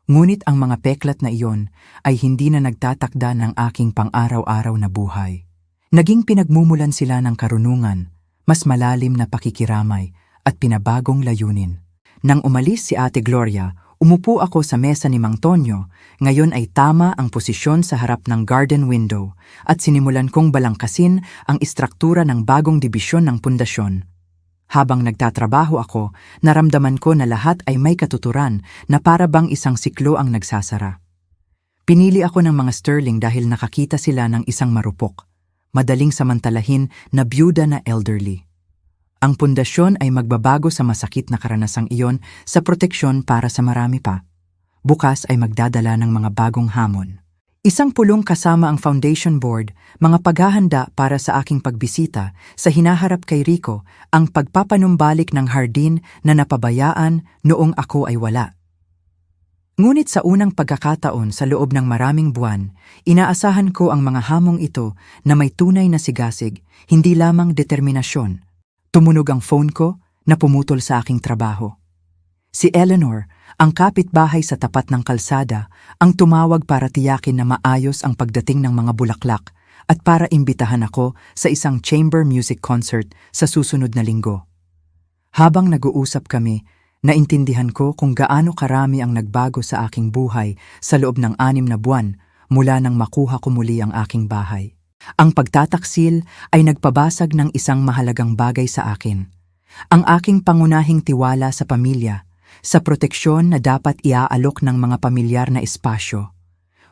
Ngunit ang mga peklat na iyon ay hindi na nagtatakda ng aking pang-araw-araw na buhay. Naging pinagmumulan sila ng karunungan, mas malalim na pakikiramay at pinabagong layunin. Nang umalis si Ate Gloria, umupo ako sa mesa ni Mang Tonyo. Ngayon ay tama ang posisyon sa harap ng garden window at sinimulan kong balangkasin ang istruktura ng bagong dibisyon ng pundasyon. Habang nagtatrabaho ako, naramdaman ko na lahat ay may katuturan na para bang isang siklo ang nagsasara. Pinili ako ng mga Sterling dahil nakakita sila ng isang marupok, madaling samantalahin na byuda na elderly. Ang pundasyon ay magbabago sa masakit na karanasang iyon sa proteksyon para sa marami pa. Bukas ay magdadala ng mga bagong hamon. Isang pulong kasama ang foundation board, mga paghahanda para sa aking pagbisita sa hinaharap kay Rico, ang pagpapanumbalik ng hardin na napabayaan noong ako ay wala. Ngunit sa unang pagkakataon sa loob ng maraming buwan, inaasahan ko ang mga hamong ito na may tunay na sigasig, hindi lamang determinasyon. Tumunog ang phone ko na pumutol sa aking trabaho. Si Eleanor, ang kapitbahay sa tapat ng kalsada, ang tumawag para tiyakin na maayos ang pagdating ng mga bulaklak at para imbitahan ako sa isang chamber music concert sa susunod na linggo. Habang nag-uusap kami, naintindihan ko kung gaano karami ang nagbago sa aking buhay sa loob ng 6 na buwan mula nang makuha ko muli ang aking bahay. Ang pagtataksil ay nagpabasag ng isang mahalagang bagay sa akin. Ang aking pangunahing tiwala sa pamilya, sa proteksyon na dapat iaalok ng mga pamilyar na espasyo.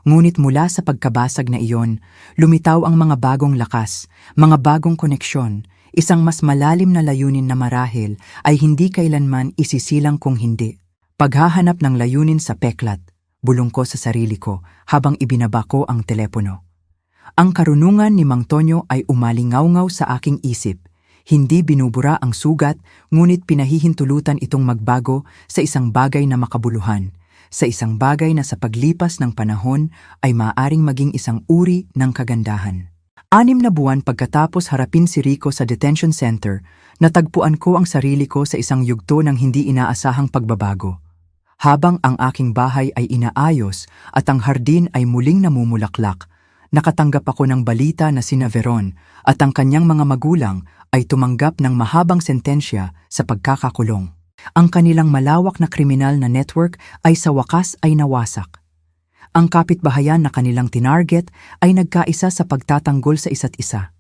Ngunit mula sa pagkabasag na iyon, lumitaw ang mga bagong lakas, mga bagong koneksyon, isang mas malalim na layunin na marahil ay hindi kailanman isisilang kung hindi. Paghahanap ng layunin sa peklat, bulong ko sa sarili ko habang ibinaba ko ang telepono. Ang karunungan ni Mang Tonyo ay umalingaw-ngaw sa aking isip. Hindi binubura ang sugat, ngunit pinahihintulutan itong magbago sa isang bagay na makabuluhan. Sa isang bagay na sa paglipas ng panahon ay maaaring maging isang uri ng kagandahan. 6 na buwan pagkatapos harapin si Rico sa detention center, natagpuan ko ang sarili ko sa isang yugto ng hindi inaasahang pagbabago. Habang ang aking bahay ay inaayos at ang hardin ay muling namumulaklak, nakatanggap ako ng balita na sina Veron at ang kanyang mga magulang ay tumanggap ng mahabang sentensya sa pagkakakulong. Ang kanilang malawak na kriminal na network ay sa wakas ay nawasak. Ang kapitbahayan na kanilang tinarget ay nagkaisa sa pagtatanggol sa isa't isa.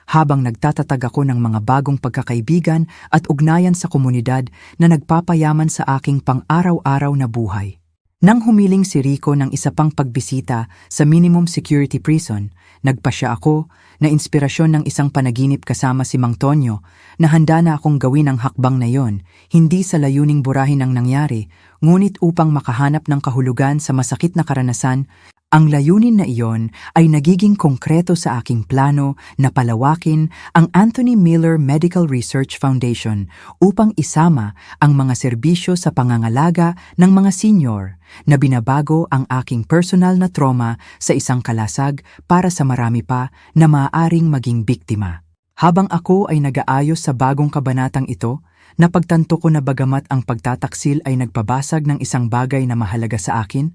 Habang nagtatatag ako ng mga bagong pagkakaibigan at ugnayan sa komunidad na nagpapayaman sa aking pang-araw-araw na buhay. Nang humiling si Rico ng isa pang pagbisita sa minimum security prison, nagpasya ako na inspirasyon ng isang panaginip kasama si Mang Tonyo na handa na akong gawin ang hakbang na yon, hindi sa layuning burahin ang nangyari, ngunit upang makahanap ng kahulugan sa masakit na karanasan. Ang layunin na iyon ay nagiging konkreto sa aking plano na palawakin ang Anthony Miller Medical Research Foundation upang isama ang mga serbisyo sa pangangalaga ng mga senior na binabago ang aking personal na trauma sa isang kalasag para sa marami pa na maaaring maging biktima. Habang ako ay nag-aayos sa bagong kabanatang ito, napagtanto ko na bagamat ang pagtataksil ay nagpabasag ng isang bagay na mahalaga sa akin,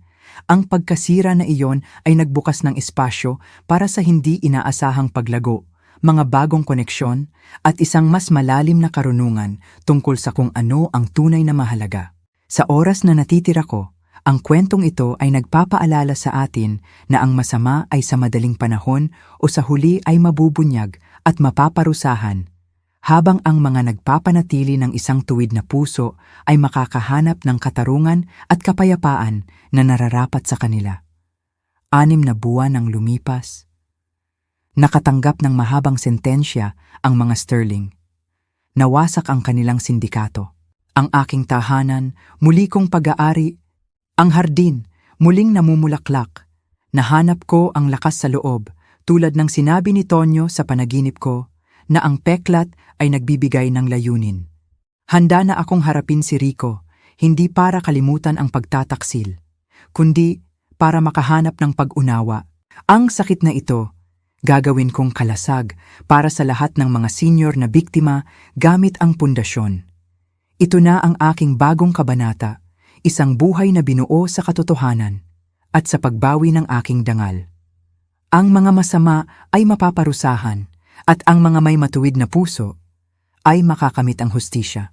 ang pagkasira na iyon ay nagbukas ng espasyo para sa hindi inaasahang paglago, mga bagong koneksyon, at isang mas malalim na karunungan tungkol sa kung ano ang tunay na mahalaga. Sa oras na natitira ko, ang kwentong ito ay nagpapaalala sa atin na ang masama ay sa madaling panahon o sa huli ay mabubunyag at mapaparusahan, habang ang mga nagpapanatili ng isang tuwid na puso ay makakahanap ng katarungan at kapayapaan na nararapat sa kanila. 6 na buwan ang lumipas. Nakatanggap ng mahabang sentensya ang mga Sterling. Nawasak ang kanilang sindikato. Ang aking tahanan, muli kong pag-aari. Ang hardin, muling namumulaklak. Nahanap ko ang lakas sa loob, tulad ng sinabi ni Tonyo sa panaginip ko, na ang peklat ay nagbibigay ng layunin. Handa na akong harapin si Rico, hindi para kalimutan ang pagtataksil, kundi para makahanap ng pag-unawa. Ang sakit na ito, gagawin kong kalasag para sa lahat ng mga senior na biktima gamit ang pundasyon. Ito na ang aking bagong kabanata, isang buhay na binuo sa katotohanan at sa pagbawi ng aking dangal. Ang mga masama ay mapaparusahan, at ang mga may matuwid na puso ay makakamit ang hustisya.